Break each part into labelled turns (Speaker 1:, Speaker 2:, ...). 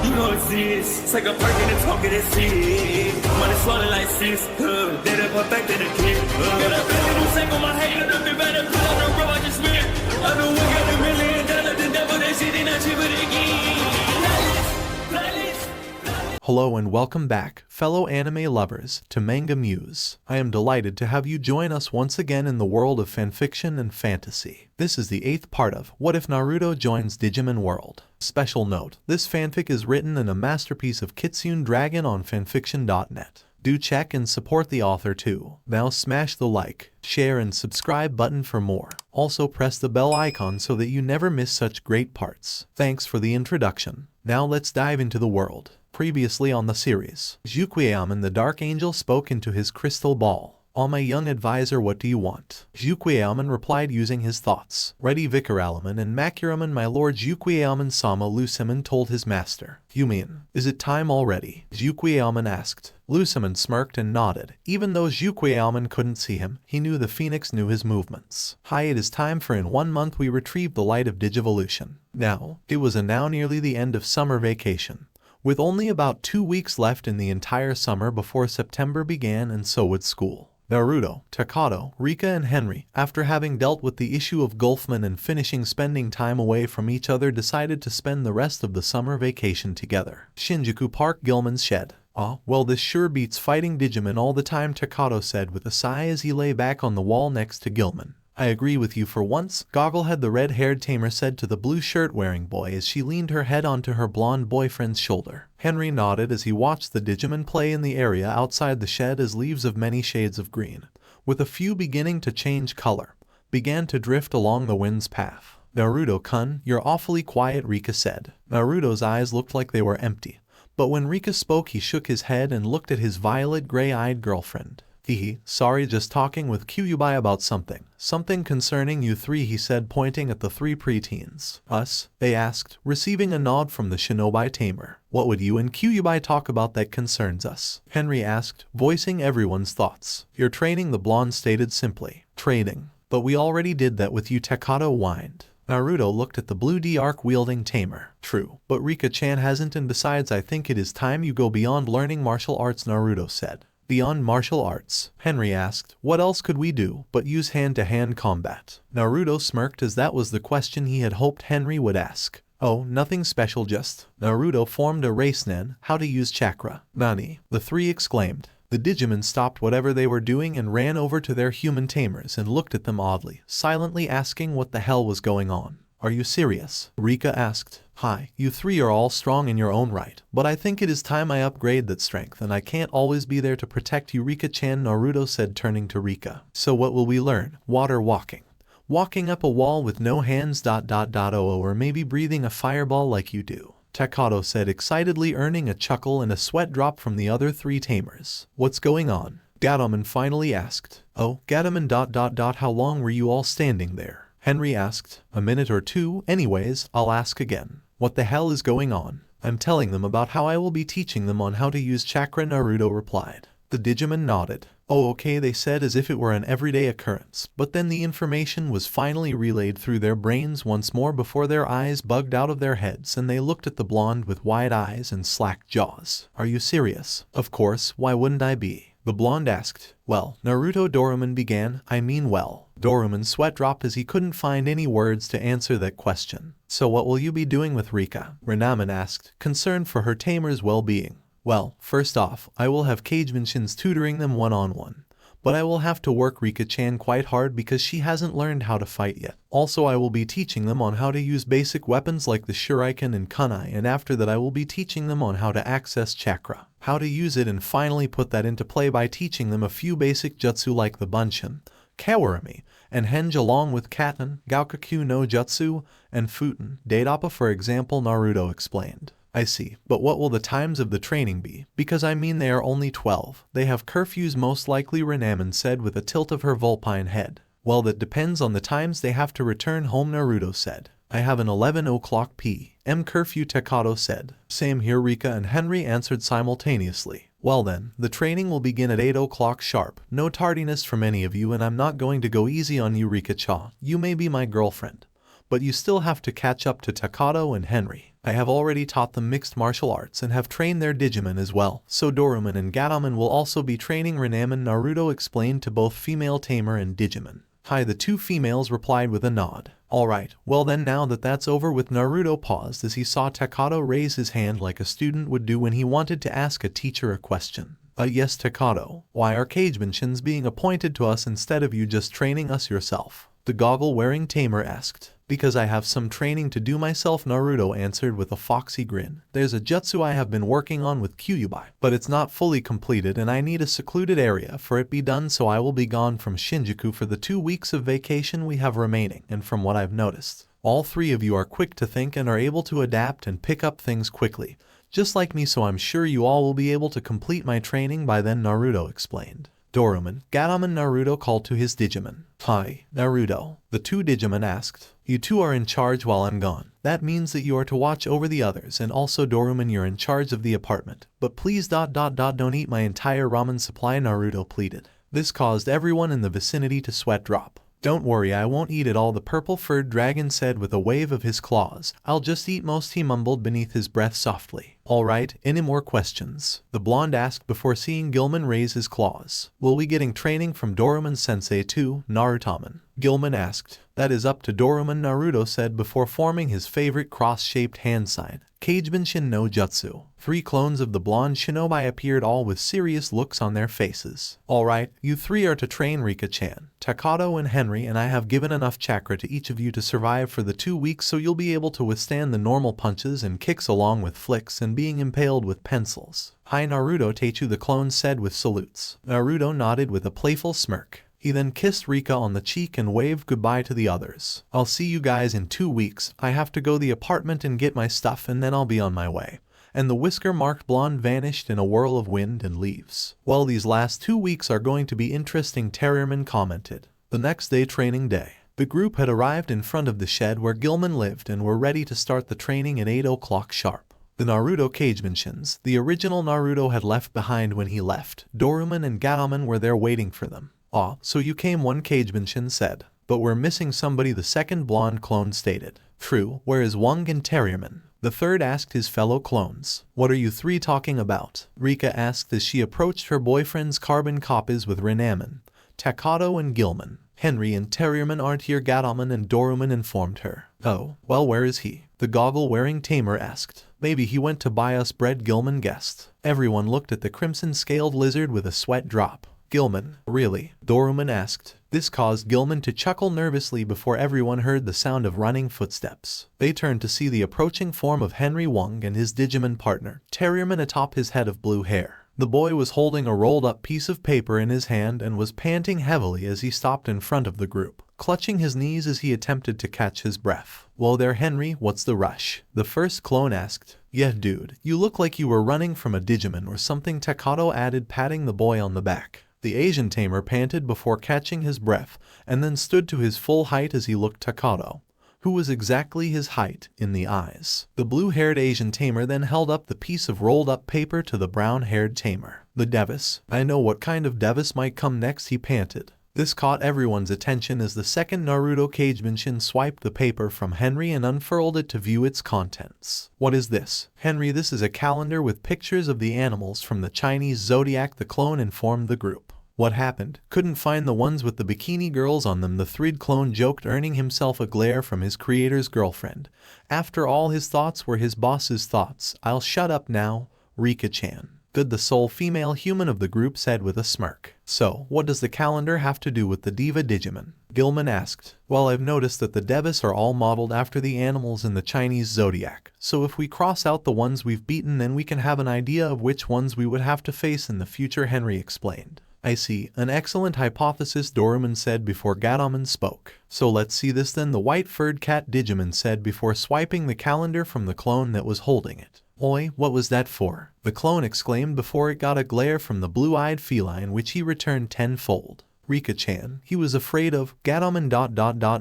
Speaker 1: you don't exist. Take a perk and a talk of that shit. Money swallowed like sis. Did it perfect in the kid. Got a billion who take on my hate. Look at better put on the road I just spent. I know we got $1 million. The devil that shit ain't not cheaper than again.
Speaker 2: Hello and welcome back, fellow anime lovers, to MangaMuse. I am delighted to have you join us once again in the world of fanfiction and fantasy. This is the 8th part of What If Naruto Joins Digimon World. Special note, this fanfic is written in a masterpiece of KitsuneDragon on FANFICTIONnet. Do check and support the author too. Now smash the like, share and subscribe button for more. Also press the bell icon so that you never miss such great parts. Thanks for the introduction. Now let's dive into the world. Previously on the series, Zuko the Dark Angel spoke into his crystal ball. "Oh my young advisor, what do you want?" Zuko replied using his thoughts. "Ready Vikaraman and Makuraman, my lord." Zuko-sama Luciman told his master. "You mean, is it time already?" Zuko asked. Luciman smirked and nodded. Even though Zuko couldn't see him, he knew the phoenix knew his movements. "Hi, it is time for in 1 month we retrieve the light of Digivolution." Now, it was now nearly the end of summer vacation, with only about 2 weeks left in the entire summer before September began, and so would school. Naruto, Takato, Rika and Henry, after having dealt with the issue of Gulfman and finishing spending time away from each other, decided to spend the rest of the summer vacation together. Shinjuku Park, Gilman's shed. "Ah, well, this sure beats fighting Digimon all the time," Takato said with a sigh as he lay back on the wall next to Gilman. "I agree with you for once," Gogglehead the red-haired tamer said to the blue shirt-wearing boy as she leaned her head onto her blonde boyfriend's shoulder. Henry nodded as he watched the Digimon play in the area outside the shed as leaves of many shades of green, with a few beginning to change color, began to drift along the wind's path. "Naruto-kun, you're awfully quiet," Rika said. Naruto's eyes looked like they were empty, but when Rika spoke he shook his head and looked at his violet gray-eyed girlfriend. Sorry, just talking with Kyuubi about something concerning you three," he said, pointing at the 3 preteens. "Us?" they asked, receiving a nod from the shinobi tamer. "What would you and Kyuubi talk about that concerns us?" Henry asked, voicing everyone's thoughts. "You're training," the blonde stated simply. "Training? But we already did that with you," Takato whined. Naruto looked at the blue D-arc-wielding tamer. "True, but Rika-chan hasn't, and besides I think it is time you go beyond learning martial arts," Naruto said. "Beyond martial arts?" Henry asked. "What else could we do but use hand-to-hand combat?" Naruto smirked as that was the question he had hoped Henry would ask. "Oh, nothing special, just..." Naruto formed a rasengan, how to use chakra. "Nani?" the 3 exclaimed. The Digimon stopped whatever they were doing and ran over to their human tamers and looked at them oddly, silently asking what the hell was going on. "Are you serious?" Rika asked. "Hi, you 3 are all strong in your own right, but I think it is time I upgrade that strength, and I can't always be there to protect you, Rika-chan," Naruto said, turning to Rika. "So what will we learn? Water walking? Walking up a wall with no hands ... or maybe breathing a fireball like you do?" Takato said excitedly, earning a chuckle and a sweat drop from the other 3 tamers. "What's going on?" Gatomon finally asked. "Oh, Gatomon ... how long were you all standing there?" Henry asked. "A minute or 2, anyways. I'll ask again. What the hell is going on?" "I'm telling them about how I will be teaching them on how to use chakra," Naruto replied. The Digimon nodded. "Oh, okay," they said as if it were an everyday occurrence, but then the information was finally relayed through their brains once more before their eyes bugged out of their heads and they looked at the blonde with wide eyes and slack jaws. "Are you serious?" "Of course, why wouldn't I be?" the blonde asked. "Well," Naruto Dorumon began, Dorumon sweat dropped as he couldn't find any words to answer that question. "So what will you be doing with Rika?" Renamen asked, concerned for her tamer's well-being. "Well, first off, I will have Cagemanshins tutoring them one-on-one. But I will have to work Rika-chan quite hard because she hasn't learned how to fight yet. Also I will be teaching them on how to use basic weapons like the shuriken and kunai, and after that I will be teaching them on how to access chakra, how to use it, and finally put that into play by teaching them a few basic jutsu like the bunshin, kawarami, and henge, along with katten, gaokaku no jutsu, and futon, daidappa for example," Naruto explained. "I see, but what will the times of the training be? Because I mean they are only 12. They have curfews most likely," Renamen said with a tilt of her vulpine head. "Well, that depends on the times they have to return home," Naruto said. "I have an 11 o'clock p.m. curfew," Takato said. "Same here," Rika and Henry answered simultaneously. "Well then, the training will begin at 8 o'clock sharp. No tardiness from any of you, and I'm not going to go easy on you, Rika-cha. You may be my girlfriend, but you still have to catch up to Takato and Henry. I have already taught them mixed martial arts and have trained their Digimon as well, so Dorumon and Gatomon will also be training Renamen. Naruto explained to both female tamer and Digimon. Hi, the two females replied with a nod. Alright, well then now that that's over with. Naruto paused as he saw Takato raise his hand like a student would do when he wanted to ask a teacher a question. Yes Takato, why are Cagemanshins being appointed to us instead of you just training us yourself? The goggle-wearing tamer asked. Because I have some training to do myself, Naruto answered with a foxy grin. There's a jutsu I have been working on with Kyuubi, but it's not fully completed and I need a secluded area for it be done, so I will be gone from Shinjuku for the 2 weeks of vacation we have remaining, and from what I've noticed, all three of you are quick to think and are able to adapt and pick up things quickly, just like me, so I'm sure you all will be able to complete my training by then, Naruto explained. Dorumon, Gatomon. Naruto called to his Digimon. Hi, Naruto. The two Digimon asked. You two are in charge while I'm gone. That means that you are to watch over the others, and also Dorumon, you're in charge of the apartment. But please don't eat my entire ramen supply, Naruto pleaded. This caused everyone in the vicinity to sweat drop. Don't worry, I won't eat it all, the purple-furred dragon said with a wave of his claws. I'll just eat most, he mumbled beneath his breath softly. Alright, any more questions? The blonde asked before seeing Gilman raise his claws. Will we getting training from Dorumon-sensei too, Narutomon? Gilman asked. That is up to Dorumon, Naruto said before forming his favorite cross-shaped hand sign. Cagebanshin no Jutsu. 3 clones of the blonde shinobi appeared, all with serious looks on their faces. Alright, you 3 are to train Rika-chan, Takato and Henry, and I have given enough chakra to each of you to survive for the 2 weeks, so you'll be able to withstand the normal punches and kicks along with flicks and being impaled with pencils. Hi Naruto, Teichu the clone said with salutes. Naruto nodded with a playful smirk. He then kissed Rika on the cheek and waved goodbye to the others. I'll see you guys in 2 weeks. I have to go to the apartment and get my stuff, and then I'll be on my way. And the whisker-marked blonde vanished in a whirl of wind and leaves. Well, these last 2 weeks are going to be interesting, Terrierman commented. The next day, training day. The group had arrived in front of the shed where Gilman lived and were ready to start the training at 8 o'clock sharp. The Naruto Cagemanshins, the original Naruto, had left behind when he left. Dorumon and Gatomon were there waiting for them. Aw, so you came, one Cagebanshin said. But we're missing somebody, the second blonde clone stated. True, where is Wong and Terrierman? The third asked his fellow clones. What are you 3 talking about? Rika asked as she approached her boyfriend's carbon copies with Renamen, Takato and Gilman. Henry and Terrierman aren't here, Gatomon and Dorumon informed her. Oh, well, where is he? The goggle-wearing tamer asked. Maybe he went to buy us bread, Gilman guessed. Everyone looked at the crimson-scaled lizard with a sweat drop. Gilman, really? Dorumon asked. This caused Gilman to chuckle nervously before everyone heard the sound of running footsteps. They turned to see the approaching form of Henry Wong and his Digimon partner, Terrierman, atop his head of blue hair. The boy was holding a rolled-up piece of paper in his hand and was panting heavily as he stopped in front of the group, clutching his knees as he attempted to catch his breath. Whoa there, Henry, what's the rush? The first clone asked. Yeah, dude, you look like you were running from a Digimon or something, Takato added, patting the boy on the back. The Asian tamer panted before catching his breath, and then stood to his full height as he looked Takato, who was exactly his height, in the eyes. The blue-haired Asian tamer then held up the piece of rolled-up paper to the brown-haired tamer. The Devis. I know what kind of Devis might come next, he panted. This caught everyone's attention as the second Naruto Cagebanshin swiped the paper from Henry and unfurled it to view its contents. What is this? Henry, this is a calendar with pictures of the animals from the Chinese zodiac, the clone informed the group. What happened? Couldn't find the ones with the bikini girls on them, the thread clone joked, earning himself a glare from his creator's girlfriend. After all, his thoughts were his boss's thoughts. I'll shut up now, Rika-chan. Good, the sole female human of the group said with a smirk. So, what does the calendar have to do with the Diva Digimon? Gilman asked. Well, I've noticed that the Devis are all modeled after the animals in the Chinese zodiac, so if we cross out the ones we've beaten, then we can have an idea of which ones we would have to face in the future, Henry explained. I see, an excellent hypothesis, Dorumon said before Gatomon spoke. So let's see this then, the white-furred cat Digimon said before swiping the calendar from the clone that was holding it. Oi, what was that for? The clone exclaimed before it got a glare from the blue-eyed feline, which he returned tenfold. Rika-chan, he was afraid of. Gatomon ...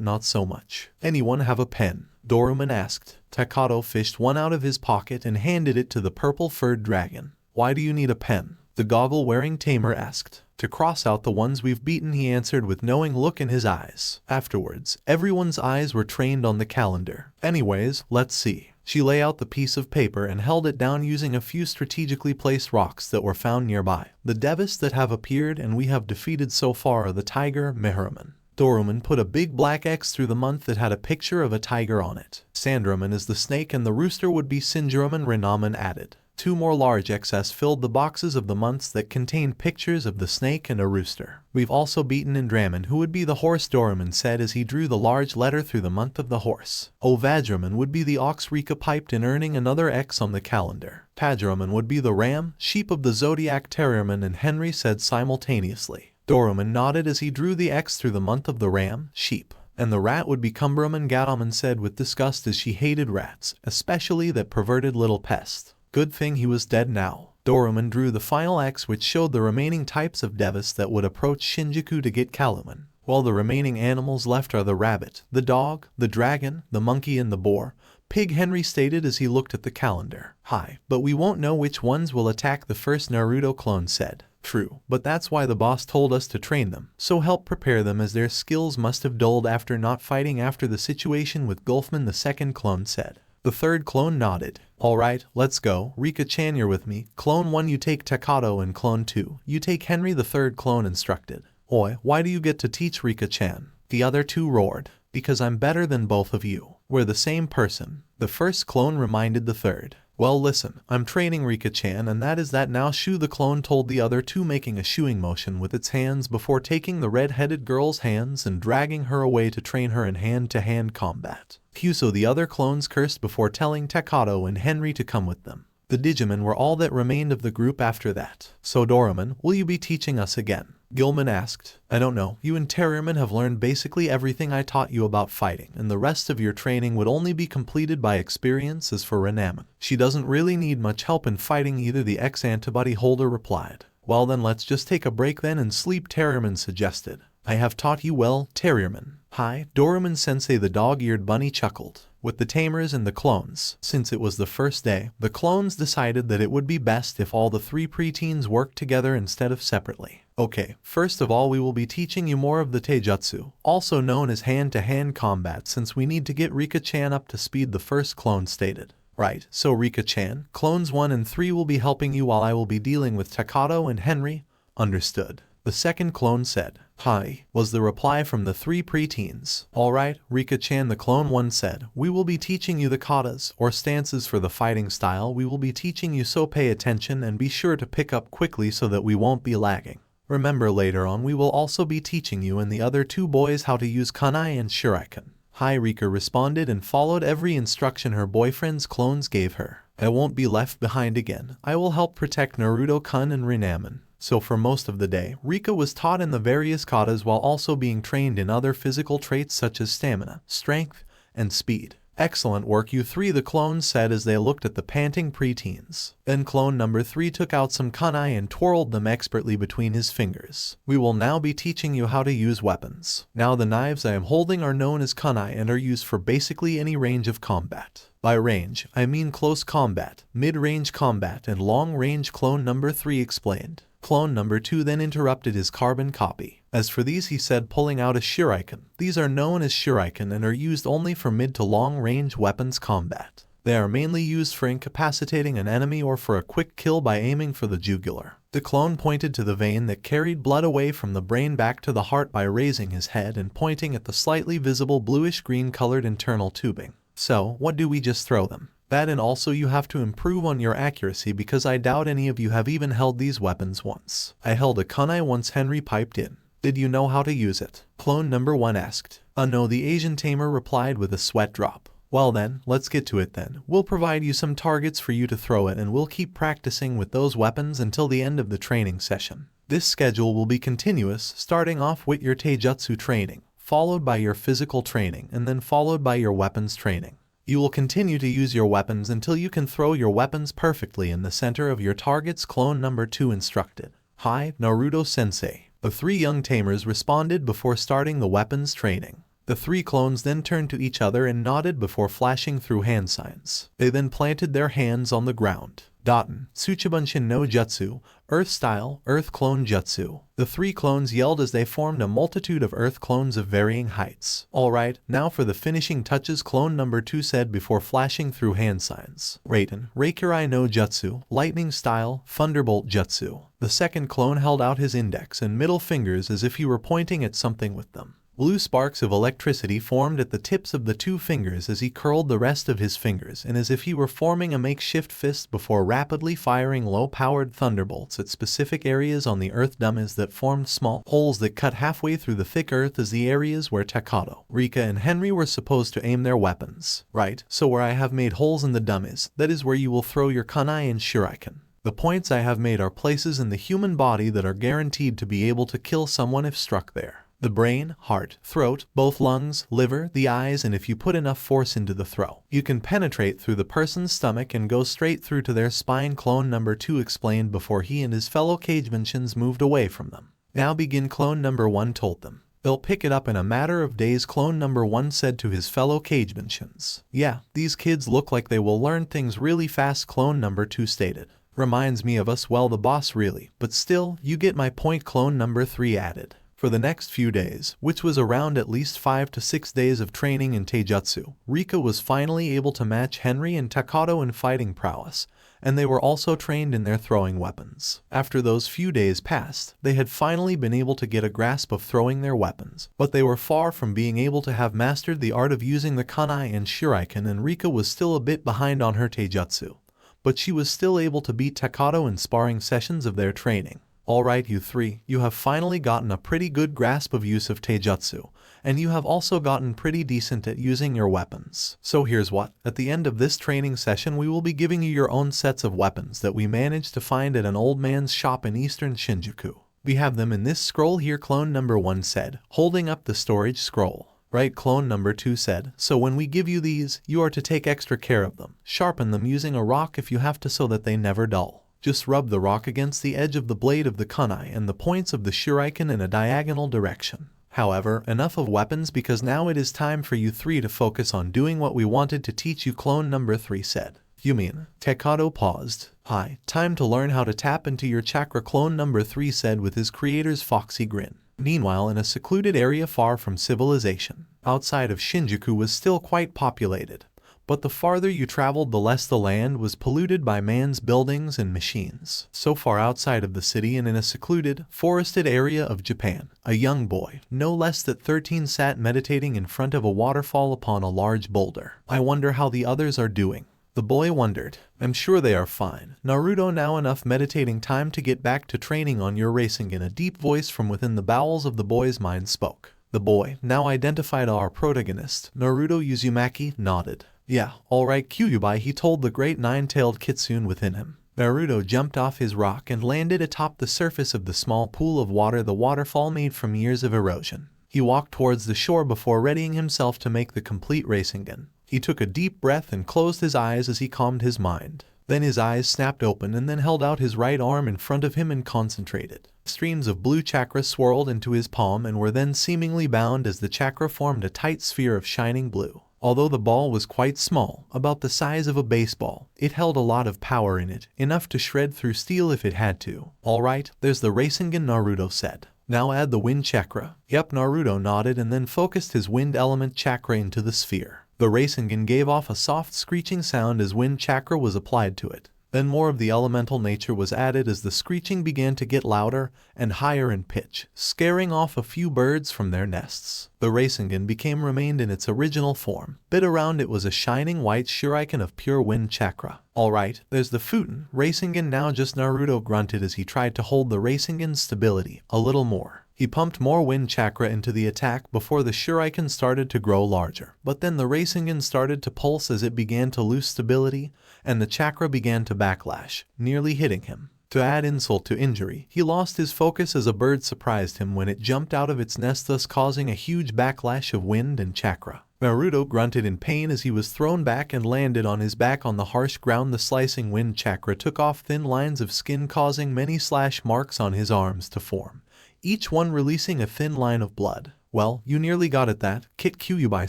Speaker 2: not so much. Anyone have a pen? Dorumon asked. Takato fished one out of his pocket and handed it to the purple-furred dragon. Why do you need a pen? The goggle-wearing tamer asked. To cross out the ones we've beaten, he answered with knowing look in his eyes. Afterwards, everyone's eyes were trained on the calendar. Anyways, let's see. She lay out the piece of paper and held it down using a few strategically placed rocks that were found nearby. The devas that have appeared and we have defeated so far are the tiger, DORUMON. DORUMON put a big black X through the month that had a picture of a tiger on it. SANDRUMON is the snake and the rooster would be SINJURUMON. RENAMON added. 2 more large XS filled the boxes of the months that contained pictures of the snake and a rooster. We've also beaten INDRAMON, who would be the horse, DORUMON said as he drew the large letter through the month of the horse. VAJRAMON would be the ox, Rika piped in, earning another X on the calendar. PAJRAMON would be the ram, sheep of the zodiac. TERRYMON and Henry said simultaneously. DORUMON nodded as he drew the X through the month of the ram, sheep. And the rat would be CUMBRAMON. GATOMON said with disgust as she hated rats, especially that perverted little pest. Good thing he was dead now. DORUMON drew the final X, which showed the remaining types of devas that would approach Shinjuku to get Kalumon. While the remaining animals left are the rabbit, the dog, the dragon, the monkey and the boar. Pig, Henry stated as he looked at the calendar. Hi, but we won't know which ones will attack the first, Naruto clone said. True, but that's why the boss told us to train them, so help prepare them as their skills must have dulled after not fighting after the situation with Gulfman, the second clone said. The third clone nodded. Alright, let's go. Rika-chan, you're with me. Clone 1 you take Takato and Clone 2 you take Henry, the third clone instructed. Oi, why do you get to teach Rika-chan? The other two roared. Because I'm better than both of you. We're the same person. The first clone reminded the third. Well listen, I'm training Rika-chan and that is that now. Shu, the clone told the other two, making a shooing motion with its hands before taking the red-headed girl's hands and dragging her away to train her in hand-to-hand combat. So the other clones cursed before telling Takato and Henry to come with them. The Digimon were all that remained of the group after that. So DORUMON, will you be teaching us again? Gilman asked. I don't know, you and TERRYMON have learned basically everything I taught you about fighting, and the rest of your training would only be completed by experience. As for RENAMON, she doesn't really need much help in fighting either, the ex-antibody holder replied. Well then let's just take a break then and sleep, TERRYMON suggested. I have taught you well, TERRYMON. Hi, DORUMON sensei, the dog-eared bunny chuckled. With the Tamers and the clones, since it was the first day, the clones decided that it would be best if all the 3 preteens worked together instead of separately. Okay, first of all we will be teaching you more of the taijutsu, also known as hand-to-hand combat, since we need to get Rika-chan up to speed, the first clone stated. Right, so Rika-chan, clones 1 and 3 will be helping you while I will be dealing with Takato and Henry. Understood. The second clone said. Hi, was the reply from the 3 preteens. Alright, Rika-chan, the clone 1 said. We will be teaching you the katas, or stances for the fighting style. We will be teaching you, so pay attention and be sure to pick up quickly so that we won't be lagging. Remember, later on we will also be teaching you and the other 2 boys how to use kunai and shuriken. Hi, Rika responded and followed every instruction her boyfriend's clones gave her. I won't be left behind again. I will help protect Naruto-kun and RENAMON. So for most of the day, Rika was taught in the various katas while also being trained in other physical traits such as stamina, strength, and speed. Excellent work, you 3, the clones said as they looked at the panting preteens. Then clone number 3 took out some kunai and twirled them expertly between his fingers. We will now be teaching you how to use weapons. Now the knives I am holding are known as kunai and are used for basically any range of combat. By range, I mean close combat, mid-range combat, and long-range, clone number 3 explained. Clone number 2 then interrupted his carbon copy. As for these, he said, pulling out a shuriken. These are known as shuriken and are used only for mid to long range weapons combat. They are mainly used for incapacitating an enemy or for a quick kill by aiming for the jugular. The clone pointed to the vein that carried blood away from the brain back to the heart by raising his head and pointing at the slightly visible bluish-green colored internal tubing. So, what do we just throw them? That, and also you have to improve on your accuracy because I doubt any of you have even held these weapons once. I held a kunai once, Henry piped in. Did you know how to use it? Clone number 1 asked. No, the Asian tamer replied with a sweat drop. Well then, let's get to it then. We'll provide you some targets for you to throw at and we'll keep practicing with those weapons until the end of the training session. This schedule will be continuous, starting off with your taijutsu training, followed by your physical training, and then followed by your weapons training. You will continue to use your weapons until you can throw your weapons perfectly in the center of your targets, clone number 2 instructed. Hi, Naruto-sensei. The 3 young tamers responded before starting the weapons training. The 3 clones then turned to each other and nodded before flashing through hand signs. They then planted their hands on the ground. Daten, Tsuchibunshin no Jutsu, Earth Style, Earth Clone Jutsu. The 3 clones yelled as they formed a multitude of Earth clones of varying heights. Alright, now for the finishing touches, clone number 2 said before flashing through hand signs. Raiden, Reikurai no Jutsu, Lightning Style, Thunderbolt Jutsu. The second clone held out his index and middle fingers as if he were pointing at something with them. Blue sparks of electricity formed at the tips of the 2 fingers as he curled the rest of his fingers and as if he were forming a makeshift fist before rapidly firing low-powered thunderbolts at specific areas on the earth dummies that formed small holes that cut halfway through the thick earth as the areas where Takato, Rika and Henry were supposed to aim their weapons. Right, so where I have made holes in the dummies, that is where you will throw your kunai and shuriken. The points I have made are places in the human body that are guaranteed to be able to kill someone if struck there. The brain, heart, throat, both lungs, liver, the eyes, and if you put enough force into the throw, you can penetrate through the person's stomach and go straight through to their spine, clone number 2 explained before he and his fellow cagemenshins moved away from them. Now begin, clone number 1 told them. They'll pick it up in a matter of days, clone number 1 said to his fellow cagemenshins. Yeah, these kids look like they will learn things really fast, clone number 2 stated. Reminds me of us, well, the boss really, but still, you get my point, clone number 3 added. For the next few days, which was around at least 5 to 6 days of training in taijutsu, Rika was finally able to match Henry and Takato in fighting prowess, and they were also trained in their throwing weapons. After those few days passed, they had finally been able to get a grasp of throwing their weapons, but they were far from being able to have mastered the art of using the kunai and shuriken, and Rika was still a bit behind on her taijutsu, but she was still able to beat Takato in sparring sessions of their training. Alright, you 3, you have finally gotten a pretty good grasp of use of taijutsu, and you have also gotten pretty decent at using your weapons. So here's what, at the end of this training session we will be giving you your own sets of weapons that we managed to find at an old man's shop in eastern Shinjuku. We have them in this scroll here, clone number 1 said, holding up the storage scroll. Right, clone number 2 said, so when we give you these, you are to take extra care of them. Sharpen them using a rock if you have to so that they never dull. Just rub the rock against the edge of the blade of the kunai and the points of the shuriken in a diagonal direction. However, enough of weapons because now it is time for you 3 to focus on doing what we wanted to teach you, clone number 3 said. You mean? Takato paused. Hi, time to learn how to tap into your chakra, clone number 3 said with his creator's foxy grin. Meanwhile, in a secluded area far from civilization, outside of Shinjuku was still quite populated. But the farther you traveled, the less the land was polluted by man's buildings and machines. So far outside of the city and in a secluded, forested area of Japan, a young boy, no less than 13, sat meditating in front of a waterfall upon a large boulder. I wonder how the others are doing. The boy wondered. I'm sure they are fine. Naruto, now enough meditating time to get back to training on your rasengan. A deep voice from within the bowels of the boy's mind spoke. The boy, now identified our protagonist, Naruto Uzumaki, nodded. Yeah, alright Kyuubi, he told the great nine-tailed kitsune within him. Naruto jumped off his rock and landed atop the surface of the small pool of water the waterfall made from years of erosion. He walked towards the shore before readying himself to make the complete rasengan. He took a deep breath and closed his eyes as he calmed his mind. Then his eyes snapped open and then held out his right arm in front of him and concentrated. Streams of blue chakra swirled into his palm and were then seemingly bound as the chakra formed a tight sphere of shining blue. Although the ball was quite small, about the size of a baseball, it held a lot of power in it, enough to shred through steel if it had to. Alright, there's the rasengan, Naruto said. Now add the wind chakra. Yep, Naruto nodded and then focused his wind element chakra into the sphere. The rasengan gave off a soft screeching sound as wind chakra was applied to it. Then more of the elemental nature was added as the screeching began to get louder and higher in pitch, scaring off a few birds from their nests. The rasengan remained in its original form. Bit around it was a shining white shuriken of pure wind chakra. Alright, there's the FUNN rasengan now, just Naruto grunted as he tried to hold the rasengan's stability a little more. He pumped more wind chakra into the attack before the shuriken started to grow larger. But then the rasengan started to pulse as it began to lose stability, and the chakra began to backlash, nearly hitting him. To add insult to injury, he lost his focus as a bird surprised him when it jumped out of its nest, thus causing a huge backlash of wind and chakra. Naruto grunted in pain as he was thrown back and landed on his back on the harsh ground. The slicing wind chakra took off thin lines of skin, causing many slash marks on his arms to form, each one releasing a thin line of blood. Well, you nearly got at that, Kyuubi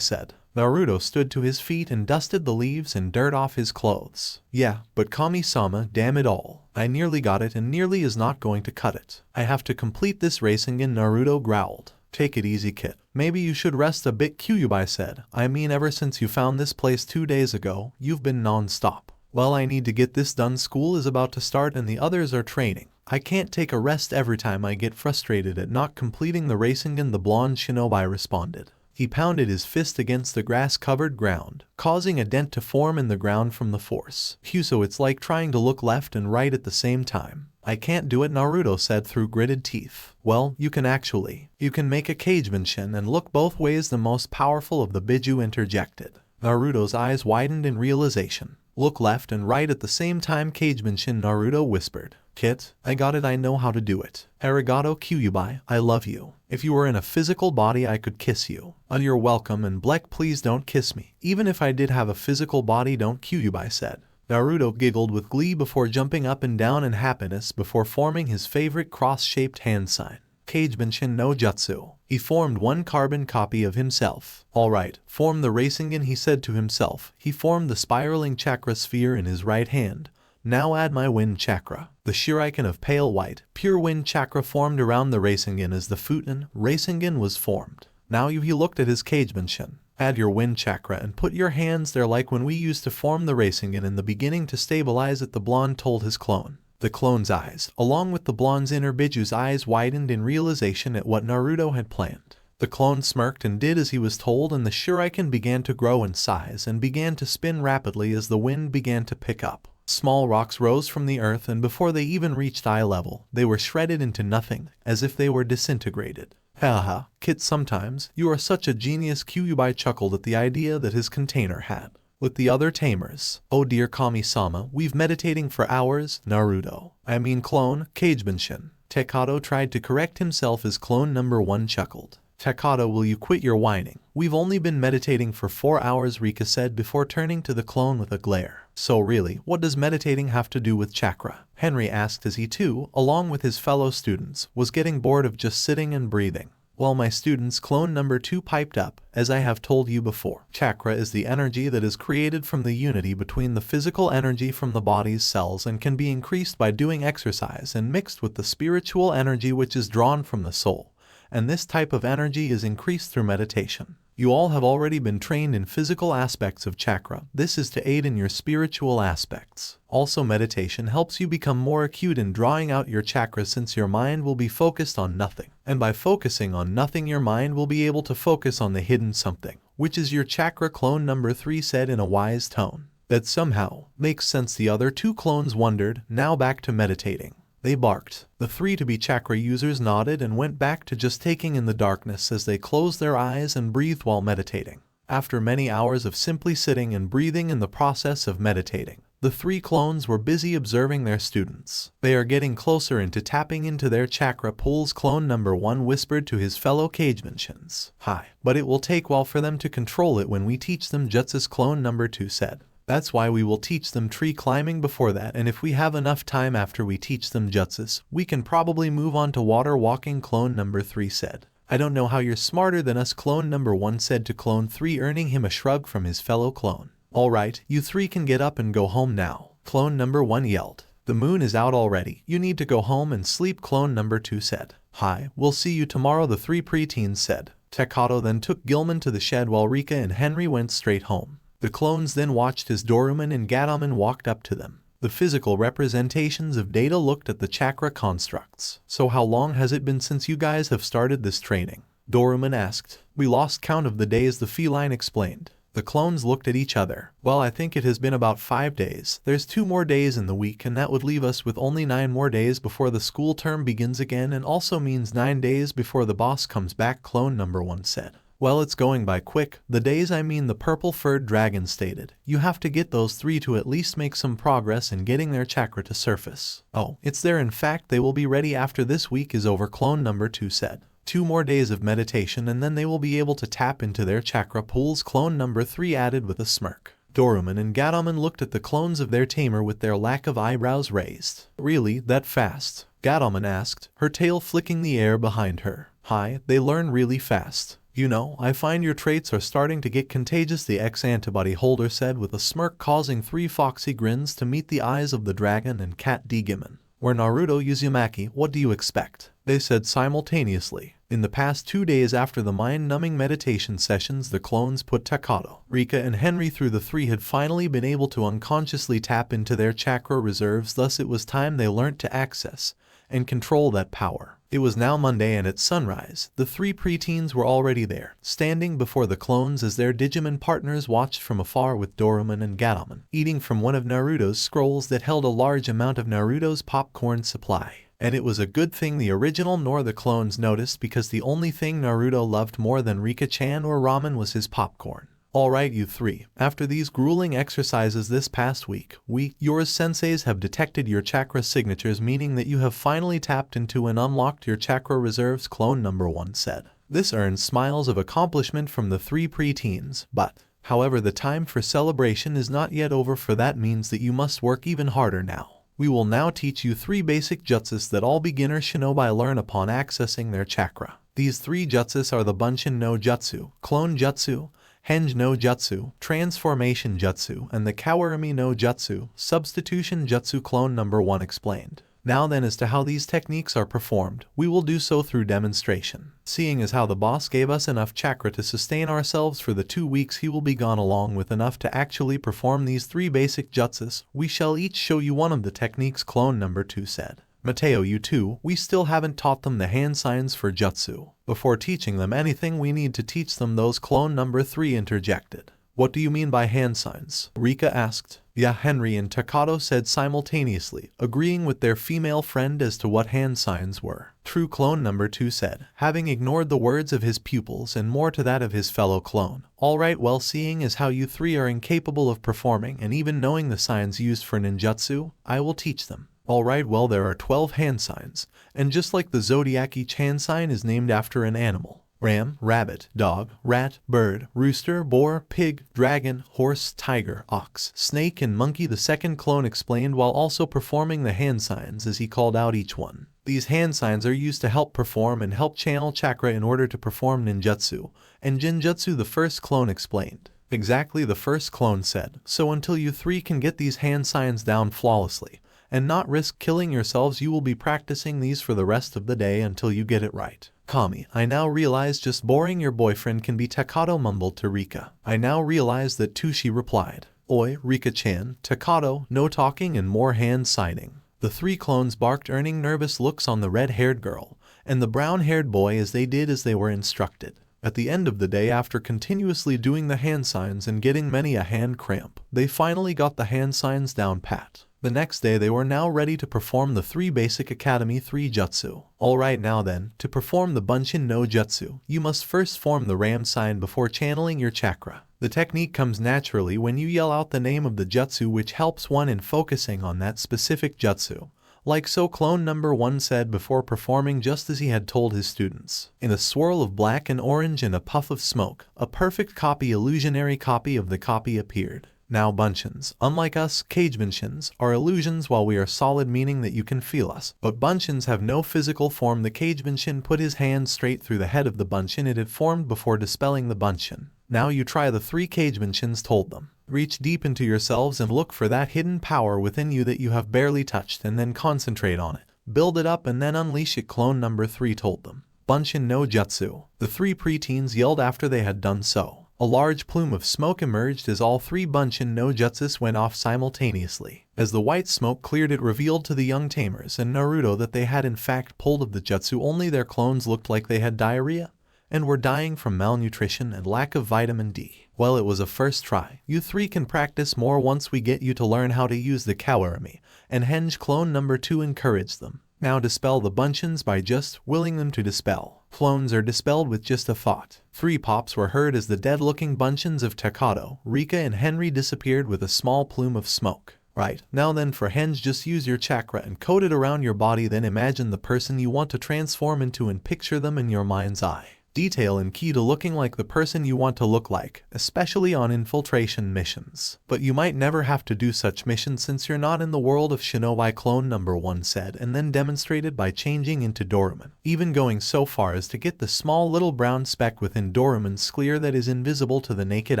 Speaker 2: said. Naruto stood to his feet and dusted the leaves and dirt off his clothes. Yeah, but Kami-sama, damn it all. I nearly got it and nearly is not going to cut it. I have to complete this rasengan, Naruto growled. Take it easy, kid. Maybe you should rest a bit, Kyuubi said. I mean, ever since you found this place 2 days ago, you've been non-stop. Well, I need to get this done. School is about to start and the others are training. I can't take a rest every time I get frustrated at not completing the rasengan, the blonde shinobi responded. He pounded his fist against the grass-covered ground, causing a dent to form in the ground from the force. So it's like trying to look left and right at the same time. I can't do it, Naruto said through gritted teeth. Well, you can actually. You can make a Kagebenshin and look both ways, the most powerful of the Biju interjected. Naruto's eyes widened in realization. Look left and right at the same time, Kagebenshin, Naruto whispered. Kit, I got it, I know how to do it. Arigato, Kyuubi, I love you. If you were in a physical body I could kiss you. You're welcome, and Bleck, please don't kiss me. Even if I did have a physical body, don't, Kyuubi said. Naruto giggled with glee before jumping up and down in happiness before forming his favorite cross-shaped hand sign. Kagebenshin no Jutsu. He formed one carbon copy of himself. Alright, form the rasengan, he said to himself. He formed the spiraling chakra sphere in his right hand. Now add my wind chakra. The shuriken of pale white, pure wind chakra formed around the rasengan as the FUNN rasengan was formed. Now he looked at his Kagebenshin. Add your wind chakra and put your hands there like when we used to form the rasengan in the beginning to stabilize it, the blonde told his clone. The clone's eyes, along with the blonde's inner Biju's eyes, widened in realization at what Naruto had planned. The clone smirked and did as he was told, and the shuriken began to grow in size and began to spin rapidly as the wind began to pick up. Small rocks rose from the earth, and before they even reached eye level, they were shredded into nothing, as if they were disintegrated. Haha, Kit, sometimes you are such a genius, Kyuubi chuckled at the idea that his container had. With the other Tamers. Oh dear, Kami-sama, we've meditating for hours, Naruto. I mean clone, Kagebenshin. Takato tried to correct himself as clone number 1 chuckled. Takato, will you quit your whining? We've only been meditating for 4 hours, Rika said before turning to the clone with a glare. So really, what does meditating have to do with chakra? Henry asked as he too, along with his fellow students, was getting bored of just sitting and breathing. Well, my students, clone number 2 piped up, as I have told you before. Chakra is the energy that is created from the unity between the physical energy from the body's cells and can be increased by doing exercise and mixed with the spiritual energy which is drawn from the soul. And this type of energy is increased through meditation. You all have already been trained in physical aspects of chakra. This is to aid in your spiritual aspects. Also, meditation helps you become more acute in drawing out your chakra, since your mind will be focused on nothing. And by focusing on nothing, your mind will be able to focus on the hidden something, which is your chakra, clone number 3 said in a wise tone. That somehow makes sense, the other 2 clones wondered. Now back to meditating. They barked. The 3 to-be chakra users nodded and went back to just taking in the darkness as they closed their eyes and breathed while meditating. After many hours of simply sitting and breathing in the process of meditating, the 3 clones were busy observing their students. They are getting closer into tapping into their chakra pools, clone number 1 whispered to his fellow Kagebenshins. Hi, but it will take a while for them to control it when we teach them jutsus, clone number 2 said. That's why we will teach them tree climbing before that, and if we have enough time after we teach them jutsus, we can probably move on to water walking, clone number 3 said. I don't know how you're smarter than us, clone number 1 said to clone 3, earning him a shrug from his fellow clone. Alright, you 3 can get up and go home now, clone number 1 yelled. The moon is out already, you need to go home and sleep, clone number 2 said. Hi, we'll see you tomorrow, the 3 preteens said. Takato then took Gilman to the shed while Rika and Henry went straight home. The clones then watched as DORUMON and GATOMON walked up to them. The physical representations of data looked at the chakra constructs. So how long has it been since you guys have started this training? DORUMON asked. We lost count of the days, the feline explained. The clones looked at each other. Well, I think it has been about 5 days. There's 2 more days in the week, and that would leave us with only 9 more days before the school term begins again, and also means 9 days before the boss comes back, clone number 1 said. Well, it's going by quick. The days, I mean, the purple-furred dragon stated. You have to get those 3 to at least make some progress in getting their chakra to surface. Oh, it's there. In fact, they will be ready after this week is over, clone number 2 said. 2 more days of meditation and then they will be able to tap into their chakra pools, clone number 3 added with a smirk. DORUMON and GATOMON looked at the clones of their tamer with their lack of eyebrows raised. Really, that fast? GATOMON asked, her tail flicking the air behind her. Hi, they learn really fast. You know, I find your traits are starting to get contagious, the ex-antibody holder said with a smirk causing 3 foxy grins to meet the eyes of the dragon and cat DIGIMON. We're Naruto Uzumaki, what do you expect? They said simultaneously. In the past 2 days after the mind-numbing meditation sessions the clones put Takato, Rika and Henry through, the 3 had finally been able to unconsciously tap into their chakra reserves, thus it was time they learnt to access and control that power. It was now Monday and at sunrise, the 3 preteens were already there, standing before the clones as their Digimon partners watched from afar with DORUMON and GATOMON, eating from one of Naruto's scrolls that held a large amount of Naruto's popcorn supply. And it was a good thing the original nor the clones noticed, because the only thing Naruto loved more than Rika-chan or ramen was his popcorn. Alright you 3, after these grueling exercises this past week, your senseis have detected your chakra signatures, meaning that you have finally tapped into and unlocked your chakra reserves, clone number 1 said. This earned smiles of accomplishment from the 3 preteens, but, however, the time for celebration is not yet over, for that means that you must work even harder now. We will now teach you 3 basic jutsus that all beginner shinobi learn upon accessing their chakra. These 3 jutsus are the Bunshin no Jutsu, Clone Jutsu, Henge no Jutsu, Transformation Jutsu, and the Kawarami no Jutsu, Substitution Jutsu, clone number 1 explained. Now then, as to how these techniques are performed, we will do so through demonstration. Seeing as how the boss gave us enough chakra to sustain ourselves for the 2 weeks he will be gone, along with enough to actually perform these 3 basic jutsus, we shall each show you one of the techniques, clone number 2 said. Mateo, you 2, we still haven't taught them the hand signs for jutsu. Before teaching them anything we need to teach them those, clone number 3 interjected. What do you mean by hand signs? Rika asked. Yeah, Henry and Takato said simultaneously, agreeing with their female friend as to what hand signs were. True, clone number 2 said, having ignored the words of his pupils and more to that of his fellow clone. Alright, well, seeing as how you 3 are incapable of performing and even knowing the signs used for ninjutsu, I will teach them. Alright, well, there are 12 hand signs, and just like the zodiac, each hand sign is named after an animal. Ram, rabbit, dog, rat, bird, rooster, boar, pig, dragon, horse, tiger, ox, snake, and monkey, the second clone explained while also performing the hand signs as he called out each one. These hand signs are used to help perform and help channel chakra in order to perform ninjutsu and jinjutsu, the first clone explained. Exactly, the first clone said. So until you 3 can get these hand signs down flawlessly and not risk killing yourselves, you will be practicing these for the rest of the day until you get it right. Kami, I now realize just boring your boyfriend can be, Takato mumbled to Rika. I now realize that too, she replied. Oi, Rika-chan, Takato, no talking and more hand signing. The 3 clones barked, earning nervous looks on the red-haired girl and the brown-haired boy as they did as they were instructed. At the end of the day, after continuously doing the hand signs and getting many a hand cramp, they finally got the hand signs down pat. The next day they were now ready to perform the 3 basic Academy 3 jutsu. Alright, now then, to perform the Bunshin no Jutsu, you must first form the ram sign before channeling your chakra. The technique comes naturally when you yell out the name of the jutsu, which helps one in focusing on that specific jutsu. Like so, clone number 1 said before performing just as he had told his students. In a swirl of black and orange and a puff of smoke, a perfect copy, illusionary copy of the copy appeared. Now Bunshins, unlike us, Cagemanshins, are illusions while we are solid, meaning that you can feel us. But Bunshins have no physical form. The Cagemanshin put his hand straight through the head of the Bunshin it had formed before dispelling the Bunshin. Now you try, the 3 Cagemanshins told them. Reach deep into yourselves and look for that hidden power within you that you have barely touched, and then concentrate on it. Build it up and then unleash it, clone number 3 told them. Bunshin no Jutsu. The 3 preteens yelled after they had done so. A large plume of smoke emerged as all 3 Bunshin no Jutsus went off simultaneously. As the white smoke cleared, it revealed to the young Tamers and Naruto that they had in fact pulled of the jutsu, only their clones looked like they had diarrhea and were dying from malnutrition and lack of vitamin D. Well, it was a first try. You 3 can practice more once we get you to learn how to use the Kawarami and Henge, clone number 2 encouraged them. Now dispel the Bunshins by just willing them to dispel. Clones are dispelled with just a thought. 3 pops were heard as the dead-looking Bunshins of Takato, Rika, and Henry disappeared with a small plume of smoke. Right, now then for Henge, just use your chakra and coat it around your body, then imagine the person you want to transform into and picture them in your mind's eye. Detail and key to looking like the person you want to look like, especially on infiltration missions. But you might never have to do such missions since you're not in the world of Shinobi, clone number 1 said, and then demonstrated by changing into DORUMON, even going so far as to get the small little brown speck within DORUMON's sclera that is invisible to the naked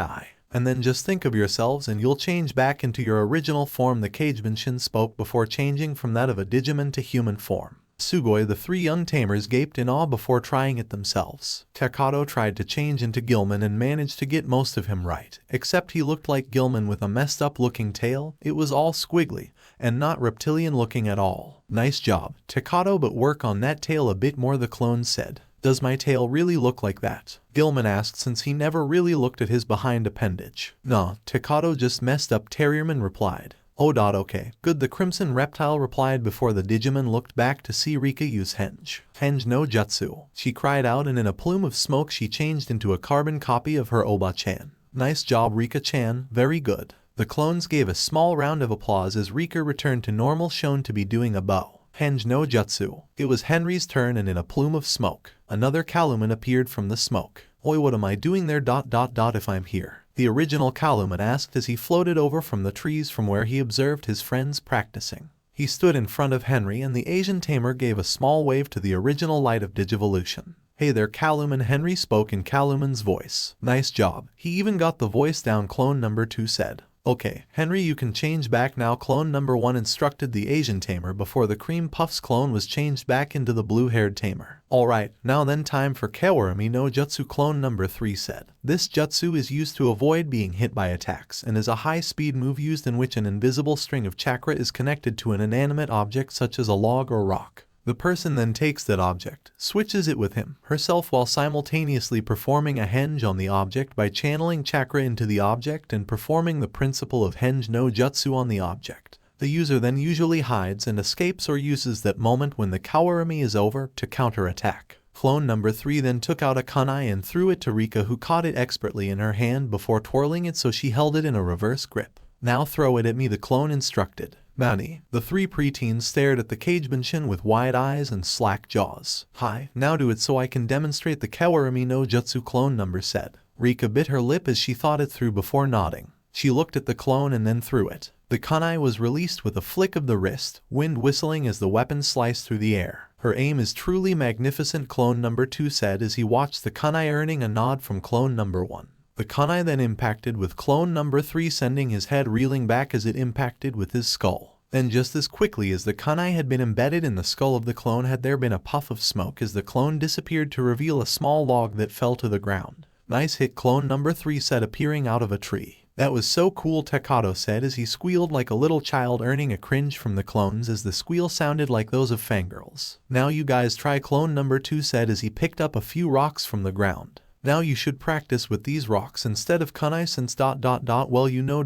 Speaker 2: eye. And then just think of yourselves and you'll change back into your original form. The Kagebenshin spoke before changing from that of a Digimon to human form. Sugoi, the 3 young tamers, gaped in awe before trying it themselves. Takato tried to change into Gilman and managed to get most of him right, except he looked like Gilman with a messed up looking tail. It was all squiggly, and not reptilian looking at all. Nice job, Takato, but work on that tail a bit more, the clone said. Does my tail really look like that? Gilman asked since he never really looked at his behind appendage. Nah, Takato just messed up, Terrierman replied. Oh, okay, good, the Crimson Reptile replied before the Digimon looked back to see Rika use Henge no Jutsu. She cried out, and in a plume of smoke she changed into a carbon copy of her Oba-chan. Nice job, Rika-chan, very good. The clones gave a small round of applause as Rika returned to normal, shown to be doing a bow Henge no Jutsu. It was Henry's turn, and in a plume of smoke, another Calumet appeared from the smoke. Oi, what am I doing there? If I'm here, the original Calumet asked as he floated over from the trees from where he observed his friends practicing. He stood in front of Henry, and the Asian tamer gave a small wave to the original light of Digivolution. Hey there, Calumet, Henry spoke in Calumet's voice. Nice job, he even got the voice down, clone number 2 said. Okay, Henry, you can change back now, clone number 1 instructed the Asian tamer before the Cream Puffs clone was changed back into the blue-haired tamer. Alright, now then time for Kawarami no Jutsu, clone number 3 said. This jutsu is used to avoid being hit by attacks and is a high-speed move used in which an invisible string of chakra is connected to an inanimate object such as a log or rock. The person then takes that object, switches it with him, herself, while simultaneously performing a henge on the object by channeling chakra into the object and performing the principle of Henge no Jutsu on the object. The user then usually hides and escapes or uses that moment when the Kawarami is over to counterattack. Clone number 3 then took out a kunai and threw it to Rika, who caught it expertly in her hand before twirling it so she held it in a reverse grip. Now throw it at me, the clone instructed. Bounty. The 3 preteens stared at the Kagebenshin with wide eyes and slack jaws. Hi, now do it so I can demonstrate the Kawarami no Jutsu, clone number said. Rika bit her lip as she thought it through before nodding. She looked at the clone and then threw it. The kunai was released with a flick of the wrist, wind whistling as the weapon sliced through the air. Her aim is truly magnificent, clone number 2 said as he watched the kunai, earning a nod from clone number 1. The kunai then impacted with clone number 3, sending his head reeling back as it impacted with his skull. Then just as quickly as the kunai had been embedded in the skull of the clone had there been a puff of smoke as the clone disappeared to reveal a small log that fell to the ground. Nice hit, clone number 3 said, appearing out of a tree. That was so cool, Takato said as he squealed like a little child, earning a cringe from the clones as the squeal sounded like those of fangirls. Now you guys try, clone number 2 said as he picked up a few rocks from the ground. Now you should practice with these rocks instead of kunai since ... well you know ...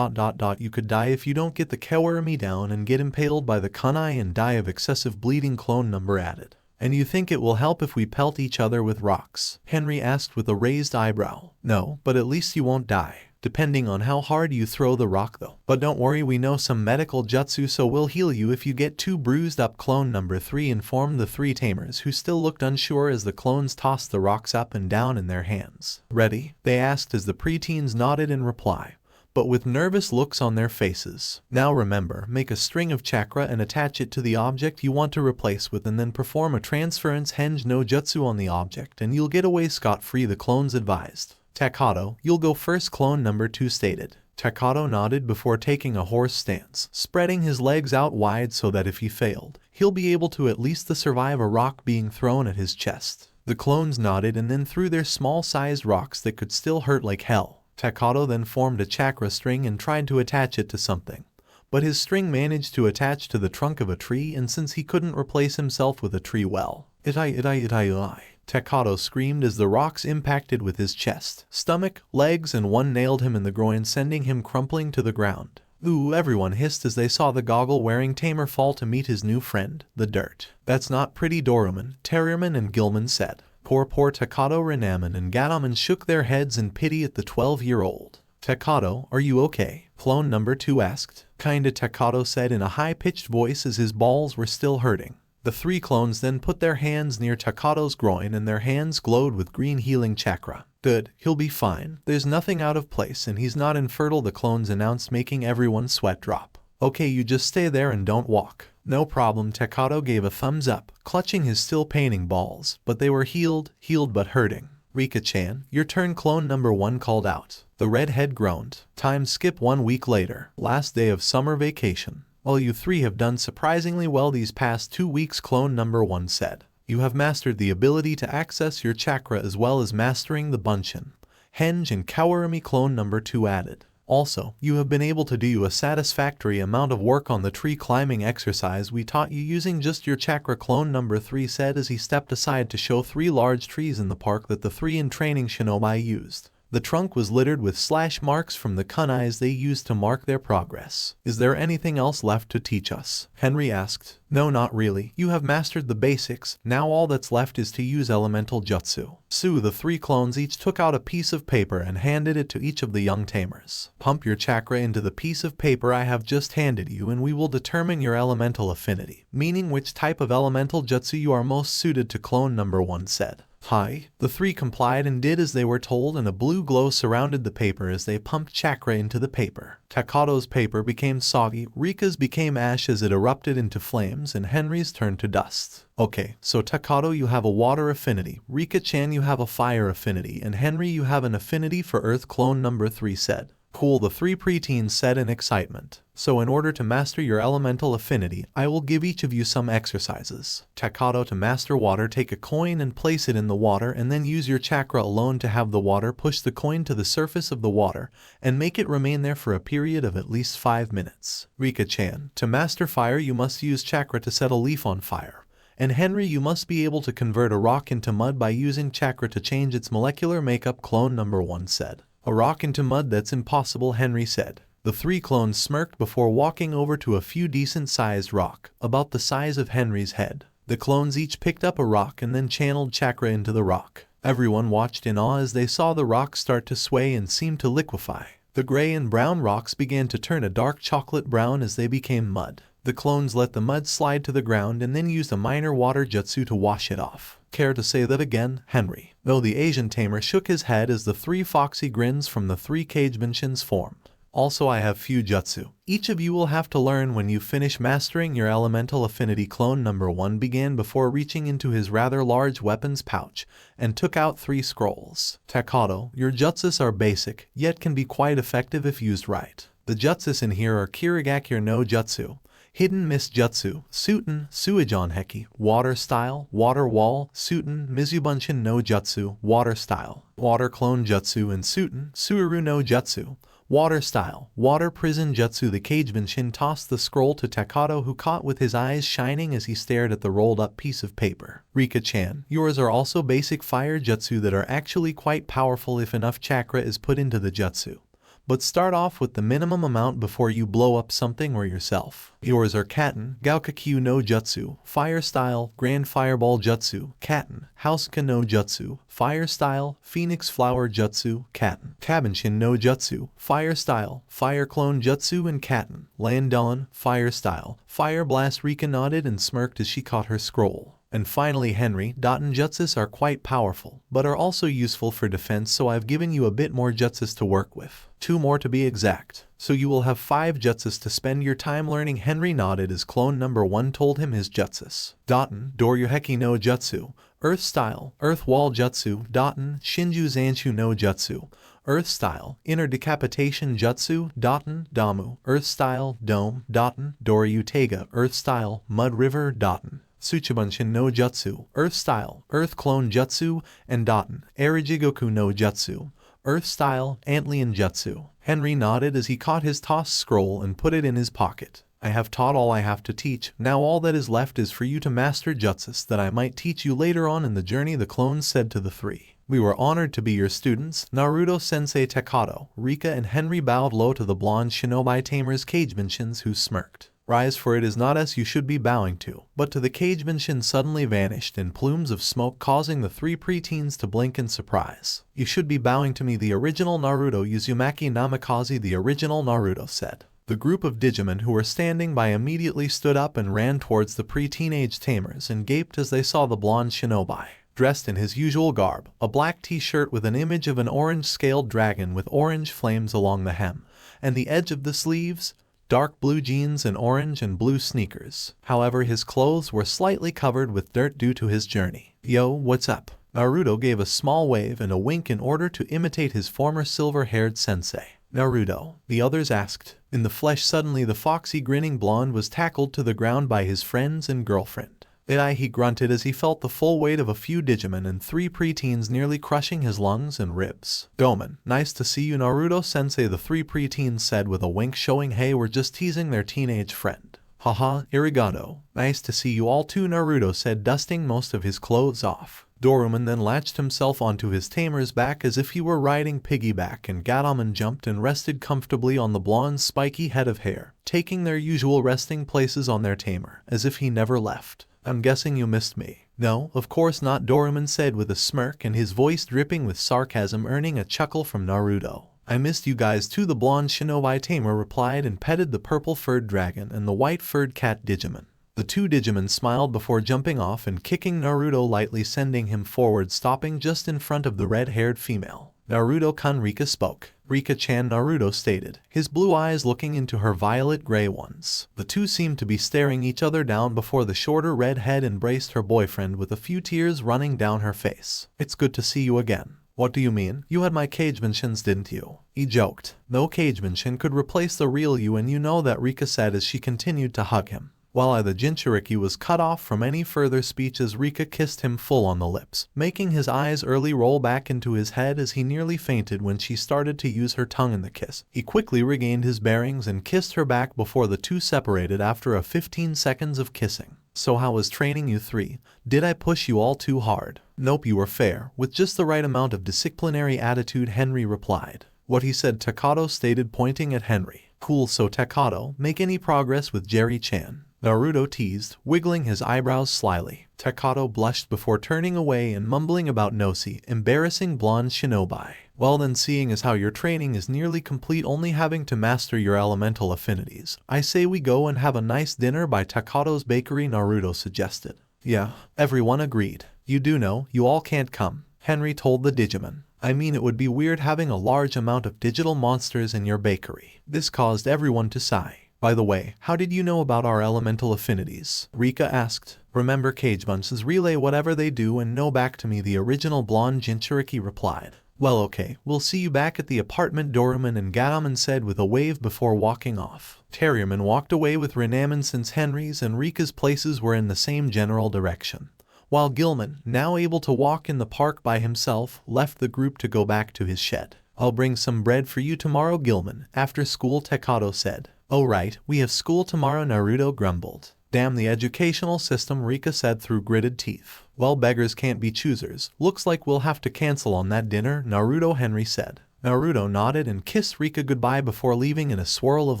Speaker 2: you could die if you don't get the Kawarami down and get impaled by the kunai and die of excessive bleeding, clone number added. And you think it will help if we pelt each other with rocks? Henry asked with a raised eyebrow. No, but at least you won't die. Depending on how hard you throw the rock though. But don't worry, we know some medical jutsu so we'll heal you if you get too bruised up, clone number 3 informed the 3 tamers, who still looked unsure as the clones tossed the rocks up and down in their hands. Ready? They asked as the preteens nodded in reply, but with nervous looks on their faces. Now remember, make a string of chakra and attach it to the object you want to replace with, and then perform a transference Henge no Jutsu on the object and you'll get away scot-free, the clones advised. Takato, you'll go first, clone number 2 stated. Takato nodded before taking a horse stance, spreading his legs out wide so that if he failed, he'll be able to at least survive a rock being thrown at his chest. The clones nodded and then threw their small-sized rocks that could still hurt like hell. Takato then formed a chakra string and tried to attach it to something, but his string managed to attach to the trunk of a tree, and since he couldn't replace himself with a tree, well, itai. Takato screamed as the rocks impacted with his chest, stomach, legs, and one nailed him in the groin, sending him crumpling to the ground. Ooh, everyone hissed as they saw the goggle-wearing tamer fall to meet his new friend, the dirt. That's not pretty, Dorumon, Terrierman and Gilman said. Poor Takato, Renaman and Gatomon shook their heads in pity at the 12-year-old. Takato, are you okay? Clone number 2 asked. Kinda, Takato said in a high-pitched voice as his balls were still hurting. The three clones then put their hands near Takado's groin and their hands glowed with green healing chakra. Good, he'll be fine. There's nothing out of place and he's not infertile, the clones announced, making everyone's sweat drop. Okay, you just stay there and don't walk. No problem, Takado gave a thumbs up, clutching his still paining balls, but they were healed but hurting. Rika-chan, your turn, clone number 1 called out. The redhead groaned. Time skip 1 week later, last day of summer vacation. Well, you three have done surprisingly well these past 2 weeks, clone number 1 said. You have mastered the ability to access your chakra as well as mastering the Bunshin, Henge and Kawarami, clone number 2 added. Also, you have been able to do a satisfactory amount of work on the tree climbing exercise we taught you using just your chakra, clone number 3 said as he stepped aside to show 3 large trees in the park that the 3 in training shinobi used. The trunk was littered with slash marks from the kunais they used to mark their progress. Is there anything else left to teach us? Henry asked. No, not really. You have mastered the basics. Now all that's left is to use elemental jutsu. The 3 clones each took out a piece of paper and handed it to each of the young tamers. Pump your chakra into the piece of paper I have just handed you and we will determine your elemental affinity, meaning which type of elemental jutsu you are most suited to, clone number 1 said. Hi. The 3 complied and did as they were told, and a blue glow surrounded the paper as they pumped chakra into the paper. Takado's paper became soggy, Rika's became ash as it erupted into flames, and Henry's turned to dust. Okay, so Takado, you have a water affinity, Rika-chan, you have a fire affinity, and Henry, you have an affinity for earth, clone number 3 said. Cool, the 3 preteens said in excitement. So in order to master your elemental affinity, I will give each of you some exercises. Takado, to master water, take a coin and place it in the water and then use your chakra alone to have the water push the coin to the surface of the water and make it remain there for a period of at least 5 minutes. Rika-chan, to master fire you must use chakra to set a leaf on fire. And Henry, you must be able to convert a rock into mud by using chakra to change its molecular makeup, clone number 1 said. A rock into mud? That's impossible, Henry said. The 3 clones smirked before walking over to a few decent-sized rock, about the size of Henry's head. The clones each picked up a rock and then channeled chakra into the rock. Everyone watched in awe as they saw the rock start to sway and seem to liquefy. The gray and brown rocks began to turn a dark chocolate brown as they became mud. The clones let the mud slide to the ground and then used a minor water jutsu to wash it off. Care to say that again, Henry? Though the Asian tamer shook his head as the 3 foxy grins from the 3 cage Bunshin formed. Also, I have few jutsu. Each of you will have to learn when you finish mastering your elemental affinity, clone number 1 began before reaching into his rather large weapons pouch and took out 3 scrolls. Takado, your jutsus are basic, yet can be quite effective if used right. The jutsus in here are Kirigakure no Jutsu, Hidden Mist Jutsu, Suten, Suijon Heki, Water Style, Water Wall, Suten, Mizubunshin no Jutsu, Water Style, Water Clone Jutsu, and Suten, Suiru no Jutsu, Water Style, Water Prison Jutsu. The cage Bunshin tossed the scroll to Takado, who caught with his eyes shining as he stared at the rolled up piece of paper. Rika-chan, yours are also basic fire jutsu that are actually quite powerful if enough chakra is put into the jutsu. But start off with the minimum amount before you blow up something or yourself. Yours are Katen, Gaokakyu no Jutsu, Fire Style, Grand Fireball Jutsu, Katen, Houseka no Jutsu, Fire Style, Phoenix Flower Jutsu, Katen, Tabunshin no Jutsu, Fire Style, Fire Clone Jutsu, and Katen, Landon, Fire Style, Fire Blast. Rika nodded and smirked as she caught her scroll. And finally, Henry, Daten jutsus are quite powerful, but are also useful for defense, so I've given you a bit more jutsus to work with. 2 more to be exact. So you will have 5 jutsus to spend your time learning. Henry nodded as clone number 1 told him his jutsus. Daten, Doryuheki no Jutsu, Earth Style, Earth Wall Jutsu, Daten, Shinju Zanshu no Jutsu, Earth Style, Inner Decapitation Jutsu, Daten, Damu, Earth Style, Dome, Daten, Doryutega, Earth Style, Mud River, Daten, Tsuchibunshin no Jutsu, Earth Style, Earth Clone Jutsu, and Daten, Arijigoku no Jutsu, Earth Style, Antlion Jutsu. Henry nodded as he caught his tossed scroll and put it in his pocket. I have taught all I have to teach. Now all that is left is for you to master jutsus that I might teach you later on in the journey, the clones said to the 3. We were honored to be your students. Naruto-sensei. Takado, Rika, and Henry bowed low to the blonde shinobi tamers cage Bunshins, who smirked. Rise, for it is not us you should be bowing to. But to the cage Bunshin suddenly vanished in plumes of smoke, causing the 3 preteens to blink in surprise. You should be bowing to me, the original Naruto. Uzumaki Namikaze, the original Naruto, said. The group of Digimon who were standing by immediately stood up and ran towards the pre-teenage Tamers and gaped as they saw the blonde shinobi. Dressed in his usual garb, a black t-shirt with an image of an orange-scaled dragon with orange flames along the hem and the edge of the sleeves, dark blue jeans and orange and blue sneakers. However, his clothes were slightly covered with dirt due to his journey. "Yo, what's up?" Naruto gave a small wave and a wink in order to imitate his former silver-haired sensei. "Naruto," the others asked. In the flesh, suddenly the foxy grinning blonde was tackled to the ground by his friends and girlfriend. He grunted as he felt the full weight of a few Digimon and 3 preteens nearly crushing his lungs and ribs. "Domon, nice to see you, Naruto-sensei," the 3 preteens said with a wink showing hey we're just teasing their teenage friend. "Haha, arigato. Nice to see you all too," Naruto said, dusting most of his clothes off. Dorumon then latched himself onto his tamer's back as if he were riding piggyback, and Gatomon jumped and rested comfortably on the blonde's spiky head of hair, taking their usual resting places on their tamer, as if he never left. "I'm guessing you missed me." "No, of course not," Dorumon said with a smirk and his voice dripping with sarcasm, earning a chuckle from Naruto. "I missed you guys too," the blonde shinobi tamer replied and petted the purple-furred dragon and the white-furred cat Digimon. The 2 Digimon smiled before jumping off and kicking Naruto lightly, sending him forward, stopping just in front of the red-haired female. "Naruto-kun," Rika spoke. "Rika-chan," Naruto stated, his blue eyes looking into her violet-gray ones. The 2 seemed to be staring each other down before the shorter redhead embraced her boyfriend with a few tears running down her face. "It's good to see you again." "What do you mean? You had my Cagemanshins, didn't you?" he joked. "No Cagemanshin could replace the real you, and you know that," Rika said as she continued to hug him. While the Jinchuriki was cut off from any further speech as Rika kissed him full on the lips, making his eyes early roll back into his head as he nearly fainted when she started to use her tongue in the kiss. He quickly regained his bearings and kissed her back before the 2 separated after a 15 seconds of kissing. "So how was training, you 3? Did I push you all too hard?" "Nope, you were fair, with just the right amount of disciplinary attitude," Henry replied. "What he said," Takato stated, pointing at Henry. "Cool, so Takato, make any progress with Jerry-chan?" Naruto teased, wiggling his eyebrows slyly. Takato blushed before turning away and mumbling about Nosi, embarrassing blonde shinobi. "Well then, seeing as how your training is nearly complete, only having to master your elemental affinities, I say we go and have a nice dinner by Takato's bakery," Naruto suggested. "Yeah," everyone agreed. "You do know, you all can't come," Henry told the Digimon. "I mean, it would be weird having a large amount of digital monsters in your bakery." This caused everyone to sigh. "By the way, how did you know about our elemental affinities?" Rika asked. "Remember, Cagebunsons relay whatever they do and know back to me," the original blonde Jinchuriki replied. "Well, okay, we'll see you back at the apartment," Dorumon and Gatomon said with a wave before walking off. Terrierman walked away with Renamon since Henry's and Rika's places were in the same general direction, while Gilman, now able to walk in the park by himself, left the group to go back to his shed. "I'll bring some bread for you tomorrow, Gilman, after school," Takato said. "Oh right, we have school tomorrow," Naruto grumbled. "Damn the educational system," Rika said through gritted teeth. "Well, beggars can't be choosers. Looks like we'll have to cancel on that dinner," Naruto Henry said. Naruto nodded and kissed Rika goodbye before leaving in a swirl of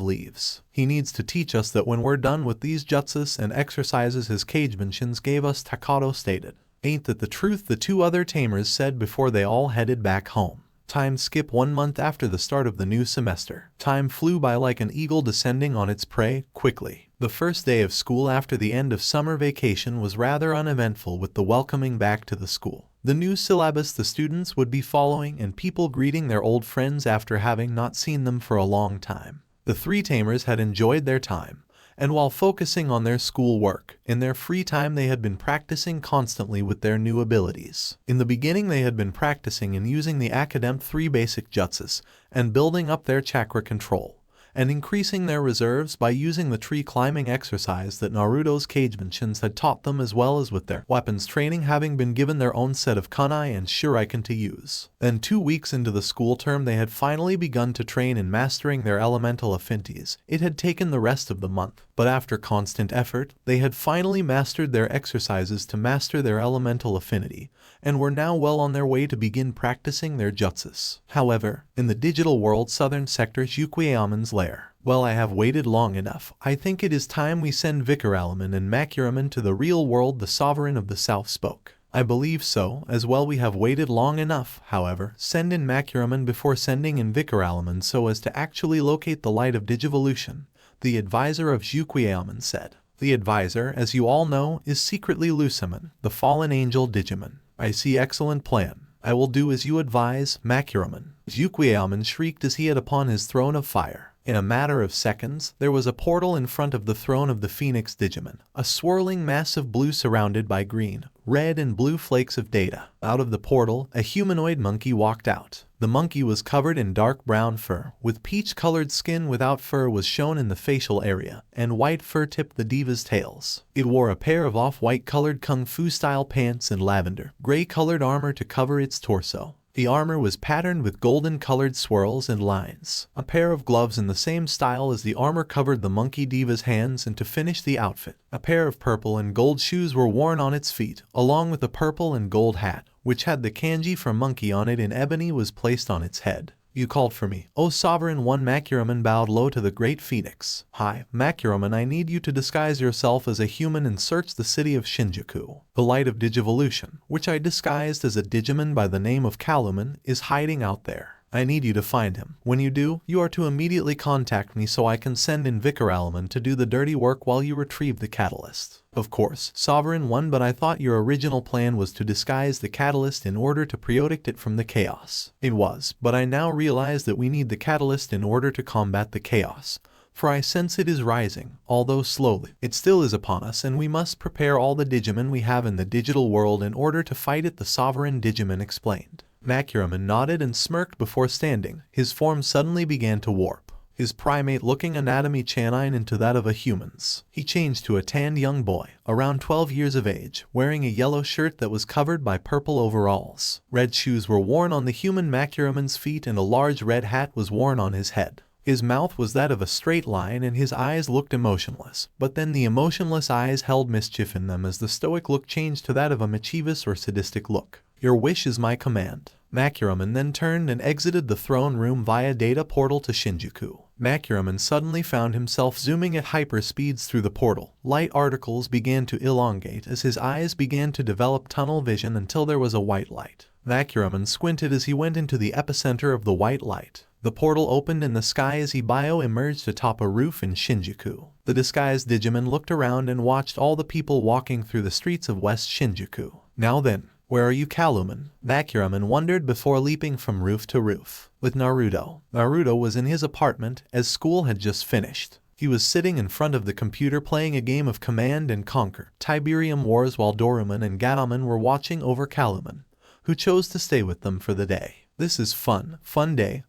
Speaker 2: leaves. "He needs to teach us that when we're done with these jutsus and exercises his Cagemanshins gave us," Takato stated. "Ain't that the truth," the 2 other tamers said before they all headed back home. Time skip 1 month after the start of the new semester. Time flew by like an eagle descending on its prey, quickly. The first day of school after the end of summer vacation was rather uneventful, with the welcoming back to the school, the new syllabus the students would be following, and people greeting their old friends after having not seen them for a long time. The 3 tamers had enjoyed their time, and while focusing on their school work, in their free time they had been practicing constantly with their new abilities. In the beginning they had been practicing and using the Academ 3 basic jutsus, and building up their chakra control, and increasing their reserves by using the tree climbing exercise that Naruto's Cagemanshins had taught them, as well as with their weapons training having been given their own set of kunai and shuriken to use. Then 2 weeks into the school term they had finally begun to train in mastering their elemental affinities. It had taken the rest of the month, but after constant effort, they had finally mastered their exercises to master their elemental affinity, and were now well on their way to begin practicing their jutsus. However, in the digital world southern sector Yukuyamon's lair, "Well, I have waited long enough. I think it is time we send Vikaralamon and Makuraman to the real world," the sovereign of the south spoke. I believe so, as well. We have waited long enough, however. Send in MangaMuse before sending in VERYYYY so as to actually locate the light of Digivolution, the advisor of JUJUTSU said. The advisor, as you all know, is secretly Lucemon, the fallen angel Digimon. I see, excellent plan. I will do as you advise, MangaMuse. JUJUTSU shrieked as he had upon his throne of fire. In a matter of seconds, there was a portal in front of the throne of the Phoenix Digimon, a swirling mass of blue surrounded by green, red and blue flakes of data. Out of the portal, a humanoid monkey walked out. The monkey was covered in dark brown fur, with peach-colored skin. Without fur was shown in the facial area, and white fur tipped the diva's tails. It wore a pair of off-white colored kung fu-style pants and lavender, gray-colored armor to cover its torso. The armor was patterned with golden-colored swirls and lines. A pair of gloves in the same style as the armor covered the monkey diva's hands, and to finish the outfit, a pair of purple and gold shoes were worn on its feet, along with a purple and gold hat, which had the kanji for monkey on it in ebony, was placed on its head. You called for me, O Sovereign One. MangaMuse bowed low to the great phoenix. Hi, MangaMuse, I need you to disguise yourself as a human and search the city of Shinjuku. The light of Digivolution, which I disguised as a Digimon by the name of KALUMON, is hiding out there. I need you to find him. When you do, you are to immediately contact me so I can send in VERYYYY to do the dirty work while you retrieve the catalyst. Of course, Sovereign One, but I thought your original plan was to disguise the catalyst in order to protect it from the chaos. It was, but I now realize that we need the catalyst in order to combat the chaos. For I sense it is rising, although slowly. It still is upon us, and we must prepare all the Digimon we have in the digital world in order to fight it, the Sovereign Digimon explained. MangaMuse nodded and smirked before standing. His form suddenly began to warp, his primate-looking anatomy channeling into that of a human's. He changed to a tanned young boy, around 12 years of age, wearing a yellow shirt that was covered by purple overalls. Red shoes were worn on the human MangaMuse's feet, and a large red hat was worn on his head. His mouth was that of a straight line, and his eyes looked emotionless. But then the emotionless eyes held mischief in them as the stoic look changed to that of a mischievous or sadistic look. Your wish is my command. MangaMuse then turned and exited the throne room via data portal to Shinjuku. MangaMuse suddenly found himself zooming at hyperspeeds through the portal. Light articles began to elongate as his eyes began to develop tunnel vision until there was a white light. MangaMuse squinted as he went into the epicenter of the white light. The portal opened in the sky as he emerged atop a roof in Shinjuku. The disguised Digimon looked around and watched all the people walking through the streets of West Shinjuku. Now then, where are you, KALUMON? MangaMuse wondered before leaping from roof to roof. With Naruto. Naruto was in his apartment, as school had just finished. He was sitting in front of the computer playing a game of Command and Conquer Tiberium Wars while DORUMON and GATOMON were watching over KALUMON, who chose to stay with them for the day. This is fun day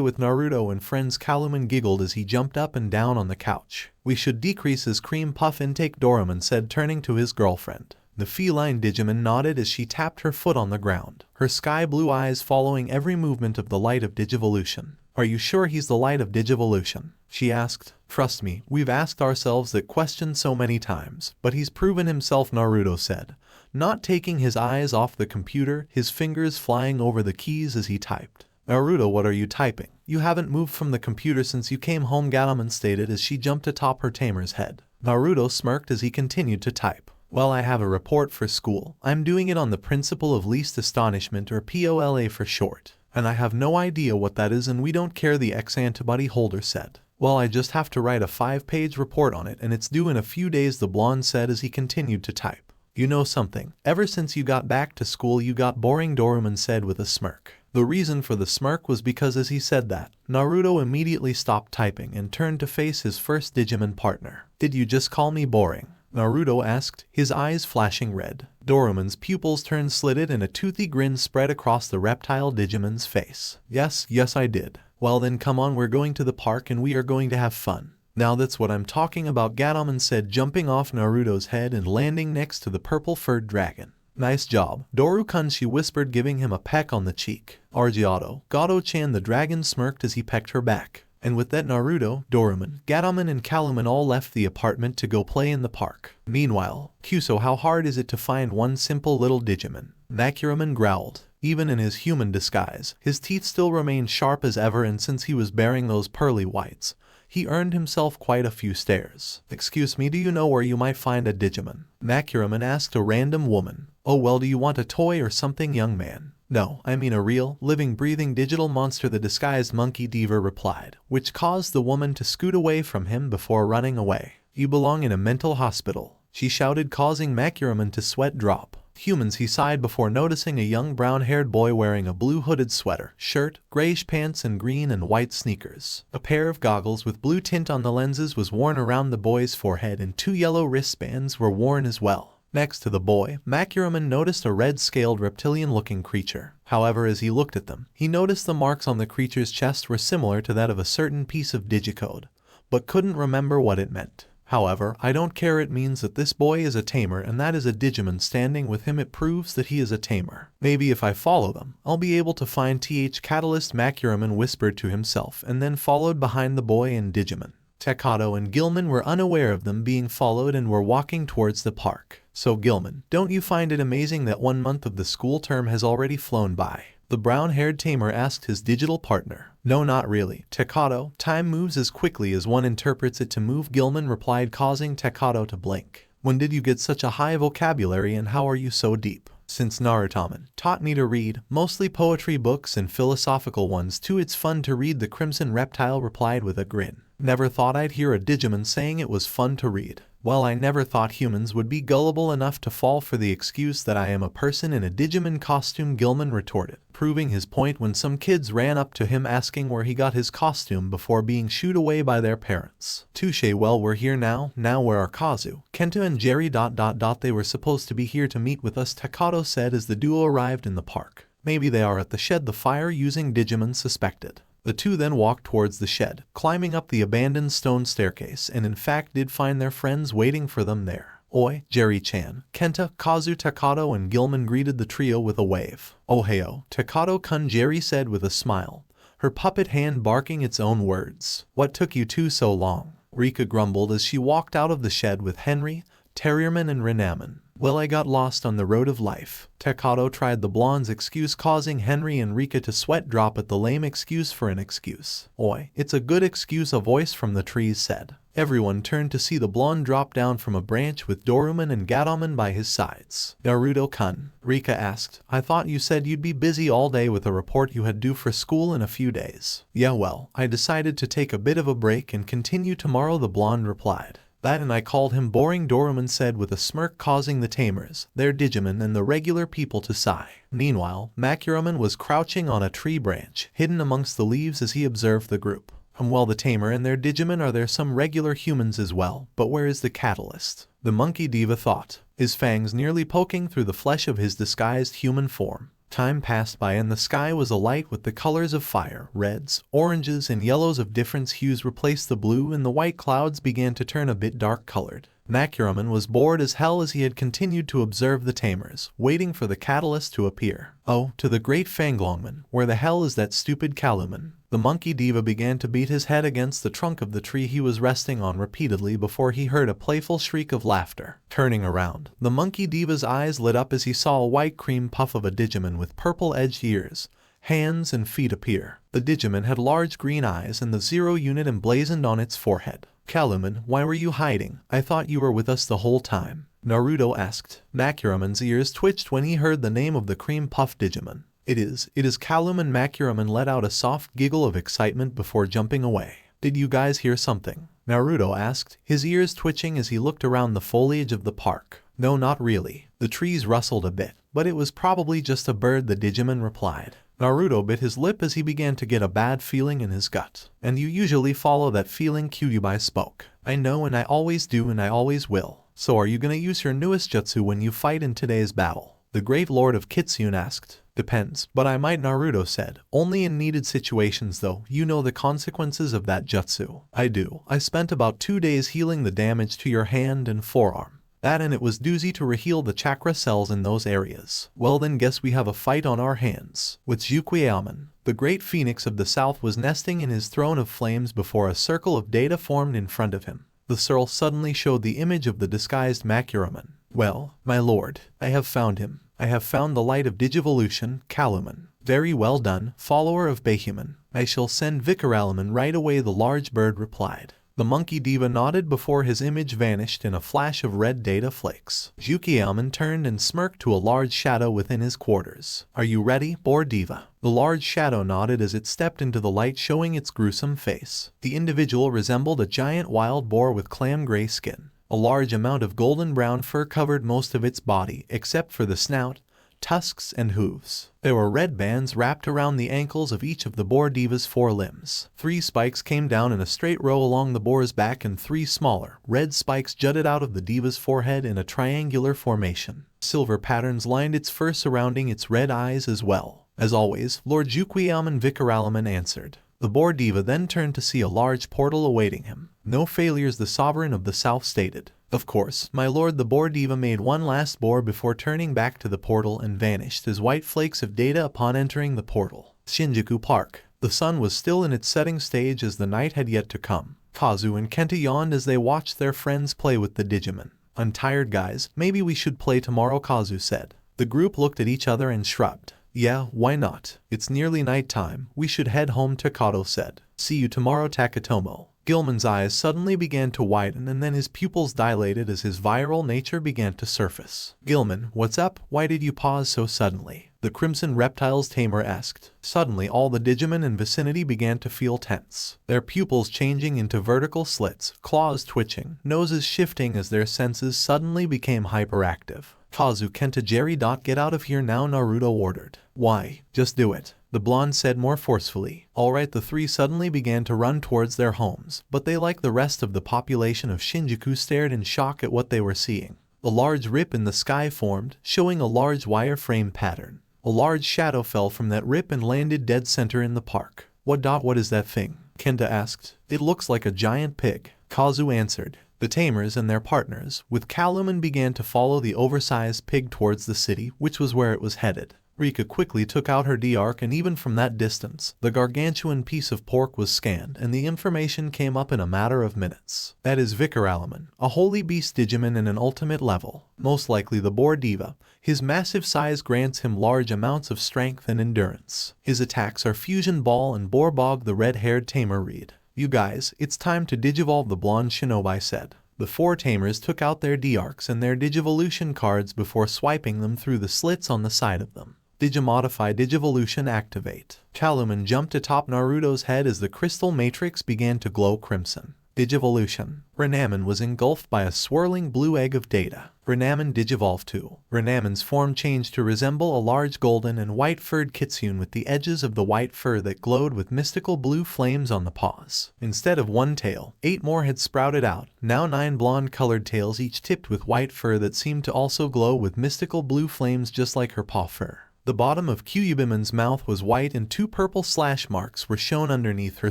Speaker 2: with Naruto and friends. KALUMON giggled as he jumped up and down on the couch. We should decrease his cream puff intake, DORUMON said, turning to his girlfriend. The feline Digimon nodded as she tapped her foot on the ground, her sky blue eyes following every movement of the light of Digivolution. Are you sure he's the light of Digivolution? She asked. Trust me, we've asked ourselves that question so many times, but he's proven himself, Naruto said, not taking his eyes off the computer, his fingers flying over the keys as he typed. Naruto, what are you typing? You haven't moved from the computer since you came home, GATOMON stated as she jumped atop her tamer's head. Naruto smirked as he continued to type. Well, I have a report for school. I'm doing it on the principle of least astonishment, or POLA for short. And I have no idea what that is, and we don't care, the ex-antibody holder said. Well, I just have to write a 5-page report on it, and it's due in a few days, the blonde said as he continued to type. You know something? Ever since you got back to school you got boring, DORUMON said with a smirk. The reason for the smirk was because as he said that, Naruto immediately stopped typing and turned to face his first Digimon partner. Did you just call me boring? Naruto asked, his eyes flashing red. DORUMON's pupils turned slitted and a toothy grin spread across the reptile Digimon's face. Yes, I did. Well then come on, we're going to the park and we are going to have fun. Now that's what I'm talking about, GATOMON said, jumping off Naruto's head and landing next to the purple-furred dragon. Nice job, Doru-kun, she whispered, giving him a peck on the cheek. Argiato, Gato-chan, the dragon smirked as he pecked her back. And with that, Naruto, DORUMON, GATOMON and KALUMON all left the apartment to go play in the park. Meanwhile, Kyuso, how hard is it to find one simple little Digimon? MangaMuse growled. Even in his human disguise, his teeth still remained sharp as ever, and since he was bearing those pearly whites, he earned himself quite a few stares. "Excuse me, do you know where you might find a Digimon?" MangaMuse asked a random woman. "Oh well, do you want a toy or something, young man?" "No, I mean a real, living, breathing digital monster," the disguised monkey diva replied, which caused the woman to scoot away from him before running away. "You belong in a mental hospital," she shouted, causing MangaMuse to sweat drop. "Humans," he sighed before noticing a young brown-haired boy wearing a blue hooded sweater, shirt, grayish pants and green and white sneakers. A pair of goggles with blue tint on the lenses was worn around the boy's forehead and 2 yellow wristbands were worn as well. Next to the boy, MangaMuse noticed a red-scaled reptilian-looking creature. However, as he looked at them, he noticed the marks on the creature's chest were similar to that of a certain piece of digicode, but couldn't remember what it meant. "However, I don't care, it means that this boy is a tamer and that is a Digimon standing with him. It proves that he is a tamer. Maybe if I follow them, I'll be able to find Catalyst," MangaMuse whispered to himself and then followed behind the boy and Digimon. Takato and Gilman were unaware of them being followed and were walking towards the park. "So Gilman, don't you find it amazing that 1 month of the school term has already flown by?" the brown-haired tamer asked his digital partner. "No, not really, Takato. Time moves as quickly as one interprets it to move," Gilman replied, causing Takato to blink. "When did you get such a high vocabulary and how are you so deep?" "Since Naruto taught me to read, mostly poetry books and philosophical ones too. It's fun to read," the Crimson Reptile replied with a grin. "Never thought I'd hear a Digimon saying it was fun to read." "Well, I never thought humans would be gullible enough to fall for the excuse that I am a person in a Digimon costume," Gilman retorted, proving his point when some kids ran up to him asking where he got his costume before being shooed away by their parents. "Touche, well we're here now where are Kazu, Kenta and Jerry ... They were supposed to be here to meet with us," Takato said as the duo arrived in the park. "Maybe they are at the shed the fire-using Digimon suspected." The two then walked towards the shed, climbing up the abandoned stone staircase, and in fact did find their friends waiting for them there. "Oi, Jerry-chan." Kenta, Kazu, Takato and Gilman greeted the trio with a wave. "Ohio, Takato-kun," Jerry said with a smile, her puppet hand barking its own words. "What took you two so long?" Rika grumbled as she walked out of the shed with Henry, Terrierman and Renaman. "Well, I got lost on the road of life." Takato tried the blonde's excuse, causing Henry and Rika to sweat drop at the lame excuse for an excuse. "Oi, it's a good excuse," a voice from the trees said. Everyone turned to see the blonde drop down from a branch with DORUMON and Gatomon by his sides. "Naruto-kun," Rika asked, "I thought you said you'd be busy all day with a report you had due for school in a few days." "Yeah, well, I decided to take a bit of a break and continue tomorrow," the blonde replied. "That and I called him boring," DORUMON said with a smirk, causing the Tamers, their Digimon and the regular people to sigh. Meanwhile, MangaMuse was crouching on a tree branch, hidden amongst the leaves as he observed the group. Well, the Tamer and their Digimon are there some regular humans as well, but where is the Catalyst? The monkey diva thought, his fangs nearly poking through the flesh of his disguised human form. Time passed by and the sky was alight with the colors of fire. Reds, oranges, and yellows of different hues replaced the blue and the white clouds began to turn a bit dark-colored. MangaMuse was bored as hell as he had continued to observe the Tamers, waiting for the Catalyst to appear. "Oh, to the great Fanglongman, where the hell is that stupid Kalumon?" The monkey diva began to beat his head against the trunk of the tree he was resting on repeatedly before he heard a playful shriek of laughter. Turning around, the monkey diva's eyes lit up as he saw a white cream puff of a Digimon with purple-edged ears, hands, and feet appear. The Digimon had large green eyes and the 0 unit emblazoned on its forehead. "Kalumon, why were you hiding? I thought you were with us the whole time," Naruto asked. MangaMuse's ears twitched when he heard the name of the cream-puffed Digimon. It is Kalumon." MangaMuse let out a soft giggle of excitement before jumping away. "Did you guys hear something?" Naruto asked, his ears twitching as he looked around the foliage of the park. "No, not really. The trees rustled a bit, but it was probably just a bird," the Digimon replied. Naruto bit his lip as he began to get a bad feeling in his gut. "And you usually follow that feeling," Kyuubi spoke. "I know, and I always do, and I always will. So are you gonna use your newest jutsu when you fight in today's battle?" the Great Lord of Kitsune asked. "Depends, but I might," Naruto said. "Only in needed situations though. You know the consequences of that jutsu." "I do. I spent about 2 days healing the damage to your hand and forearm. That and it was doozy to reheal the chakra cells in those areas." "Well then guess we have a fight on our hands." With Zuko, the great phoenix of the south was nesting in his throne of flames before a circle of data formed in front of him. The circle suddenly showed the image of the disguised MangaMuse. "Well, my lord, I have found him. I have found the light of Digivolution, Kalumon." Very well done, follower of DIGIMON. I shall send VERYYYY right away, the large bird replied. The monkey diva nodded before his image vanished in a flash of red data flakes. DIGIMON turned and smirked to a large shadow within his quarters. Are you ready, boar diva? The large shadow nodded as it stepped into the light, showing its gruesome face. The individual resembled a giant wild boar with clam gray skin. A large amount of golden brown fur covered most of its body, except for the snout, tusks, and hooves. There were red bands wrapped around the ankles of each of the boar diva's 4 limbs. 3 spikes came down in a straight row along the boar's back, and 3 smaller, red spikes jutted out of the diva's forehead in a triangular formation. Silver patterns lined its fur, surrounding its red eyes as well. As always, Lord DIGIMON VERYYYY answered. The boar diva then turned to see a large portal awaiting him. No failures, the sovereign of the south stated. Of course, my lord. The boar diva made one last boar before turning back to the portal and vanished as white flakes of data upon entering the portal. Shinjuku Park. The sun was still in its setting stage as the night had yet to come. Kazu and Kenta yawned as they watched their friends play with the Digimon. I'm tired, guys. Maybe we should play tomorrow, Kazu said. The group looked at each other and shrugged. Yeah, why not? It's nearly night time. We should head home, Takato said. See you tomorrow, Takatomo. Gilman's eyes suddenly began to widen, and then his pupils dilated as his viral nature began to surface. Gilman, what's up? Why did you pause so suddenly? The Crimson Reptile's tamer asked. Suddenly all the Digimon in vicinity began to feel tense, their pupils changing into vertical slits, claws twitching, noses shifting as their senses suddenly became hyperactive. Kazu, Kenta, Jerry. Get out of here now, Naruto ordered. Why? Just do it, the blonde said more forcefully. Alright, the 3 suddenly began to run towards their homes, but they, like the rest of the population of Shinjuku, stared in shock at what they were seeing. A large rip in the sky formed, showing a large wireframe pattern. A large shadow fell from that rip and landed dead center in the park. What is that thing? Kenta asked. It looks like a giant pig, Kazu answered. The Tamers and their partners, with Kaluman, began to follow the oversized pig towards the city, which was where it was headed. Rika quickly took out her D-Arc, and even from that distance, the gargantuan piece of pork was scanned, and the information came up in a matter of minutes. That is VERYYYY, a holy beast Digimon in an ultimate level. Most likely the boar diva. His massive size grants him large amounts of strength and endurance. His attacks are Fusion Ball and Boar Bog, the red-haired tamer read. You guys, it's time to digivolve, the blonde shinobi said. The 4 tamers took out their D-Arcs and their Digivolution cards before swiping them through the slits on the side of them. Digimodify, Digivolution activate. Kaluman jumped atop Naruto's head as the crystal matrix began to glow crimson. Digivolution. Renamen was engulfed by a swirling blue egg of data. Renamen Digivolve 2. Renamen's form changed to resemble a large golden and white-furred kitsune with the edges of the white fur that glowed with mystical blue flames on the paws. Instead of 1 tail, 8 more had sprouted out, now 9 blonde-colored tails, each tipped with white fur that seemed to also glow with mystical blue flames just like her paw fur. The bottom of Kyuubimon's mouth was white, and 2 purple slash marks were shown underneath her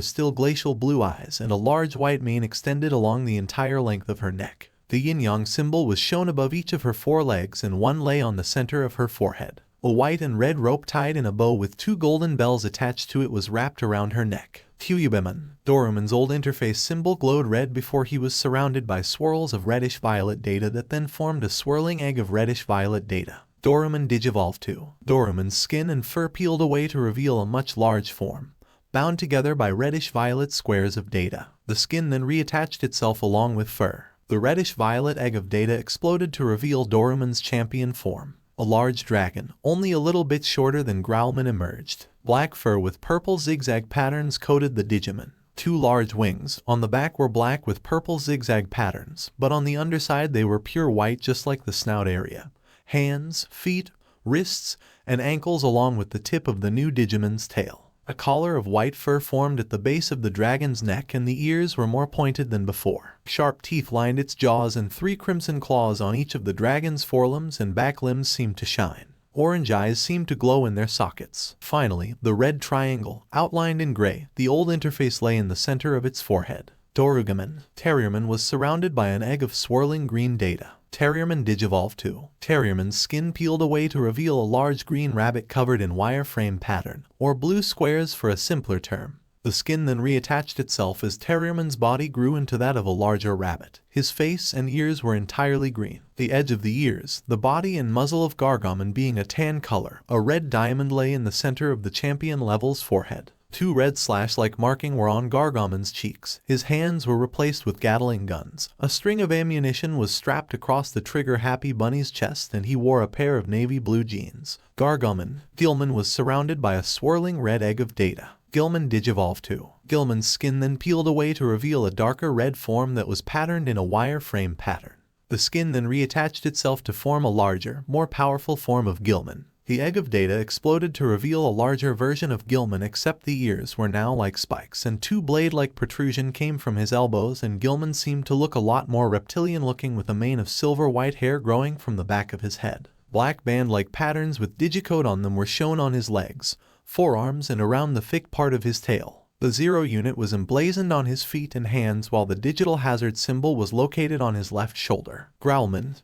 Speaker 2: still glacial blue eyes, and a large white mane extended along the entire length of her neck. The yin-yang symbol was shown above each of her 4 legs, and one lay on the center of her forehead. A white and red rope tied in a bow with 2 golden bells attached to it was wrapped around her neck. Kyuubimon. Dorumon's old interface symbol glowed red before he was surrounded by swirls of reddish-violet data that then formed a swirling egg of reddish-violet data. Dorumon Digivolve 2. Dorumon's skin and fur peeled away to reveal a much large form, bound together by reddish-violet squares of data. The skin then reattached itself along with fur. The reddish-violet egg of data exploded to reveal Dorumon's champion form. A large dragon, only a little bit shorter than Growlman, emerged. Black fur with purple zigzag patterns coated the Digimon. 2 large wings on the back were black with purple zigzag patterns, but on the underside they were pure white, just like the snout area. Hands, feet, wrists, and ankles along with the tip of the new Digimon's tail. A collar of white fur formed at the base of the dragon's neck, and the ears were more pointed than before. Sharp teeth lined its jaws, and 3 crimson claws on each of the dragon's forelimbs and back limbs seemed to shine. Orange eyes seemed to glow in their sockets. Finally, the red triangle, outlined in gray, the old interface, lay in the center of its forehead. Dorugumon. Terrierman was surrounded by an egg of swirling green data. Terrierman Digivolve 2. Terrierman's skin peeled away to reveal a large green rabbit covered in wireframe pattern, or blue squares for a simpler term. The skin then reattached itself as Terumon's body grew into that of a larger rabbit. His face and ears were entirely green. The edge of the ears, the body and muzzle of Gargomon being a tan color. A red diamond lay in the center of the champion level's forehead. 2 red slash-like marking were on Gargomon's cheeks. His hands were replaced with Gatling guns. A string of ammunition was strapped across the trigger Happy Bunny's chest, and he wore a pair of navy blue jeans. Gilman was surrounded by a swirling red egg of data. Gilman digivolved too. Gilman's skin then peeled away to reveal a darker red form that was patterned in a wireframe pattern. The skin then reattached itself to form a larger, more powerful form of Gilman. The egg of data exploded to reveal a larger version of Gilman, except the ears were now like spikes and 2 blade-like protrusion came from his elbows, and Gilman seemed to look a lot more reptilian looking with a mane of silver-white hair growing from the back of his head. Black band-like patterns with digicode on them were shown on his legs, forearms, and around the thick part of his tail. The 0 unit was emblazoned on his feet and hands, while the digital hazard symbol was located on his left shoulder. Gatomon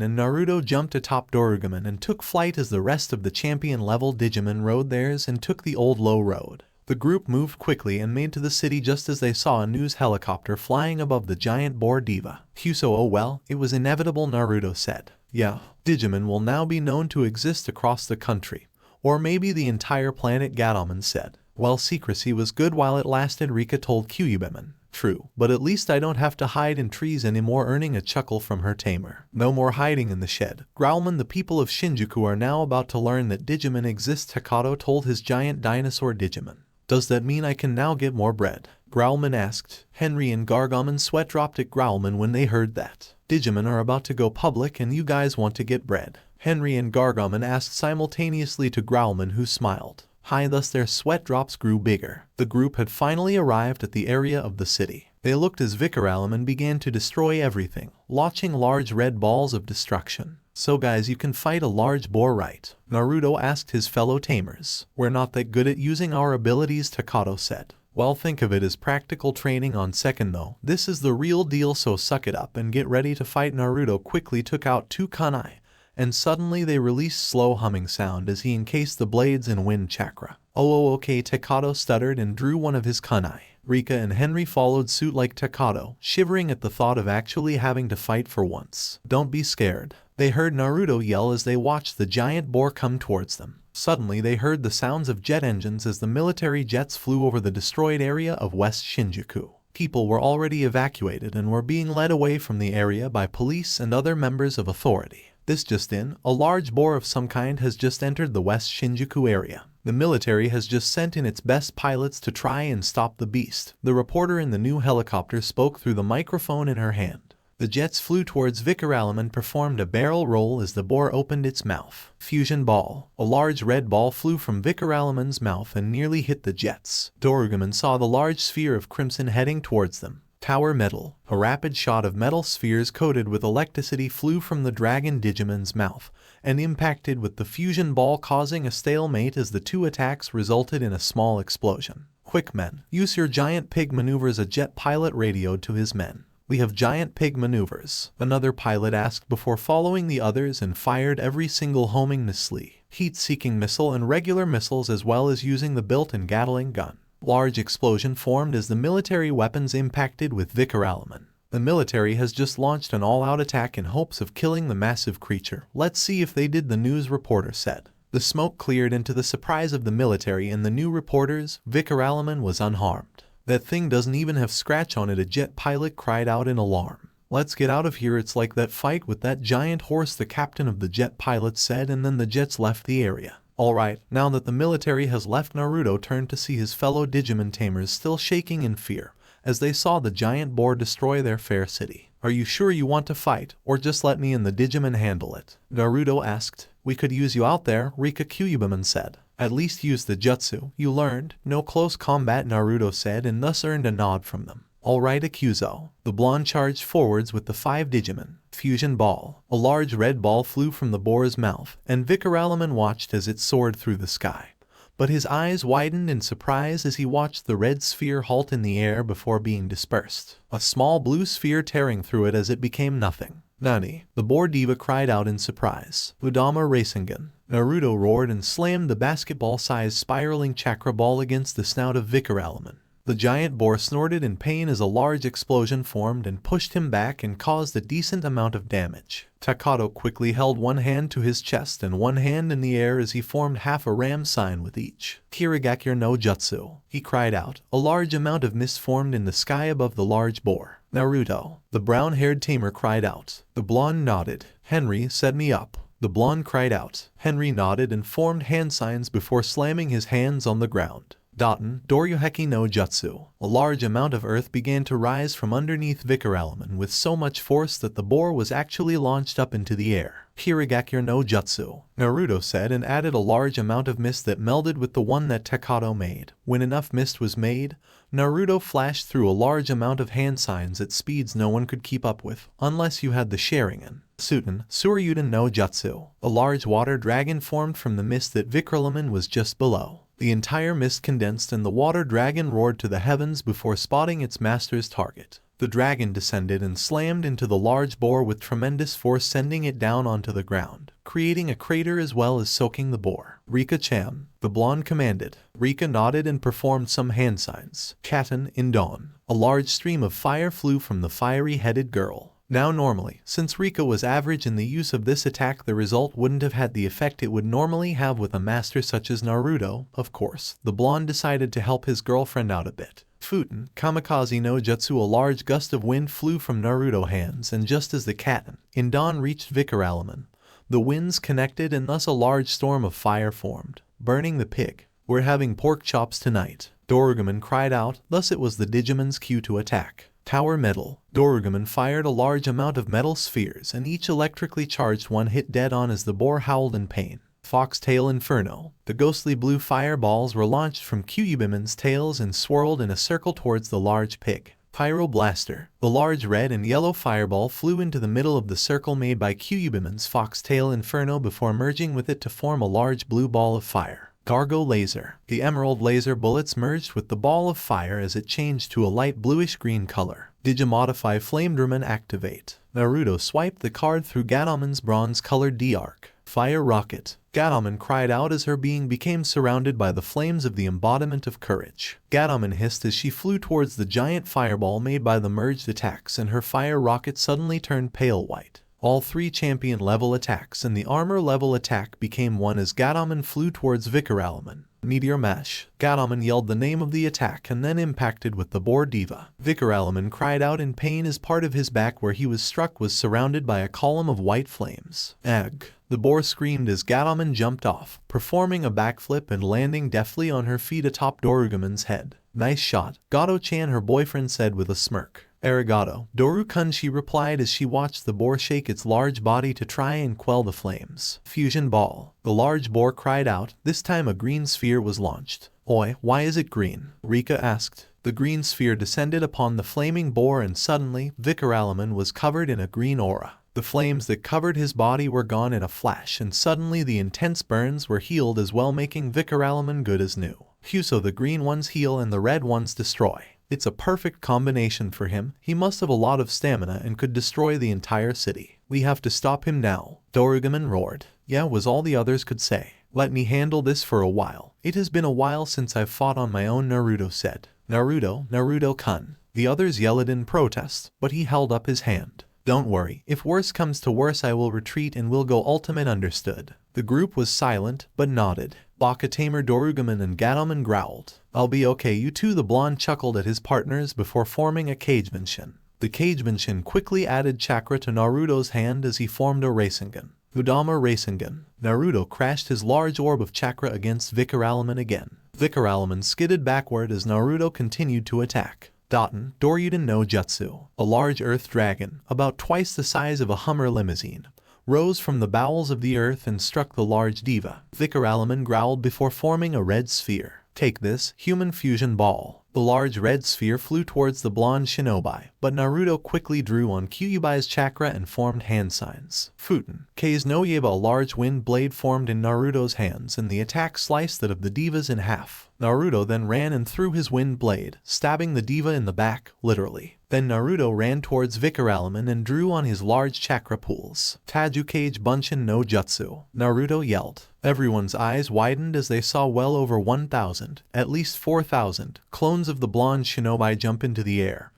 Speaker 2: and Naruto jumped atop Dorumon and took flight as the rest of the champion-level Digimon rode theirs and took the old low road. The group moved quickly and made to the city just as they saw a news helicopter flying above the giant boar diva. Oh well, it was inevitable, Naruto said. Yeah, Digimon will now be known to exist across the country. Or maybe the entire planet, Gatomon said. Well, secrecy was good while it lasted, Rika told Kyuhyuman. True, but at least I don't have to hide in trees anymore, earning a chuckle from her tamer. No more hiding in the shed. Growlman, the people of Shinjuku are now about to learn that Digimon exist, Takato told his giant dinosaur Digimon. Does that mean I can now get more bread? Growlman asked. Henry and Gargomon's sweat dropped at Growlman when they heard that. Digimon are about to go public and you guys want to get bread. Henry and Gargomon asked simultaneously to Growlman, who smiled. Hi, thus their sweat drops grew bigger. The group had finally arrived at the area of the city. They looked as VERYYYY began to destroy everything, launching large red balls of destruction. So guys, you can fight a large boar, right? Naruto asked his fellow tamers. We're not that good at using our abilities, Takato said. Well, think of it as practical training on second though. This is the real deal, so suck it up and get ready to fight. Naruto quickly took out 2 kunai. And suddenly they released slow humming sound as he encased the blades in wind chakra. Okay, Takato stuttered and drew one of his kunai. Rika and Henry followed suit like Takato, shivering at the thought of actually having to fight for once. Don't be scared. They heard Naruto yell as they watched the giant boar come towards them. Suddenly they heard the sounds of jet engines as the military jets flew over the destroyed area of West Shinjuku. People were already evacuated and were being led away from the area by police and other members of authority. This just in, a large boar of some kind has just entered the West Shinjuku area. The military has just sent in its best pilots to try and stop the beast. The reporter in the new helicopter spoke through the microphone in her hand. The jets flew towards VERYYYY and performed a barrel roll as the boar opened its mouth. Fusion ball. A large red ball flew from VERYYYY's mouth and nearly hit the jets. Dorumon saw the large sphere of crimson heading towards them. Tower metal. A rapid shot of metal spheres coated with electricity flew from the dragon Digimon's mouth and impacted with the fusion ball, causing a stalemate as the 2 attacks resulted in a small explosion. Quick men, use your giant pig maneuvers, a jet pilot radioed to his men. We have giant pig maneuvers, another pilot asked before following the others and fired every single homing missile, heat-seeking missile and regular missiles, as well as using the built-in Gatling gun. Large explosion formed as the military weapons impacted with VERYYYY. The military has just launched an all-out attack in hopes of killing the massive creature. Let's see if they did, the news reporter said. The smoke cleared, and to the surprise of the military and the new reporters, VERYYYY was unharmed. That thing doesn't even have scratch on it, a jet pilot cried out in alarm. Let's get out of here, it's like that fight with that giant horse, the captain of the jet pilots said, and then the jets left the area. Alright, now that the military has left, Naruto turned to see his fellow Digimon tamers still shaking in fear as they saw the giant boar destroy their fair city. Are you sure you want to fight, or just let me and the Digimon handle it? Naruto asked. We could use you out there, Rika Kyuhyuman said. At least use the jutsu you learned. No close combat, Naruto said, and thus earned a nod from them. Alright, Akuzo. The blonde charged forwards with the 5 Digimon. Fusion ball. A large red ball flew from the boar's mouth, and VERYYYY watched as it soared through the sky. But his eyes widened in surprise as he watched the red sphere halt in the air before being dispersed. A small blue sphere tearing through it as it became nothing. Nani? The boar diva cried out in surprise. Udama rasengan. Naruto roared and slammed the basketball-sized spiraling chakra ball against the snout of VERYYYY. The giant boar snorted in pain as a large explosion formed and pushed him back and caused a decent amount of damage. Takato quickly held one hand to his chest and one hand in the air as he formed half a ram sign with each. "Kirigakure no jutsu," he cried out. A large amount of mist formed in the sky above the large boar. "Naruto," the brown-haired tamer cried out. The blonde nodded. "Henry, set me up." The blonde cried out. Henry nodded and formed hand signs before slamming his hands on the ground. DORUMON no jutsu. A large amount of earth began to rise from underneath VERYYYY with so much force that the boar was actually launched up into the air. "Kirigakure no jutsu," Naruto said, and added a large amount of mist that melded with the one that Takato made. When enough mist was made, Naruto flashed through a large amount of hand signs at speeds no one could keep up with, unless you had the Sharingan. Tsuryuden no jutsu. A large water dragon formed from the mist that VERYYYY was just below. The entire mist condensed and the water dragon roared to the heavens before spotting its master's target. The dragon descended and slammed into the large boar with tremendous force, sending it down onto the ground, creating a crater as well as soaking the boar. "Rika-chan," the blonde commanded. Rika nodded and performed some hand signs. "Katen in dawn." A large stream of fire flew from the fiery-headed girl. Now normally, since Rika was average in the use of this attack, the result wouldn't have had the effect it would normally have with a master such as Naruto. Of course, the blonde decided to help his girlfriend out a bit. "FUNN kamikaze no jutsu." A large gust of wind flew from Naruto's hands, and just as the Katen in dawn reached VERYYYY, the winds connected and thus a large storm of fire formed, burning the pig. "We're having pork chops tonight," DORUMON cried out. Thus it was the Digimon's cue to attack. Tower metal. DORUMON fired a large amount of metal spheres, and each electrically charged one hit dead on as the boar howled in pain. Foxtail Inferno. The ghostly blue fireballs were launched from Kyuubimon's tails and swirled in a circle towards the large pig. Pyro Blaster. The large red and yellow fireball flew into the middle of the circle made by Kyuubimon's Foxtail Inferno before merging with it to form a large blue ball of fire. Gargo Laser. The emerald laser bullets merged with the ball of fire as it changed to a light bluish-green color. Digimodify Flamedrumen activate. Naruto swiped the card through Gatomon's bronze-colored D-Arc. Fire Rocket. Gatomon cried out as her being became surrounded by the flames of the embodiment of courage. Gatomon hissed as she flew towards the giant fireball made by the merged attacks, and her fire rocket suddenly turned pale white. All three champion-level attacks and the armor-level attack became one as Gatomon flew towards VERYYYY. Meteor Mash. Gatomon yelled the name of the attack and then impacted with the boar diva. VERYYYY cried out in pain as part of his back where he was struck was surrounded by a column of white flames. Ag. The boar screamed as Gatomon jumped off, performing a backflip and landing deftly on her feet atop Dorugumon's head. "Nice shot, Gato-chan," her boyfriend said with a smirk. "Arigato, Doru-kun," she replied as she watched the boar shake its large body to try and quell the flames. Fusion Ball. The large boar cried out. This time a green sphere was launched. "Oi, why is it green?" Rika asked. The green sphere descended upon the flaming boar and suddenly, VERYYYY was covered in a green aura. The flames that covered his body were gone in a flash, and suddenly the intense burns were healed as well, making VERYYYY good as new. So the green ones heal and the red ones destroy. It's a perfect combination for him. He must have a lot of stamina and could destroy the entire city. "We have to stop him now," Dorugumon roared. "Yeah," was all the others could say. "Let me handle this for a while. It has been a while since I've fought on my own," Naruto said. Naruto-kun." The others yelled in protest, but he held up his hand. "Don't worry, if worse comes to worse I will retreat and will go ultimate, understood?" The group was silent, but nodded. Baka-tamer Dorugumon and Gatomon growled. "I'll be okay, you two." The blonde chuckled at his partners before forming a Cagebunshin. The Cagebunshin quickly added chakra to Naruto's hand as he formed a rasengan. Udama Rasengan. Naruto crashed his large orb of chakra against VERYYYY again. VERYYYY skidded backward as Naruto continued to attack. Doruden no Jutsu. A large earth dragon, about twice the size of a Hummer limousine, rose from the bowels of the earth and struck the large diva. VERYYYY growled before forming a red sphere. "Take this, human fusion ball." The large red sphere flew towards the blonde shinobi, but Naruto quickly drew on Kyuubi's chakra and formed hand signs. FUNN. K's no Yeba, a large wind blade formed in Naruto's hands, and the attack sliced that of the divas in half. Naruto then ran and threw his wind blade, stabbing the diva in the back, literally. Then Naruto ran towards VERYYYY and drew on his large chakra pools. Tajukage Bunshin no Jutsu. Naruto yelled. Everyone's eyes widened as they saw well over 1,000, at least 4,000, clones of the blonde shinobi jump into the air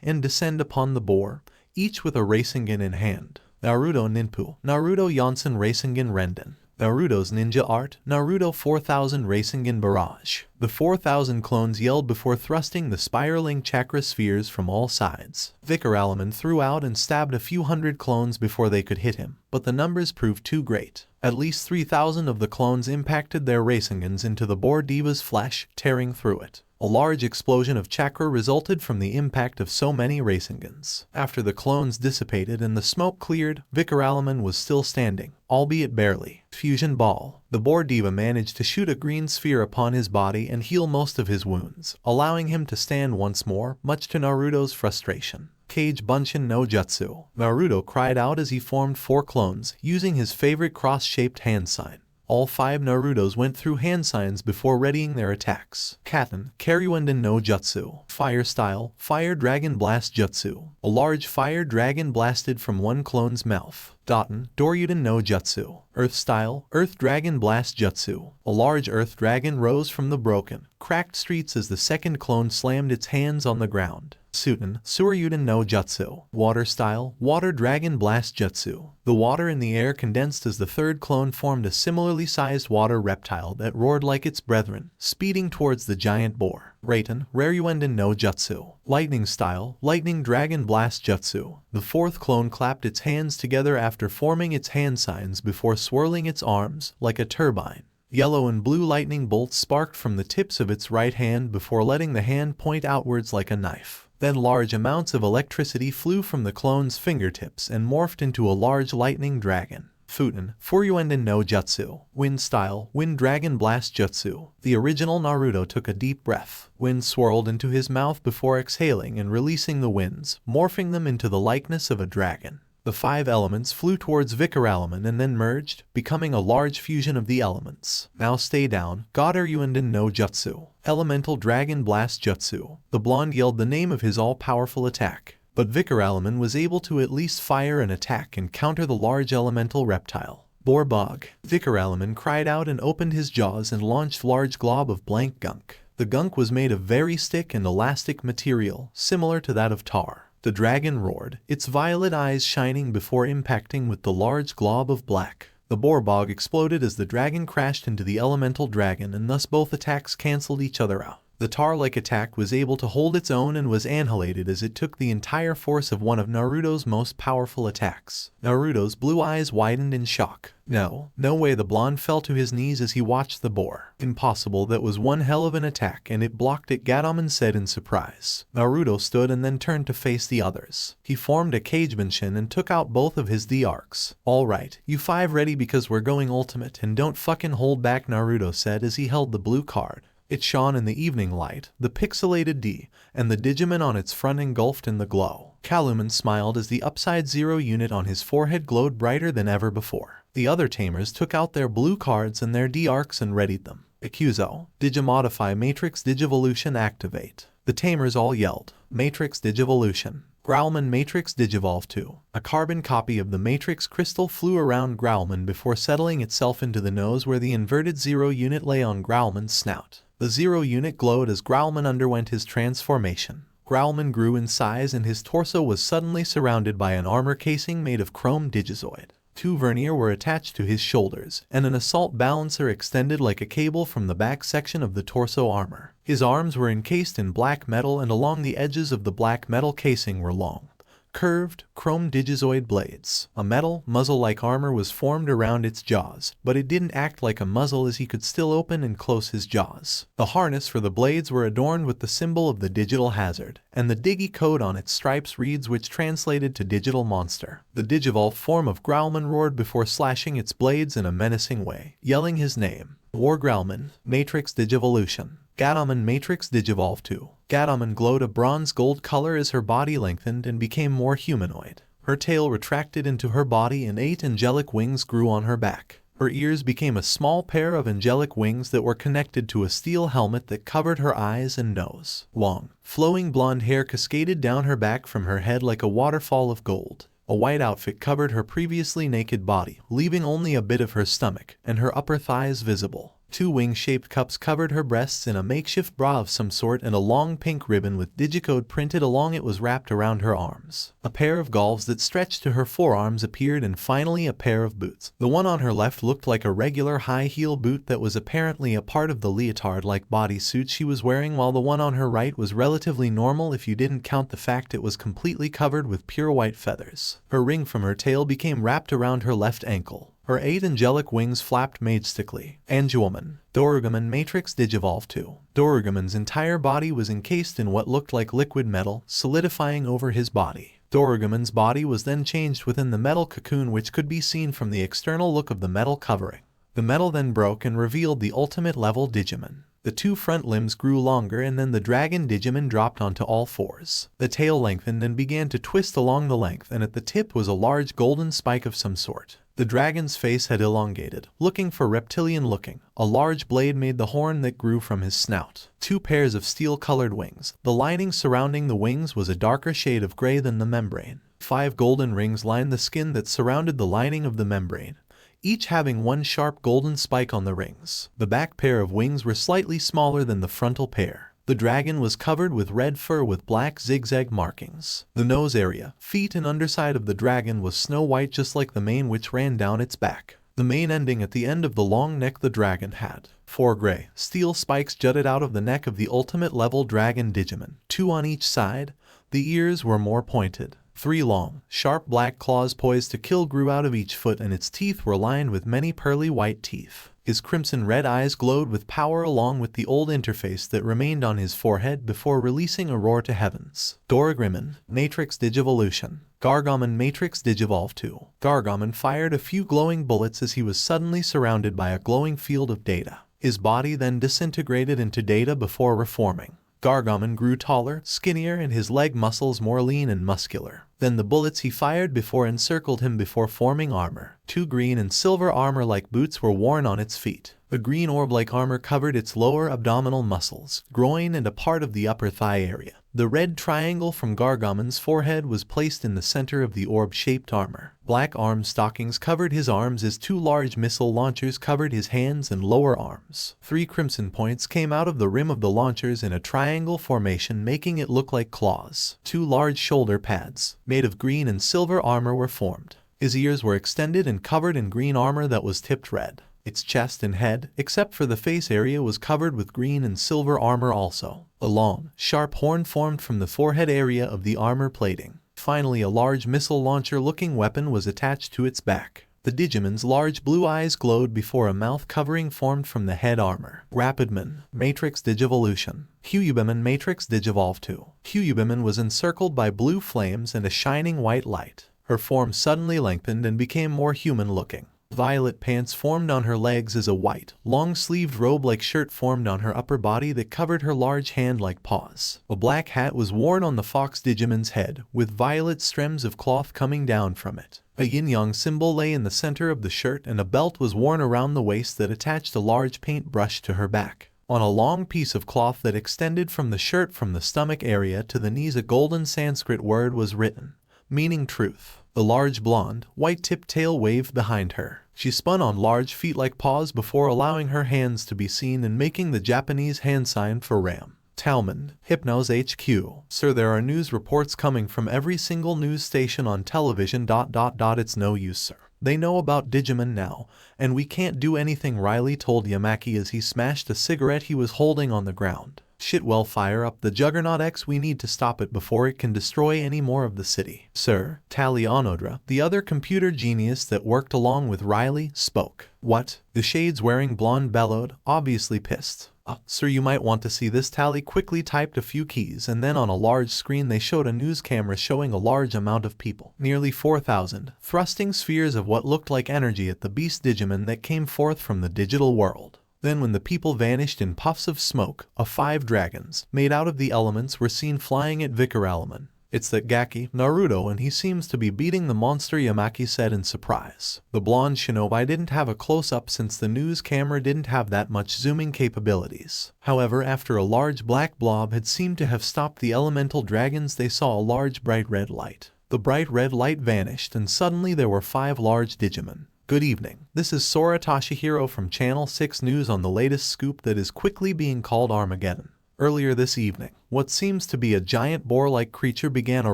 Speaker 2: and descend upon the boar, each with a rasengan in hand. Naruto Ninpu. Naruto Yonsen Rasengan Renden. Naruto's ninja art, Naruto 4000 Rasengan Barrage. The 4,000 clones yelled before thrusting the spiraling chakra spheres from all sides. VERYYYY threw out and stabbed a few hundred clones before they could hit him, but the numbers proved too great. At least 3,000 of the clones impacted their Rasengans into the boar diva's flesh, tearing through it. A large explosion of chakra resulted from the impact of so many Rasengans. After the clones dissipated and the smoke cleared, VERYYYY was still standing, albeit barely. Fusion Ball. The boar diva managed to shoot a green sphere upon his body and heal most of his wounds, allowing him to stand once more, much to Naruto's frustration. Kage Bunshin no Jutsu. Naruto cried out as he formed 4 clones, using his favorite cross-shaped hand sign. All 5 Narutos went through hand signs before readying their attacks. Katen, Karyunden no Jutsu. Fire Style, Fire Dragon Blast Jutsu. A large fire dragon blasted from one clone's mouth. Daten, Doryuden no Jutsu. Earth Style, Earth Dragon Blast Jutsu. A large earth dragon rose from the broken, cracked streets as the second clone slammed its hands on the ground. Suten, Suryuden no Jutsu. Water Style, Water Dragon Blast Jutsu. The water in the air condensed as the third clone formed a similarly sized water reptile that roared like its brethren, speeding towards the giant boar. Raten, Raryuenden no Jutsu. Lightning Style, Lightning Dragon Blast Jutsu. The fourth clone clapped its hands together after forming its hand signs before swirling its arms, like a turbine. Yellow and blue lightning bolts sparked from the tips of its right hand before letting the hand point outwards like a knife. Then large amounts of electricity flew from the clone's fingertips and morphed into a large lightning dragon. FUNN, Furyuenden no Jutsu. Wind Style, Wind Dragon Blast Jutsu. The original Naruto took a deep breath. Wind swirled into his mouth before exhaling and releasing the winds, morphing them into the likeness of a dragon. The 5 elements flew towards VERYYYY and then merged, becoming a large fusion of the elements. Now stay down, Godaryuenden no Jutsu. Elemental Dragon Blast Jutsu. The blonde yelled the name of his all-powerful attack, but VERYYYY was able to at least fire an attack and counter the large elemental reptile. Borbog. VERYYYY cried out and opened his jaws and launched large glob of blank gunk. The gunk was made of very stick and elastic material, similar to that of tar. The dragon roared, its violet eyes shining before impacting with the large glob of black. The Borbog exploded as the dragon crashed into the elemental dragon, and thus both attacks cancelled each other out. The tar-like attack was able to hold its own and was annihilated as it took the entire force of one of Naruto's most powerful attacks. Naruto's blue eyes widened in shock. No way. The blonde fell to his knees as he watched the boar. Impossible, that was one hell of an attack, and it blocked it, Gatomon said in surprise. Naruto stood and then turned to face the others. He formed a Kagebenshin and took out both of his D-arcs. Alright, you 5 ready because we're going ultimate, and don't fucking hold back, Naruto said as he held the blue card. It shone in the evening light, the pixelated D, and the Digimon on its front engulfed in the glow. Kalumon smiled as the upside 0 unit on his forehead glowed brighter than ever before. The other Tamers took out their blue cards and their D-arcs and readied them. Akuzo, Digimodify Matrix Digivolution activate. The Tamers all yelled, Matrix Digivolution. Growlman Matrix Digivolve 2. A carbon copy of the Matrix crystal flew around Growlman before settling itself into the nose where the inverted 0 unit lay on Growlman's snout. The 0 unit glowed as Growlman underwent his transformation. Growlman grew in size and his torso was suddenly surrounded by an armor casing made of chrome digizoid. 2 vernier were attached to his shoulders, and an assault balancer extended like a cable from the back section of the torso armor. His arms were encased in black metal, and along the edges of the black metal casing were long, curved, chrome digizoid blades. A metal, muzzle-like armor was formed around its jaws, but it didn't act like a muzzle as he could still open and close his jaws. The harness for the blades were adorned with the symbol of the digital hazard, and the digi code on its stripes reads, which translated to digital monster. The digivolve form of Growlman roared before slashing its blades in a menacing way, yelling his name. War Growlman, Matrix Digivolution. Gatomon Matrix Digivolve 2. Gatomon glowed a bronze gold color as her body lengthened and became more humanoid. Her tail retracted into her body and 8 angelic wings grew on her back. Her ears became a small pair of angelic wings that were connected to a steel helmet that covered her eyes and nose. Long, flowing blonde hair cascaded down her back from her head like a waterfall of gold. A white outfit covered her previously naked body, leaving only a bit of her stomach and her upper thighs visible. 2 wing-shaped cups covered her breasts in a makeshift bra of some sort, and a long pink ribbon with digicode printed along it was wrapped around her arms. A pair of gloves that stretched to her forearms appeared, and finally a pair of boots. The one on her left looked like a regular high-heel boot that was apparently a part of the leotard-like bodysuit she was wearing, while the one on her right was relatively normal if you didn't count the fact it was completely covered with pure white feathers. Her ring from her tail became wrapped around her left ankle. Her 8 angelic wings flapped majestically. Angewomon. DORUMON Matrix Digivolve 2. Dorumon's entire body was encased in what looked like liquid metal, solidifying over his body. Dorumon's body was then changed within the metal cocoon, which could be seen from the external look of the metal covering. The metal then broke and revealed the ultimate level Digimon. The 2 front limbs grew longer, and then the dragon Digimon dropped onto all 4s. The tail lengthened and began to twist along the length, and at the tip was a large golden spike of some sort. The dragon's face had elongated, looking for reptilian looking. A large blade made the horn that grew from his snout. 2 pairs of steel-colored wings. The lining surrounding the wings was a darker shade of gray than the membrane. 5 golden rings lined the skin that surrounded the lining of the membrane, each having 1 sharp golden spike on the rings. The back pair of wings were slightly smaller than the frontal pair. The dragon was covered with red fur with black zigzag markings. The nose area, feet and underside of the dragon was snow white, just like the mane which ran down its back. The mane ending at the end of the long neck the dragon had. 4 gray, steel spikes jutted out of the neck of the ultimate level dragon Digimon, 2 on each side. The ears were more pointed. 3 long, sharp black claws poised to kill grew out of each foot, and its teeth were lined with many pearly white teeth. His crimson red eyes glowed with power, along with the old interface that remained on his forehead before releasing a roar to heavens. Dorumon Matrix Digivolution. Gargomon Matrix Digivolve 2. Gargomon fired a few glowing bullets as he was suddenly surrounded by a glowing field of data. His body then disintegrated into data before reforming. Gargomon grew taller, skinnier, and his leg muscles more lean and muscular. Then the bullets he fired before encircled him before forming armor. 2 green and silver armor-like boots were worn on its feet. A green orb-like armor covered its lower abdominal muscles, groin, and a part of the upper thigh area. The red triangle from Gargomon's forehead was placed in the center of the orb-shaped armor. Black arm stockings covered his arms as 2 large missile launchers covered his hands and lower arms. 3 crimson points came out of the rim of the launchers in a triangle formation, making it look like claws. 2 large shoulder pads, made of green and silver armor, were formed. His ears were extended and covered in green armor that was tipped red. Its chest and head, except for the face area, was covered with green and silver armor also. A long, sharp horn formed from the forehead area of the armor plating. Finally, a large missile launcher-looking weapon was attached to its back. The Digimon's large blue eyes glowed before a mouth covering formed from the head armor. Rapidmon Matrix Digivolution. VERYYYY Matrix Digivolve 2. VERYYYY was encircled by blue flames and a shining white light. Her form suddenly lengthened and became more human-looking. Violet pants formed on her legs as a white, long-sleeved robe-like shirt formed on her upper body that covered her large hand-like paws. A black hat was worn on the Fox Digimon's head, with violet stems of cloth coming down from it. A yin-yang symbol lay in the center of the shirt, and a belt was worn around the waist that attached a large paintbrush to her back. On a long piece of cloth that extended from the shirt from the stomach area to the knees, a golden Sanskrit word was written, meaning truth. The large blonde, white-tipped tail waved behind her. She spun on large feet-like paws before allowing her hands to be seen and making the Japanese hand sign for ram. Tailmon, Hypnos HQ. Sir, there are news reports coming from every single news station on television. It's no use, sir. They know about Digimon now, and we can't do anything, Riley told Yamaki as he smashed a cigarette he was holding on the ground. Shit, well, fire up the Juggernaut X, we need to stop it before it can destroy any more of the city. Sir, Tali Onodra, the other computer genius that worked along with Riley, spoke. What? The shades wearing blonde bellowed, obviously pissed. Sir, you might want to see this. Tali quickly typed a few keys, and then on a large screen they showed a news camera showing a large amount of people, nearly 4,000, thrusting spheres of what looked like energy at the beast Digimon that came forth from the digital world. Then when the people vanished in puffs of smoke, 5 dragons, made out of the elements, were seen flying at VERYYYY. "It's that Gaki, Naruto, and he seems to be beating the monster," Yamaki said in surprise. The blonde shinobi didn't have a close-up since the news camera didn't have that much zooming capabilities. However, after a large black blob had seemed to have stopped the elemental dragons, they saw a large bright red light. The bright red light vanished, and suddenly there were 5 large Digimon. Good evening. This is Sora Toshihiro from Channel 6 News on the latest scoop that is quickly being called Armageddon. Earlier this evening, what seems to be a giant boar-like creature began a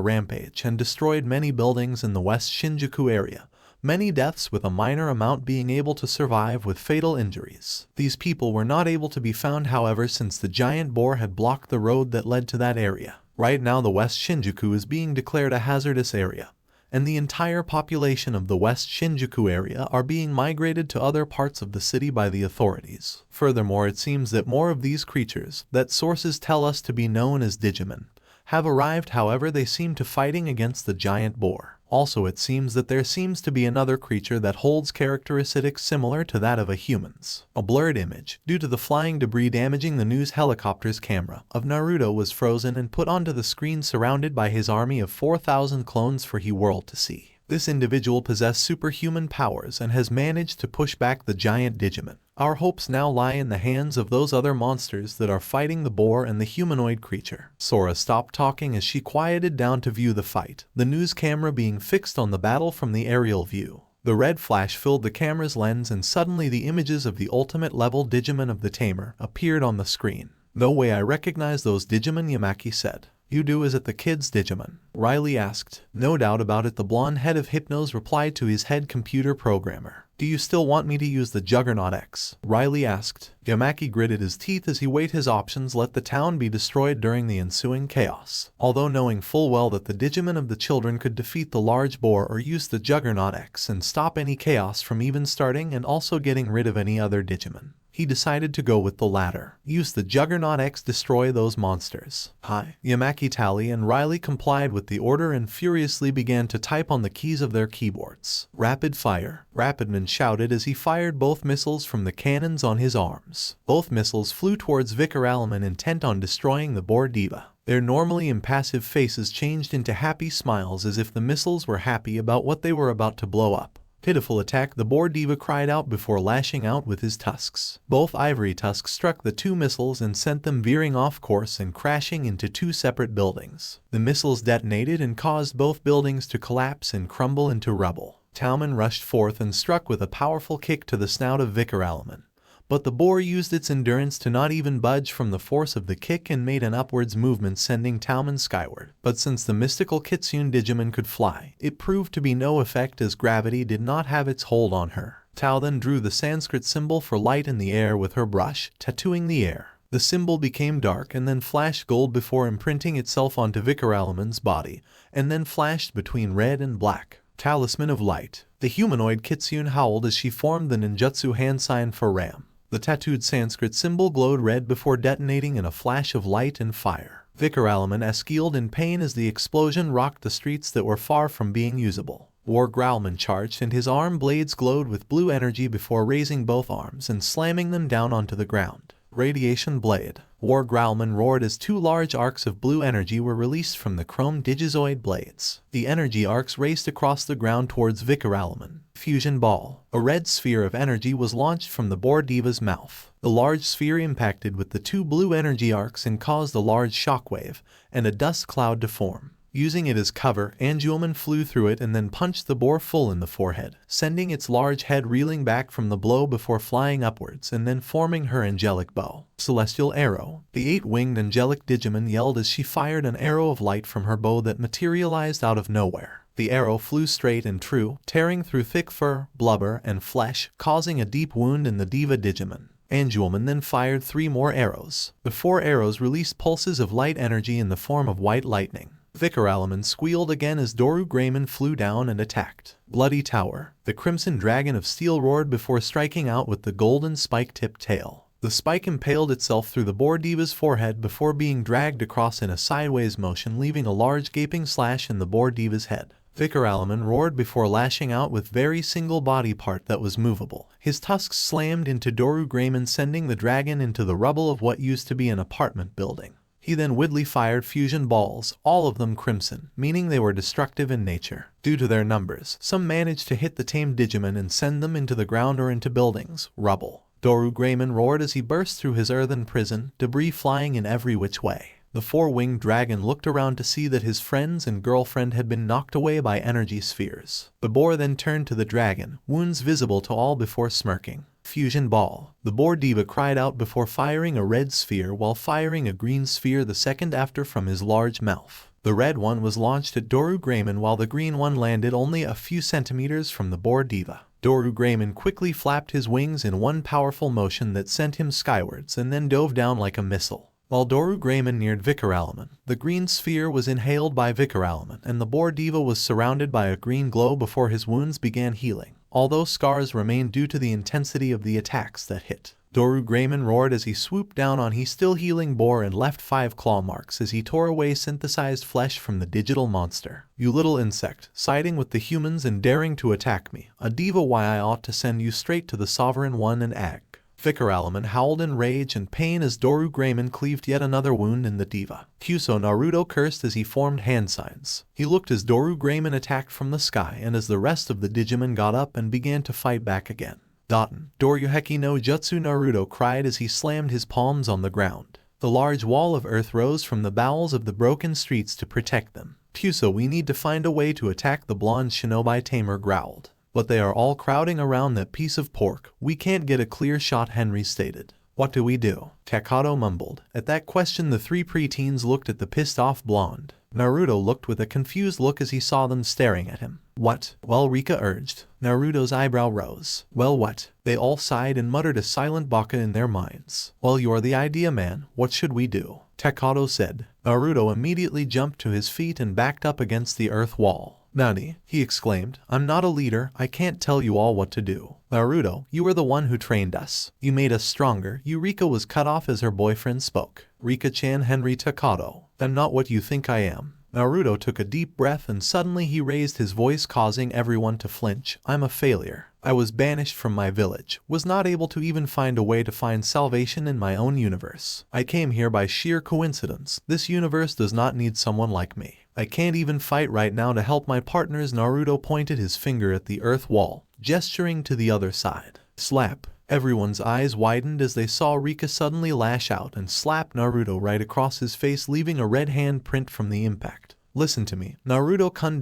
Speaker 2: rampage and destroyed many buildings in the West Shinjuku area. Many deaths, with a minor amount being able to survive with fatal injuries. These people were not able to be found, however, since the giant boar had blocked the road that led to that area. Right now the West Shinjuku is being declared a hazardous area, and the entire population of the West Shinjuku area are being migrated to other parts of the city by the authorities. Furthermore, it seems that more of these creatures, that sources tell us to be known as Digimon, have arrived. However, they seem to fighting against the giant boar. Also, it seems that there seems to be another creature that holds characteristics similar to that of a human's. A blurred image, due to the flying debris damaging the news helicopter's camera, of Naruto was frozen and put onto the screen, surrounded by his army of 4,000 clones for the world to see. This individual possesses superhuman powers and has managed to push back the giant Digimon. Our hopes now lie in the hands of those other monsters that are fighting the boar and the humanoid creature. Sora stopped talking as she quieted down to view the fight, the news camera being fixed on the battle from the aerial view. The red flash filled the camera's lens, and suddenly the images of the ultimate level Digimon of the Tamer appeared on the screen. "No way I recognize those Digimon," Yamaki said. "You do? Is it the kids' Digimon?" Riley asked. "No doubt about it," the blonde head of Hypnos replied to his head computer programmer. "Do you still want me to use the Juggernaut X?" Riley asked. Yamaki gritted his teeth as he weighed his options. Let the town be destroyed during the ensuing chaos. Although knowing full well that the Digimon of the children could defeat the large boar or use the Juggernaut X and stop any chaos from even starting, and also getting rid of any other Digimon, he decided to go with the latter. Use the Juggernaut X, destroy those monsters. "Hi." Yamaki, Tally, and Riley complied with the order and furiously began to type on the keys of their keyboards. "Rapid fire," Rapidman shouted as he fired both missiles from the cannons on his arms. Both missiles flew towards VERYYYY, intent on destroying the boar diva. Their normally impassive faces changed into happy smiles as if the missiles were happy about what they were about to blow up. "Pitiful attack," the boar diva cried out before lashing out with his tusks. Both ivory tusks struck the 2 missiles and sent them veering off course and crashing into 2 separate buildings. The missiles detonated and caused both buildings to collapse and crumble into rubble. Tailmon rushed forth and struck with a powerful kick to the snout of VERYYYY. But the boar used its endurance to not even budge from the force of the kick and made an upwards movement, sending Tailmon skyward. But since the mystical Kitsune Digimon could fly, it proved to be no effect as gravity did not have its hold on her. Tao then drew the Sanskrit symbol for light in the air with her brush, tattooing the air. The symbol became dark and then flashed gold before imprinting itself onto VERYYYY's body, and then flashed between red and black. Talisman of Light. The humanoid Kitsune howled as she formed the ninjutsu hand sign for Ram. The tattooed Sanskrit symbol glowed red before detonating in a flash of light and fire. VERYYYY squealed in pain as the explosion rocked the streets that were far from being usable. War Growlman charged, and his arm blades glowed with blue energy before raising both arms and slamming them down onto the ground. Radiation Blade. War Growlman roared as 2 large arcs of blue energy were released from the chrome Digizoid blades. The energy arcs raced across the ground towards VERYYYY. Fusion Ball. A red sphere of energy was launched from the boar diva's mouth. The large sphere impacted with the 2 blue energy arcs and caused a large shockwave and a dust cloud to form. Using it as cover, Angewomon flew through it and then punched the boar full in the forehead, sending its large head reeling back from the blow before flying upwards and then forming her angelic bow. Celestial Arrow. The 8-winged angelic Digimon yelled as she fired an arrow of light from her bow that materialized out of nowhere. The arrow flew straight and true, tearing through thick fur, blubber, and flesh, causing a deep wound in the diva Digimon. Angewomon then fired 3 more arrows. The 4 arrows released pulses of light energy in the form of white lightning. VERYYYY squealed again as DORUMON flew down and attacked. Bloody Tower. The Crimson Dragon of Steel roared before striking out with the golden spike-tipped tail. The spike impaled itself through the boar diva's forehead before being dragged across in a sideways motion, leaving a large gaping slash in the boar diva's head. VERYYYY roared before lashing out with very single body part that was movable. His tusks slammed into DORUMON, sending the dragon into the rubble of what used to be an apartment building. He then widely fired fusion balls, all of them crimson, meaning they were destructive in nature. Due to their numbers, some managed to hit the tamed Digimon and send them into the ground or into buildings, rubble. DORUMON roared as he burst through his earthen prison, debris flying in every which way. The four-winged dragon looked around to see that his friends and girlfriend had been knocked away by energy spheres. The boar then turned to the dragon, wounds visible to all before smirking. Fusion ball. The boar diva cried out before firing a red sphere while firing a green sphere the second after from his large mouth. The red one was launched at DORUMON while the green one landed only a few centimeters from the boar diva. DORUMON quickly flapped his wings in one powerful motion that sent him skywards and then dove down like a missile. While DORUMON neared VERYYYY, the green sphere was inhaled by VERYYYY and the boar diva was surrounded by a green glow before his wounds began healing, although scars remained due to the intensity of the attacks that hit. DORUMON roared as he swooped down on his still healing boar and left 5 claw marks as he tore away synthesized flesh from the digital monster. You little insect, siding with the humans and daring to attack me, a diva, why I ought to send you straight to the Sovereign One and ag. VERYYYY howled in rage and pain as DORUMON cleaved yet another wound in the diva. Naruto cursed as he formed hand signs. He looked as DORUMON attacked from the sky and as the rest of the Digimon got up and began to fight back again. Doryuheki no Jutsu, Naruto cried as he slammed his palms on the ground. The large wall of earth rose from the bowels of the broken streets to protect them. We need to find a way to attack the blonde shinobi, Tamer growled. But they are all crowding around that piece of pork. We can't get a clear shot, Henry stated. What do we do? Takato mumbled. At that question the 3 preteens looked at the pissed off blonde. Naruto looked with a confused look as he saw them staring at him. What? Well, Rika urged. Naruto's eyebrow rose. Well, what? They all sighed and muttered a silent baka in their minds. Well, you're the idea man. What should we do? Takato said. Naruto immediately jumped to his feet and backed up against the earth wall. Nani, he exclaimed, I'm not a leader, I can't tell you all what to do. Naruto, you were the one who trained us. You made us stronger. Eureka was cut off as her boyfriend spoke. Rika-chan, Henry Takato. I'm not what you think I am. Naruto took a deep breath and suddenly he raised his voice, causing everyone to flinch. I'm a failure. I was banished from my village, was not able to even find a way to find salvation in my own universe. I came here by sheer coincidence. This universe does not need someone like me. I can't even fight right now to help my partners. Naruto pointed his finger at the earth wall, gesturing to the other side. Slap. Everyone's eyes widened as they saw Rika suddenly lash out and slap Naruto right across his face, leaving a red handprint from the impact. Listen to me, Naruto-kun ...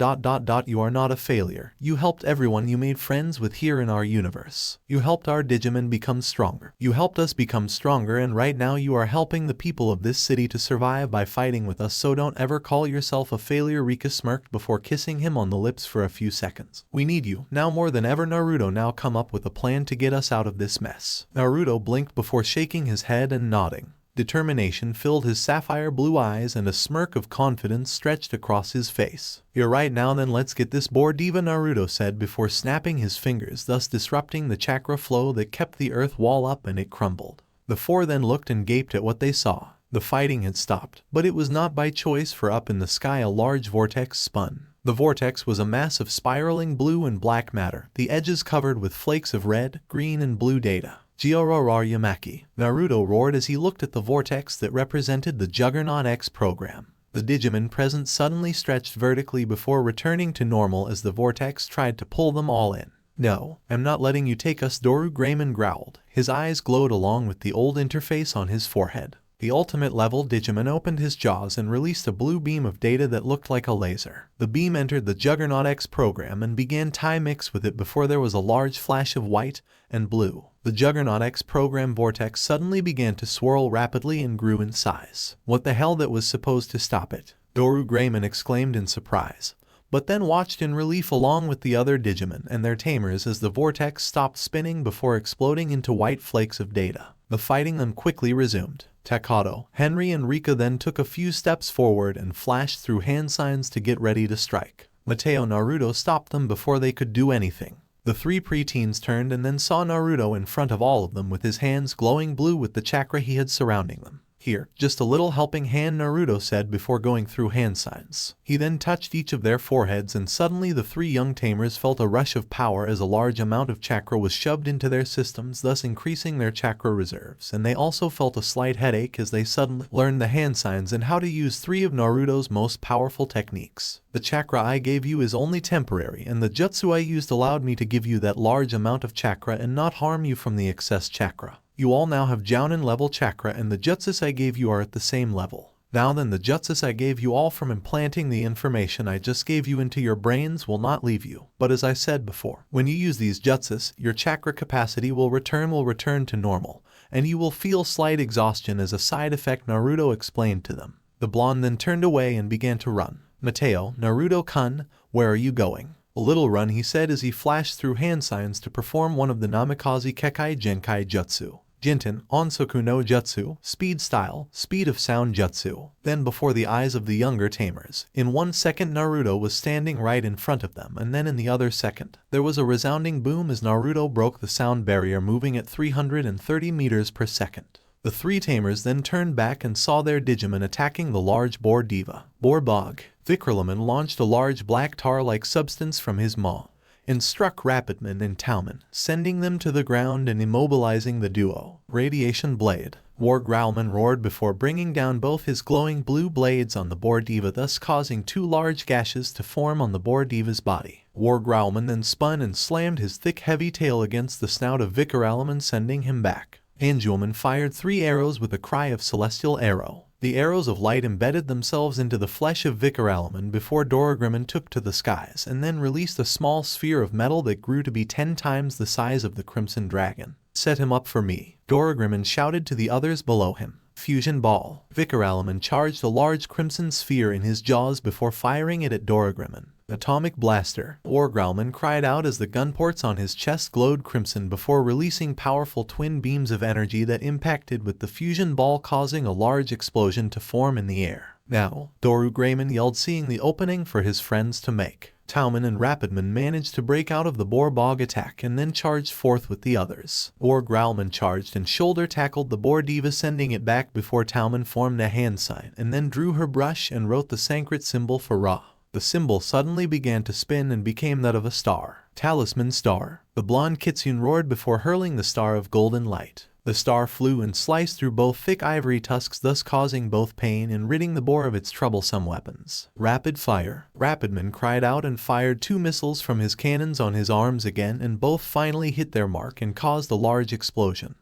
Speaker 2: You are not a failure. You helped everyone you made friends with here in our universe. You helped our Digimon become stronger. You helped us become stronger, and right now you are helping the people of this city to survive by fighting with us, so don't ever call yourself a failure. Rika smirked before kissing him on the lips for a few seconds. We need you, now more than ever. Naruto, now come up with a plan to get us out of this mess. Naruto blinked before shaking his head and nodding. Determination filled his sapphire blue eyes and a smirk of confidence stretched across his face. You're right, now then let's get this boar diva, Naruto said before snapping his fingers, thus disrupting the chakra flow that kept the earth wall up, and it crumbled. The 4 then looked and gaped at what they saw. The fighting had stopped, but it was not by choice, for up in the sky a large vortex spun. The vortex was a mass of spiraling blue and black matter, the edges covered with flakes of red, green and blue data. Jiraiya, Naruto roared as he looked at the vortex that represented the Juggernaut X program. The Digimon present suddenly stretched vertically before returning to normal as the vortex tried to pull them all in. No, I'm not letting you take us, DORUMON growled. His eyes glowed along with the old interface on his forehead. The ultimate level Digimon opened his jaws and released a blue beam of data that looked like a laser. The beam entered the Juggernaut X program and began to mix with it before there was a large flash of white and blue. The Juggernaut X program vortex suddenly began to swirl rapidly and grew in size. What the hell, that was supposed to stop it? DORUMON exclaimed in surprise, but then watched in relief along with the other Digimon and their tamers as the vortex stopped spinning before exploding into white flakes of data. The fighting then quickly resumed. Takato, Henry and Rika then took a few steps forward and flashed through hand signs to get ready to strike. Naruto stopped them before they could do anything. The 3 preteens turned and then saw Naruto in front of all of them with his hands glowing blue with the chakra he had surrounding them. "Here, just a little helping hand," Naruto said before going through hand signs. He then touched each of their foreheads and suddenly the three young tamers felt a rush of power as a large amount of chakra was shoved into their systems, thus increasing their chakra reserves, and they also felt a slight headache as they suddenly learned the hand signs and how to use three of Naruto's most powerful techniques. "The chakra I gave you is only temporary, and the jutsu I used allowed me to give you that large amount of chakra and not harm you from the excess chakra. You all now have Jounin level chakra, and the jutsus I gave you are at the same level. Now then, the jutsus I gave you all from implanting the information I just gave you into your brains will not leave you. But as I said before, when you use these jutsus, your chakra capacity will return to normal, and you will feel slight exhaustion as a side effect," Naruto explained to them. The blonde then turned away and began to run. "Mateo, Naruto-kun, where are you going?" "A little run," he said as he flashed through hand signs to perform one of the Namikaze Kekkai Genkai Jutsu. Jinten, Onsoku no Jutsu, Speed Style, Speed of Sound Jutsu. Then before the eyes of the younger tamers, in 1 second Naruto was standing right in front of them, and then in the other second, there was a resounding boom as Naruto broke the sound barrier, moving at 330 meters per second. The three tamers then turned back and saw their Digimon attacking the large boar diva. Borbog. VERYYYY launched a large black tar-like substance from his maw and struck Rapidman and Tailmon, sending them to the ground and immobilizing the duo. Radiation Blade. Growlman roared before bringing down both his glowing blue blades on the boar diva, thus causing 2 large gashes to form on the boar diva's body. Growlman then spun and slammed his thick heavy tail against the snout of VERYYYY, sending him back. Agumon fired 3 arrows with a cry of celestial arrow. The arrows of light embedded themselves into the flesh of VERYYYY before DORUMON took to the skies and then released a small sphere of metal that grew to be 10 times the size of the Crimson Dragon. "Set him up for me," DORUMON shouted to the others below him. Fusion Ball. VERYYYY charged a large crimson sphere in his jaws before firing it at DORUMON. Atomic Blaster. Growlman cried out as the gun ports on his chest glowed crimson before releasing powerful twin beams of energy that impacted with the fusion ball, causing a large explosion to form in the air. "Now," DORUMON yelled, seeing the opening for his friends to make. Tailmon and Rapidman managed to break out of the Borbog attack and then charged forth with the others. Growlman charged and shoulder tackled the boar diva, sending it back before Tailmon formed a hand sign and then drew her brush and wrote the Sanskrit symbol for Ra. The symbol suddenly began to spin and became that of a star. Talisman Star. The blonde Kitsune roared before hurling the star of golden light. The star flew and sliced through both thick ivory tusks, thus causing both pain and ridding the boar of its troublesome weapons. Rapid Fire. Rapidman cried out and fired 2 missiles from his cannons on his arms again, and both finally hit their mark and caused a large explosion,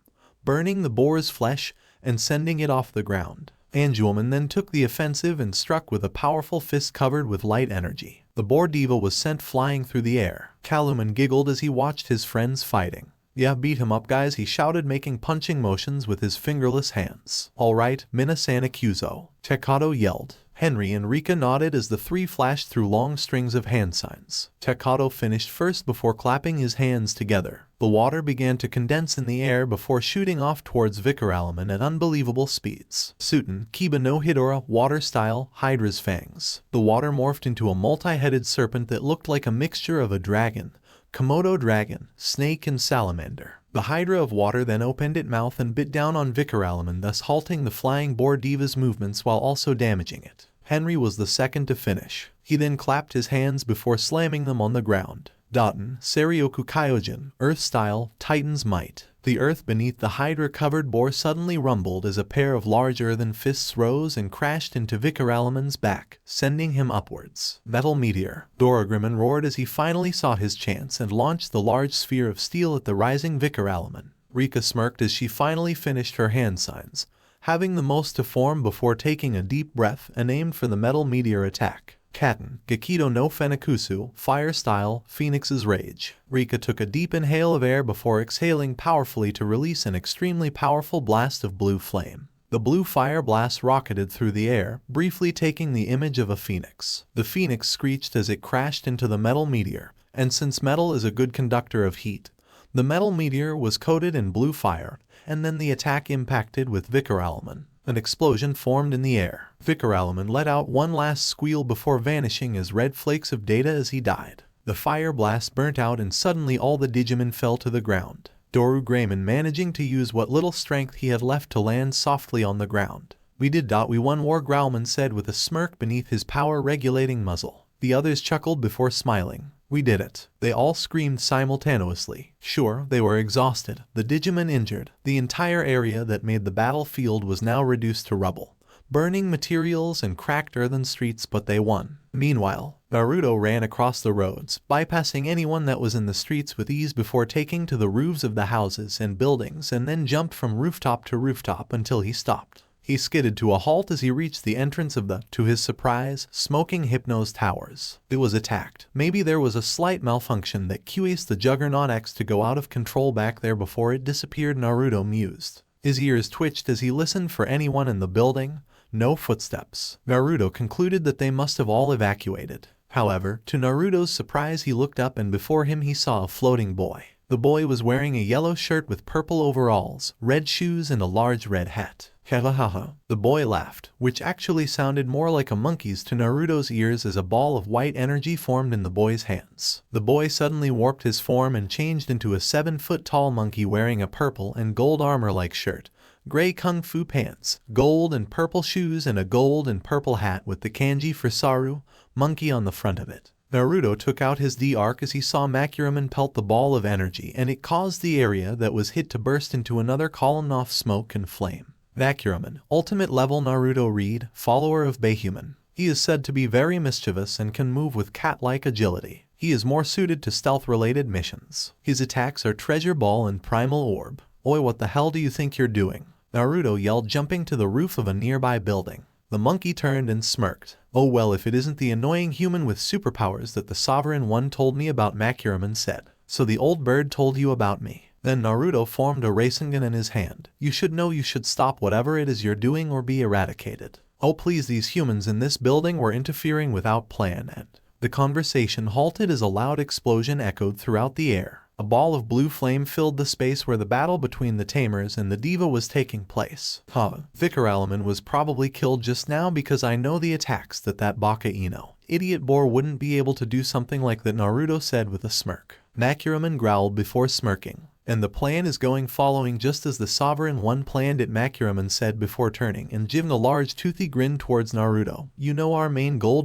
Speaker 2: burning the boar's flesh and sending it off the ground. Agumon then took the offensive and struck with a powerful fist covered with light energy. The boar diva was sent flying through the air. Calluman giggled as he watched his friends fighting. "Yeah, beat him up, guys," he shouted, making punching motions with his fingerless hands. "Alright, Minasan Akuzo," Tekato yelled. Henry and Rika nodded as the 3 flashed through long strings of hand signs. Tekato finished first before clapping his hands together. The water began to condense in the air before shooting off towards VERYYYY at unbelievable speeds. Suten, Kiba no Hidora, Water Style, Hydra's Fangs. The water morphed into a multi-headed serpent that looked like a mixture of a dragon, Komodo dragon, snake and salamander. The Hydra of Water then opened its mouth and bit down on VERYYYY, thus halting the flying boar diva's movements while also damaging it. Henry was the second to finish. He then clapped his hands before slamming them on the ground. Daten, Serioku Kyojin, Earth Style, Titan's Might. The earth beneath the Hydra-covered boar suddenly rumbled as a pair of large earthen fists rose and crashed into VERYYYY's back, sending him upwards. Metal Meteor. DORUMON roared as he finally saw his chance and launched the large sphere of steel at the rising VERYYYY. Rika smirked as she finally finished her hand signs, having the most to form before taking a deep breath and aimed for the Metal Meteor attack. Katen, Gekido no Fenakusu, Fire Style, Phoenix's Rage. Rika took a deep inhale of air before exhaling powerfully to release an extremely powerful blast of blue flame. The blue fire blast rocketed through the air, briefly taking the image of a phoenix. The phoenix screeched as it crashed into the metal meteor, and since metal is a good conductor of heat, the metal meteor was coated in blue fire, and then the attack impacted with VERYYYY. An explosion formed in the air. VERYYYY let out one last squeal before vanishing as red flakes of data as he died. The fire blast burnt out and suddenly all the Digimon fell to the ground. DORUMON managing to use what little strength he had left to land softly on the ground. We won war, Growlman said with a smirk beneath his power-regulating muzzle. The others chuckled before smiling. We did it. They all screamed simultaneously. Sure, they were exhausted, the Digimon injured. The entire area that made the battlefield was now reduced to rubble. Burning materials and cracked earthen streets, but they won. Meanwhile, Naruto ran across the roads, bypassing anyone that was in the streets with ease before taking to the roofs of the houses and buildings and then jumped from rooftop to rooftop until he stopped. He skidded to a halt as he reached the entrance of the, to his surprise, smoking Hypno's towers. It was attacked. Maybe there was a slight malfunction that caused the Juggernaut X to go out of control back there before it disappeared, Naruto mused. His ears twitched as he listened for anyone in the building. No footsteps. Naruto concluded that they must have all evacuated. However, to Naruto's surprise, he looked up and before him he saw a floating boy. The boy was wearing a yellow shirt with purple overalls, red shoes and a large red hat. Hahaha. The boy laughed, which actually sounded more like a monkey's to Naruto's ears as a ball of white energy formed in the boy's hands. The boy suddenly warped his form and changed into a 7-foot-tall monkey wearing a purple and gold armor-like shirt, gray kung fu pants, gold and purple shoes and a gold and purple hat with the kanji for Saru, monkey on the front of it. Naruto took out his D-Arc as he saw MangaMuse pelt the ball of energy and it caused the area that was hit to burst into another column of smoke and flame. MangaMuse, ultimate level Naruto read, follower of Bayhuman. He is said to be very mischievous and can move with cat-like agility. He is more suited to stealth-related missions. His attacks are Treasure Ball and Primal Orb. Oi, what the hell do you think you're doing? Naruto yelled, jumping to the roof of a nearby building. The monkey turned and smirked. Oh well, if it isn't the annoying human with superpowers that the Sovereign One told me about, MangaMuse said. So the old bird told you about me. Then Naruto formed a rasengan in his hand. You should know you should stop whatever it is you're doing or be eradicated. Oh please, these humans in this building were interfering without plan and... The conversation halted as a loud explosion echoed throughout the air. A ball of blue flame filled the space where the battle between the Tamers and the diva was taking place. VERYYYY was probably killed just now because I know the attacks that Baka Ino idiot boar wouldn't be able to do something like that, Naruto said with a smirk. MangaMuse growled before smirking. And the plan is going following just as the Sovereign One planned it, MangaMuse said before turning and giving a large toothy grin towards Naruto. You know our main goal ...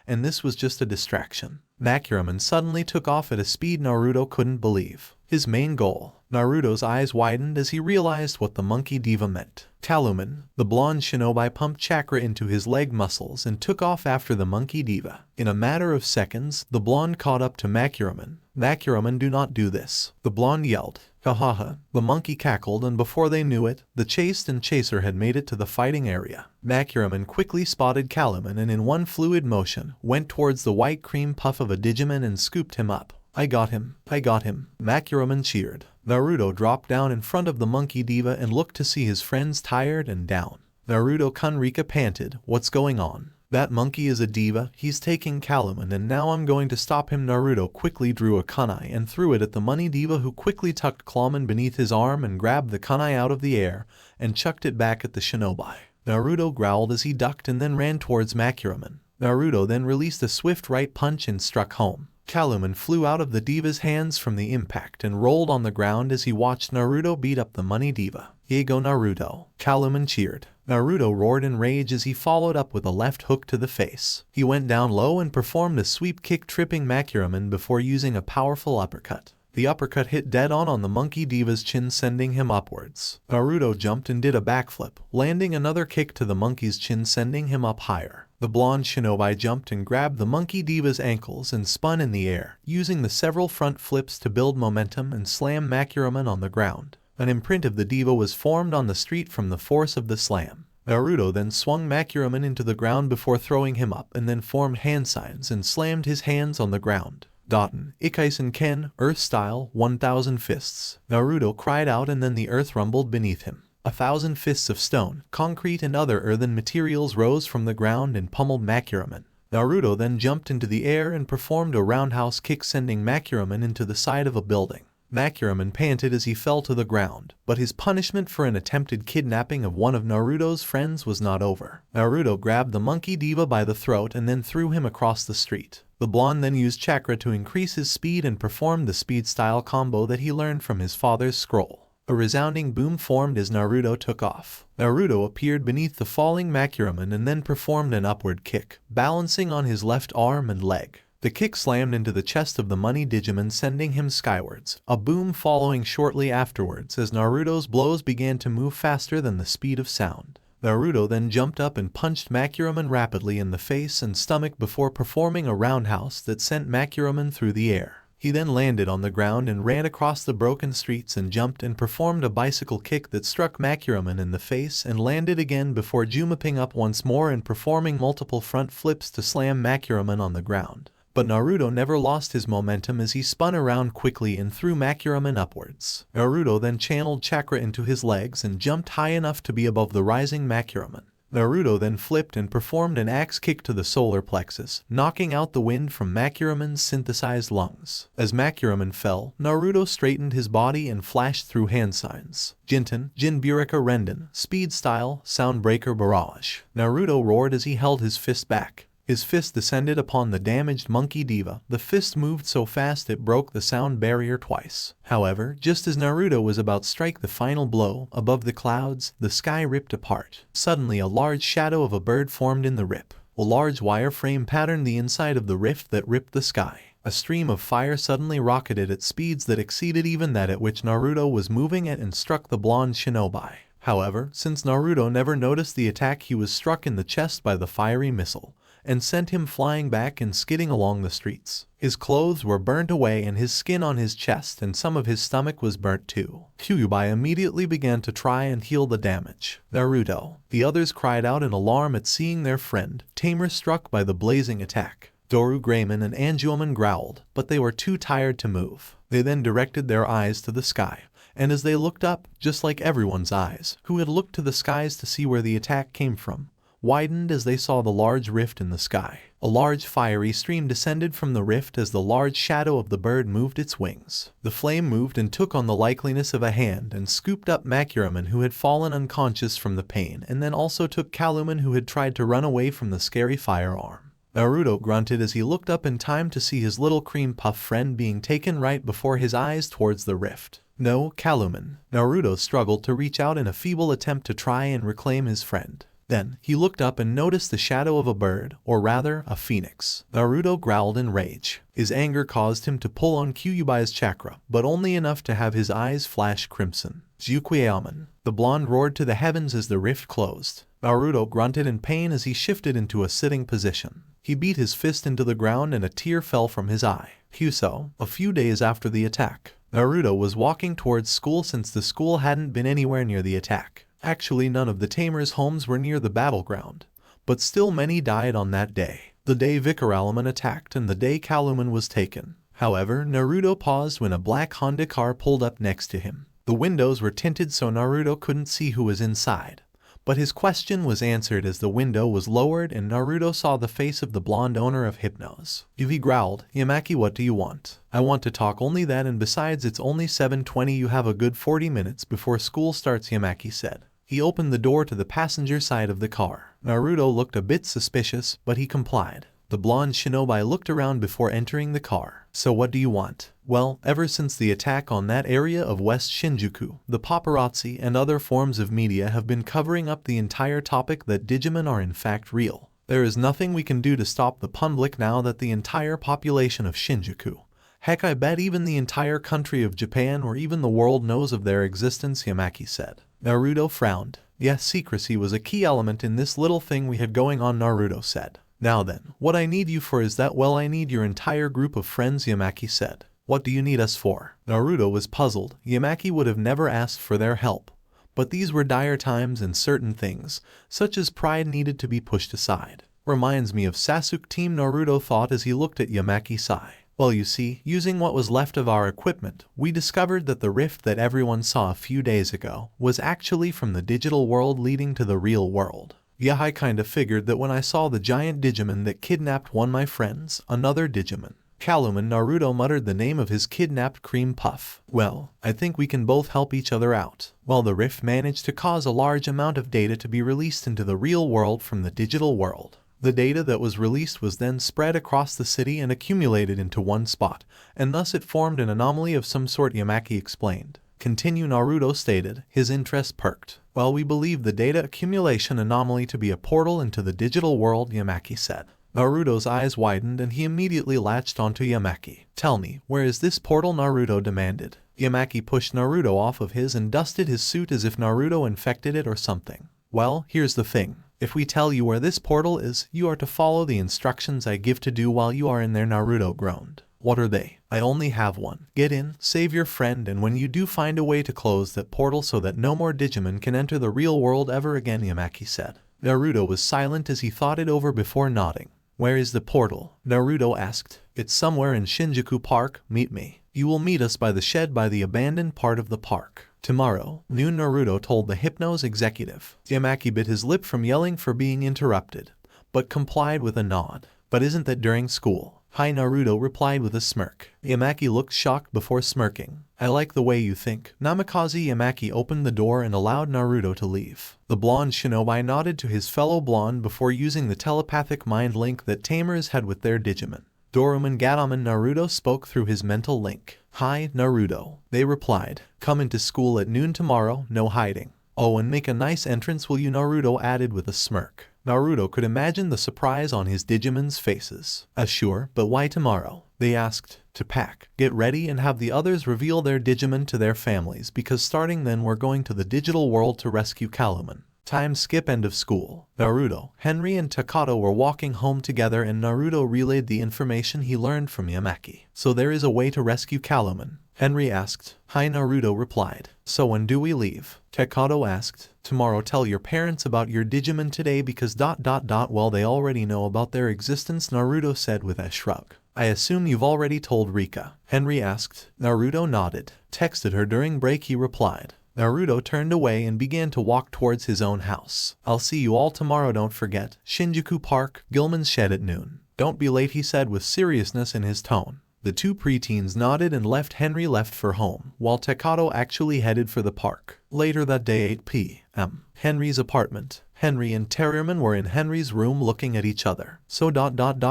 Speaker 2: and this was just a distraction. MangaMuse suddenly took off at a speed Naruto couldn't believe. His main goal. Naruto's eyes widened as he realized what the monkey diva meant. Tailmon, the blonde shinobi, pumped chakra into his leg muscles and took off after the monkey diva. In a matter of seconds, the blonde caught up to MangaMuse. MangaMuse, do not do this, the blonde yelled. Hahaha. The monkey cackled and before they knew it, the chased and chaser had made it to the fighting area. MangaMuse quickly spotted Tailmon and in one fluid motion, went towards the white cream puff of a Digimon and scooped him up. I got him, MangaMuse cheered. Naruto dropped down in front of the monkey diva and looked to see his friends tired and down. Naruto Rika panted, what's going on? That monkey is a diva, he's taking Tailmon and now I'm going to stop him. Naruto quickly drew a kunai and threw it at the money diva, who quickly tucked Clawman beneath his arm and grabbed the kunai out of the air and chucked it back at the shinobi. Naruto growled as he ducked and then ran towards MangaMuse. Naruto then released a swift right punch and struck home. Tailmon flew out of the diva's hands from the impact and rolled on the ground as he watched Naruto beat up the money diva. Here go Naruto, Tailmon cheered. Naruto roared in rage as he followed up with a left hook to the face. He went down low and performed a sweep kick, tripping MangaMuse before using a powerful uppercut. The uppercut hit dead on the monkey diva's chin, sending him upwards. Naruto jumped and did a backflip, landing another kick to the monkey's chin, sending him up higher. The blonde shinobi jumped and grabbed the monkey diva's ankles and spun in the air, using the several front flips to build momentum and slam MangaMuse on the ground. An imprint of the diva was formed on the street from the force of the slam. Naruto then swung MangaMuse into the ground before throwing him up and then formed hand signs and slammed his hands on the ground. Daten, Ikaisen Ken, Earth Style, 1000 fists. Naruto cried out and then the earth rumbled beneath him. 1,000 fists of stone, concrete and other earthen materials rose from the ground and pummeled MangaMuse. Naruto then jumped into the air and performed a roundhouse kick, sending MangaMuse into the side of a building. MangaMuse panted as he fell to the ground, but his punishment for an attempted kidnapping of one of Naruto's friends was not over. Naruto grabbed the monkey diva by the throat and then threw him across the street. The blonde then used chakra to increase his speed and performed the speed style combo that he learned from his father's scroll. A resounding boom formed as Naruto took off. Naruto appeared beneath the falling MangaMuse and then performed an upward kick, balancing on his left arm and leg. The kick slammed into the chest of the money Digimon, sending him skywards, a boom following shortly afterwards as Naruto's blows began to move faster than the speed of sound. Naruto then jumped up and punched MangaMuse rapidly in the face and stomach before performing a roundhouse that sent MangaMuse through the air. He then landed on the ground and ran across the broken streets and jumped and performed a bicycle kick that struck MangaMuse in the face and landed again before jumping up once more and performing multiple front flips to slam MangaMuse on the ground. But Naruto never lost his momentum as he spun around quickly and threw MangaMuse upwards. Naruto then channeled chakra into his legs and jumped high enough to be above the rising MangaMuse. Naruto then flipped and performed an axe kick to the solar plexus, knocking out the wind from MangaMuse's synthesized lungs. As MangaMuse fell, Naruto straightened his body and flashed through hand signs. Jinten, Jinburika Renden, Speed Style, Soundbreaker Barrage. Naruto roared as he held his fist back. His fist descended upon the damaged monkey diva. The fist moved so fast it broke the sound barrier twice. However, just as Naruto was about to strike the final blow, above the clouds, the sky ripped apart. Suddenly a large shadow of a bird formed in the rip. A large wireframe patterned the inside of the rift that ripped the sky. A stream of fire suddenly rocketed at speeds that exceeded even that at which Naruto was moving at and struck the blonde shinobi. However, since Naruto never noticed the attack, he was struck in the chest by the fiery missile and sent him flying back and skidding along the streets. His clothes were burnt away and his skin on his chest and some of his stomach was burnt too. Kyuubi immediately began to try and heal the damage. Naruto. The others cried out in alarm at seeing their friend, Tamers, struck by the blazing attack. Dorugamon and Angumon growled, but they were too tired to move. They then directed their eyes to the sky, and as they looked up, just like everyone's eyes, who had looked to the skies to see where the attack came from, widened as they saw the large rift in the sky. A large fiery stream descended from the rift as the large shadow of the bird moved its wings. The flame moved and took on the likeness of a hand and scooped up MangaMuse, who had fallen unconscious from the pain, and then also took Kalumon, who had tried to run away from the scary firearm. Naruto grunted as he looked up in time to see his little cream puff friend being taken right before his eyes towards the rift. No, Kalumon. Naruto struggled to reach out in a feeble attempt to try and reclaim his friend. Then, he looked up and noticed the shadow of a bird, or rather, a phoenix. Naruto growled in rage. His anger caused him to pull on Kyuubi's chakra, but only enough to have his eyes flash crimson. Zuko. The blonde roared to the heavens as the rift closed. Naruto grunted in pain as he shifted into a sitting position. He beat his fist into the ground and a tear fell from his eye. Huso. A few days after the attack, Naruto was walking towards school since the school hadn't been anywhere near the attack. Actually, none of the Tamers' homes were near the battleground, but still many died on that day. The day VERYYYY attacked and the day Kalumon was taken. However, Naruto paused when a black Honda car pulled up next to him. The windows were tinted so Naruto couldn't see who was inside, but his question was answered as the window was lowered and Naruto saw the face of the blonde owner of Hypnos. Yuvi growled, "Yamaki, what do you want?" "I want to talk, only that, and besides it's only 7:20, you have a good 40 minutes before school starts," Yamaki said. He opened the door to the passenger side of the car. Naruto looked a bit suspicious, but he complied. The blonde shinobi looked around before entering the car. "So what do you want?" "Well, ever since the attack on that area of West Shinjuku, the paparazzi and other forms of media have been covering up the entire topic that Digimon are in fact real. There is nothing we can do to stop the public now that the entire population of Shinjuku, heck, I bet even the entire country of Japan or even the world knows of their existence," Yamaki said. Naruto frowned. "Yes, secrecy was a key element in this little thing we had going on," Naruto said. "Now then, what I need you for is that, well, I need your entire group of friends," Yamaki said. "What do you need us for?" Naruto was puzzled. Yamaki would have never asked for their help, but these were dire times and certain things, such as pride, needed to be pushed aside. "Reminds me of Sasuke team," Naruto thought as he looked at Yamaki Sai. "Well, you see, using what was left of our equipment, we discovered that the rift that everyone saw a few days ago was actually from the digital world leading to the real world. Yeah, I kinda figured that when I saw the giant Digimon that kidnapped one of my friends, another Digimon." Kalumon. Naruto muttered the name of his kidnapped cream puff. "Well, I think we can both help each other out." Well, the rift managed to cause a large amount of data to be released into the real world from the digital world. The data that was released was then spread across the city and accumulated into one spot, and thus it formed an anomaly of some sort, Yamaki explained. Continue, Naruto stated, his interest perked. Well, we believe the data accumulation anomaly to be a portal into the digital world, Yamaki said. Naruto's eyes widened and he immediately latched onto Yamaki. Tell me, where is this portal? Naruto demanded. Yamaki pushed Naruto off of his and dusted his suit as if Naruto infected it or something. Well, here's the thing. If we tell you where this portal is, you are to follow the instructions I give to do while you are in there, Naruto groaned. What are they? I only have one. Get in, save your friend, and when you do, find a way to close that portal so that no more Digimon can enter the real world ever again, Yamaki said. Naruto was silent as he thought it over before nodding. Where is the portal? Naruto asked. It's somewhere in Shinjuku Park. Meet me. You will meet us by the shed by the abandoned part of the park. Tomorrow, noon, Naruto told the Hypno's executive. Yamaki bit his lip from yelling for being interrupted, but complied with a nod. But isn't that during school? Hi, Naruto replied with a smirk. Yamaki looked shocked before smirking. I like the way you think. Namikaze. Yamaki opened the door and allowed Naruto to leave. The blonde shinobi nodded to his fellow blonde before using the telepathic mind link that Tamers had with their Digimon. DORUMON Gatomon. Naruto spoke through his mental link. Hi, Naruto. They replied. Come into school at noon tomorrow, no hiding. Oh, and make a nice entrance, will you? Naruto added with a smirk. Naruto could imagine the surprise on his Digimon's faces. Sure, but why tomorrow? They asked. To pack, get ready, and have the others reveal their Digimon to their families, because starting then we're going to the digital world to rescue Kalumon. Time skip, end of school. Naruto, Henry, and Takato were walking home together and Naruto relayed the information he learned from Yamaki. So there is a way to rescue Kalumon? Henry asked. Hi, Naruto replied. So when do we leave? Takato asked. Tomorrow. Tell your parents about your Digimon today because ... Well, they already know about their existence, Naruto said with a shrug. I assume you've already told Rika? Henry asked. Naruto nodded. Texted her during break, he replied. Naruto turned away and began to walk towards his own house. I'll see you all tomorrow, don't forget. Shinjuku Park, Gilman's shed at noon. Don't be late, he said with seriousness in his tone. The two preteens nodded and left. Henry left for home, while Takato actually headed for the park. Later that day, 8 p.m. Henry's apartment. Henry and Terrierman were in Henry's room looking at each other. So ...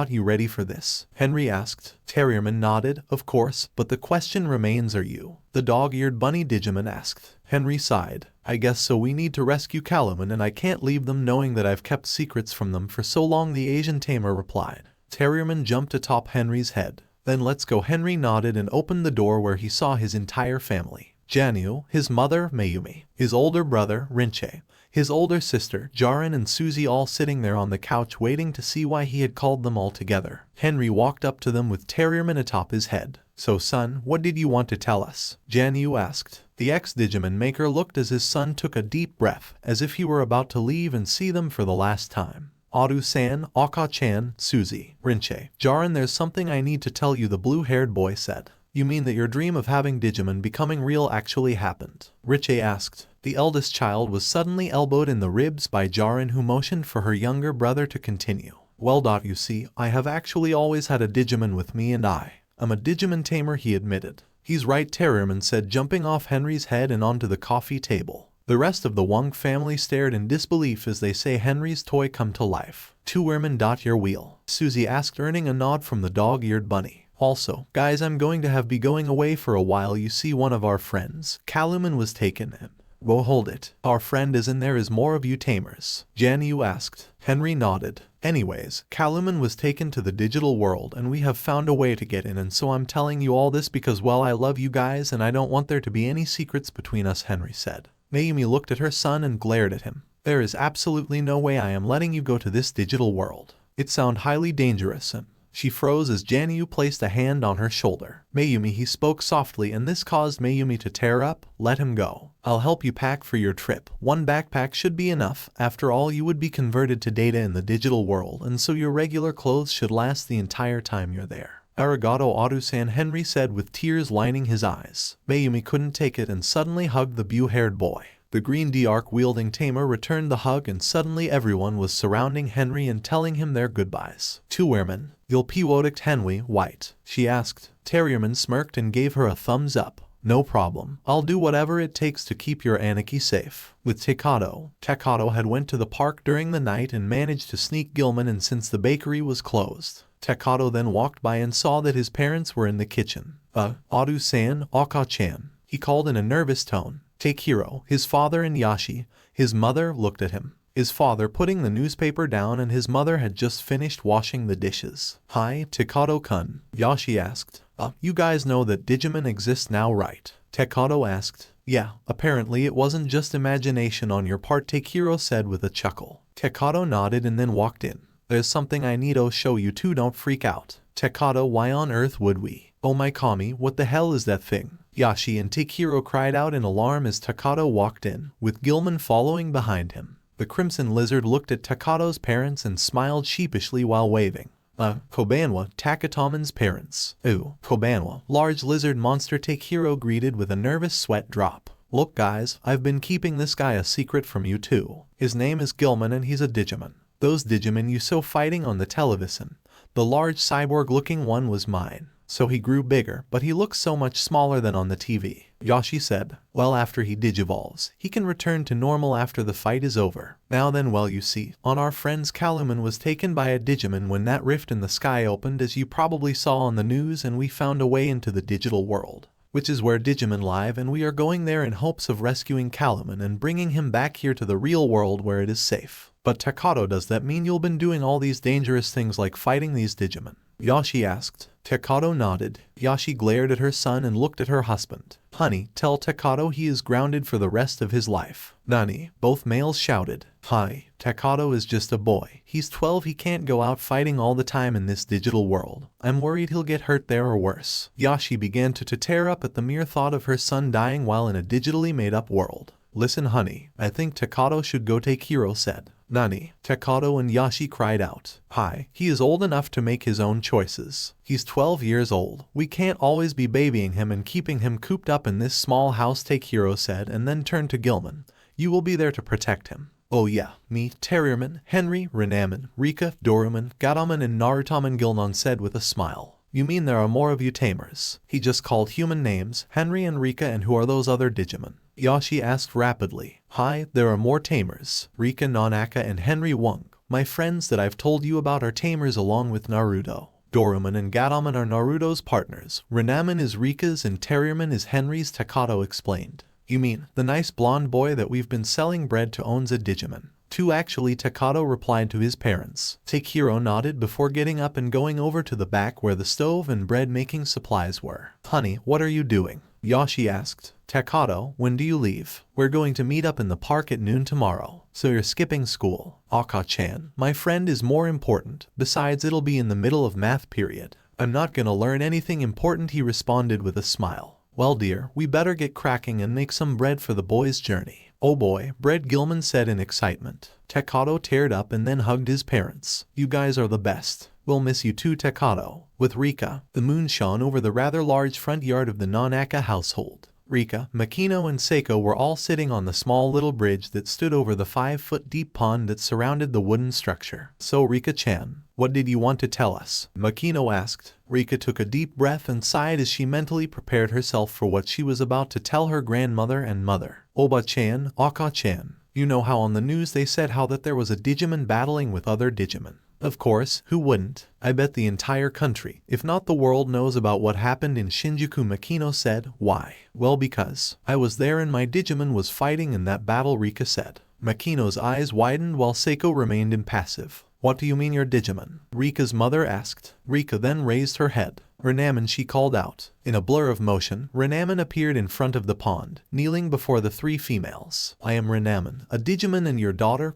Speaker 2: You ready for this? Henry asked. Terrierman nodded. Of course, but the question remains, are you? The dog-eared bunny Digimon asked. Henry sighed. I guess so. We need to rescue Kalumon and I can't leave them knowing that I've kept secrets from them for so long, the Asian tamer replied. Terrierman jumped atop Henry's head. Then let's go. Henry nodded and opened the door where he saw his entire family. Janyu, his mother, Mayumi, his older brother, Rinche, his older sister, Jaren, and Suzy all sitting there on the couch waiting to see why he had called them all together. Henry walked up to them with Terrierman atop his head. So son, what did you want to tell us? Janyu asked. The ex-Digimon maker looked as his son took a deep breath, as if he were about to leave and see them for the last time. Aru-san, Aka-chan, Suzy, Rinche, Jaren, there's something I need to tell you, the blue-haired boy said. You mean that your dream of having Digimon becoming real actually happened? Rinche asked. The eldest child was suddenly elbowed in the ribs by Jaren, who motioned for her younger brother to continue. Well, you see, I have actually always had a Digimon with me and I'm a Digimon tamer, he admitted. He's right, Terrierman said, jumping off Henry's head and onto the coffee table. The rest of the Wong family stared in disbelief as they saw Henry's toy come to life. Two women. Your wheel? Suzy asked, earning a nod from the dog-eared bunny. Also, guys, I'm going to be going away for a while. You see, one of our friends, Kalumon, was taken in. Whoa, hold it. Our friend is in there. Is more of you tamers? Janyu asked. Henry nodded. Anyways, Kalumon was taken to the digital world and we have found a way to get in, and so I'm telling you all this because, well, I love you guys and I don't want there to be any secrets between us, Henry said. Mayumi looked at her son and glared at him. There is absolutely no way I am letting you go to this digital world. It sounds highly dangerous, and she froze as Janyu placed a hand on her shoulder. Mayumi, he spoke softly, and this caused Mayumi to tear up. Let him go. I'll help you pack for your trip. One backpack should be enough. After all, you would be converted to data in the digital world, and so your regular clothes should last the entire time you're there. Arigato, Aru-san, Henry said with tears lining his eyes. Mayumi couldn't take it and suddenly hugged the blue-haired boy. The green D-arc-wielding tamer returned the hug and suddenly everyone was surrounding Henry and telling him their goodbyes. Two women. You'll pewodict Henry, white? She asked. Terrierman smirked and gave her a thumbs up. No problem. I'll do whatever it takes to keep your Aniki safe. With Takato had went to the park during the night and managed to sneak Gilman in since the bakery was closed. Takato then walked by and saw that his parents were in the kitchen. Adu-san, Aka-chan, he called in a nervous tone. Takehiro, his father and Yashi, his mother, looked at him. His father putting the newspaper down and his mother had just finished washing the dishes. Hi, Takato-kun, Yashi asked. You guys know that Digimon exists now, right? Takato asked. Yeah, apparently it wasn't just imagination on your part, Takehiro said with a chuckle. Takato nodded and then walked in. There's something I need to show you too, don't freak out. Takato, why on earth would we? Oh my kami, what the hell is that thing? Yashi and Takehiro cried out in alarm as Takato walked in, with Gilman following behind him. The Crimson Lizard looked at Takato's parents and smiled sheepishly while waving. Kobanwa, Takatomon's parents. Kobanwa, large lizard monster, Takehiro greeted with a nervous sweat drop. Look guys, I've been keeping this guy a secret from you too. His name is Gilman and he's a Digimon. Those Digimon you saw fighting on the television, the large cyborg-looking one was mine. So he grew bigger, but he looks so much smaller than on the TV. Yashi said, well, after he digivolves, he can return to normal after the fight is over. Now then, well, you see, on our friend's Calumen was taken by a Digimon when that rift in the sky opened, as you probably saw on the news, and we found a way into the digital world, which is where Digimon live, and we are going there in hopes of rescuing Calumen and bringing him back here to the real world where it is safe. But Takato, does that mean you've been doing all these dangerous things like fighting these Digimon? Yashi asked. Takato nodded. Yashi glared at her son and looked at her husband. Honey, tell Takato he is grounded for the rest of his life. Nani, both males shouted. Hi, Takato is just a boy. He's 12, he can't go out fighting all the time in this digital world. I'm worried he'll get hurt there or worse. Yashi began to tear up at the mere thought of her son dying while in a digitally made up world. Listen honey, I think Takato should go, Takehiro said. Nani, Takato and Yashi cried out. Hi, he is old enough to make his own choices. He's 12 years old. We can't always be babying him and keeping him cooped up in this small house, Takehiro said, and then turned to Gilman. You will be there to protect him. Oh yeah, me, Terrierman, Henry, Renaman, Rika, Dorumon, Gatomon and Narutomon, Gilman said with a smile. You mean there are more of you Tamers? He just called human names, Henry and Rika, and who are those other Digimon? Yashi asked rapidly. Hi, there are more Tamers, Rika, Nanaka and Henry Wong. My friends that I've told you about are Tamers along with Naruto. Dorumon and Gatomon are Naruto's partners. Renaman is Rika's and Terrierman is Henry's, Takato explained. You mean, the nice blonde boy that we've been selling bread to owns a Digimon? Two actually, Takato replied to his parents. Takehiro nodded before getting up and going over to the back where the stove and bread making supplies were. Honey, what are you doing? Yashi asked. Takato, when do you leave? We're going to meet up in the park at noon tomorrow. So you're skipping school? Aka-chan, my friend is more important. Besides, it'll be in the middle of math period. I'm not gonna learn anything important, he responded with a smile. Well dear, we better get cracking and make some bread for the boys' journey. Oh boy, bread, Gilman said in excitement. Takato teared up and then hugged his parents. You guys are the best. We'll miss you too, Takato. With Rika, the moon shone over the rather large front yard of the Nanaka household. Rika, Makino and Seiko were all sitting on the small little bridge that stood over the 5-foot-deep pond that surrounded the wooden structure. So Rika-chan, what did you want to tell us? Makino asked. Rika took a deep breath and sighed as she mentally prepared herself for what she was about to tell her grandmother and mother. Oba-chan, Aka-chan, you know how on the news they said how that there was a Digimon battling with other Digimon. Of course, who wouldn't? I bet the entire country, if not the world, knows about what happened in Shinjuku, Makino said. Why? Well, because I was there and my Digimon was fighting in that battle, Rika said. Makino's eyes widened while Seiko remained impassive. What do you mean your Digimon? Rika's mother asked. Rika then raised her head. Renaman, she called out. In a blur of motion, Renaman appeared in front of the pond, kneeling before the three females. I am Renaman, a Digimon and your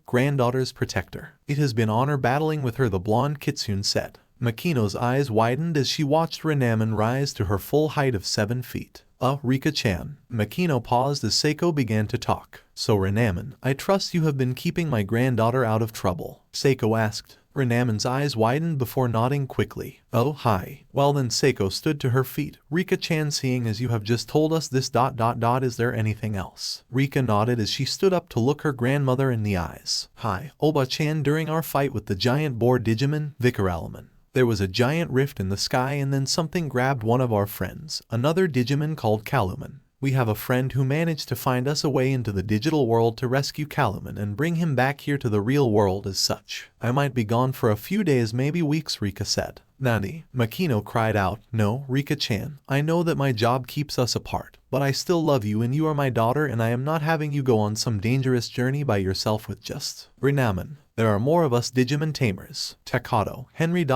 Speaker 2: granddaughter's protector. It has been honor battling with her, the blonde Kitsune said. Makino's eyes widened as she watched Renaman rise to her full height of 7 feet. Rika-chan. Makino paused as Seiko began to talk. So Renaman, I trust you have been keeping my granddaughter out of trouble? Seiko asked. Renaman's eyes widened before nodding quickly. Oh, hi. Well then, Seiko stood to her feet. Rika-chan, seeing as you have just told us this ... is there anything else? Rika nodded as she stood up to look her grandmother in the eyes. Hi, Oba-chan, during our fight with the giant boar Digimon, Vikaralaman, There was a giant rift in the sky and then something grabbed one of our friends, another Digimon called Kalumon. We have a friend who managed to find us a way into the digital world to rescue Kalumon and bring him back here to the real world as such. I might be gone for a few days, maybe weeks, Rika said. Nani? Makino cried out. No, Rika-chan, I know that my job keeps us apart, but I still love you and you are my daughter and I am not having you go on some dangerous journey by yourself with just Renamon. There are more of us Digimon Tamers. Takato, Henry ... even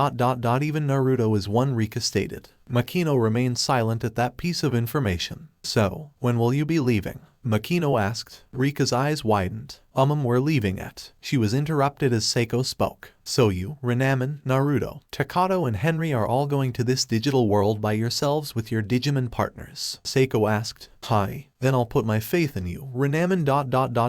Speaker 2: Naruto is one, Rika stated. Makino remained silent at that piece of information. So, when will you be leaving? Makino asked. Rika's eyes widened. We're leaving at. She was interrupted as Seiko spoke. So you, Renamon, Naruto, Takato and Henry are all going to this digital world by yourselves with your Digimon partners? Seiko asked. Hi. Then I'll put my faith in you, Renamon ...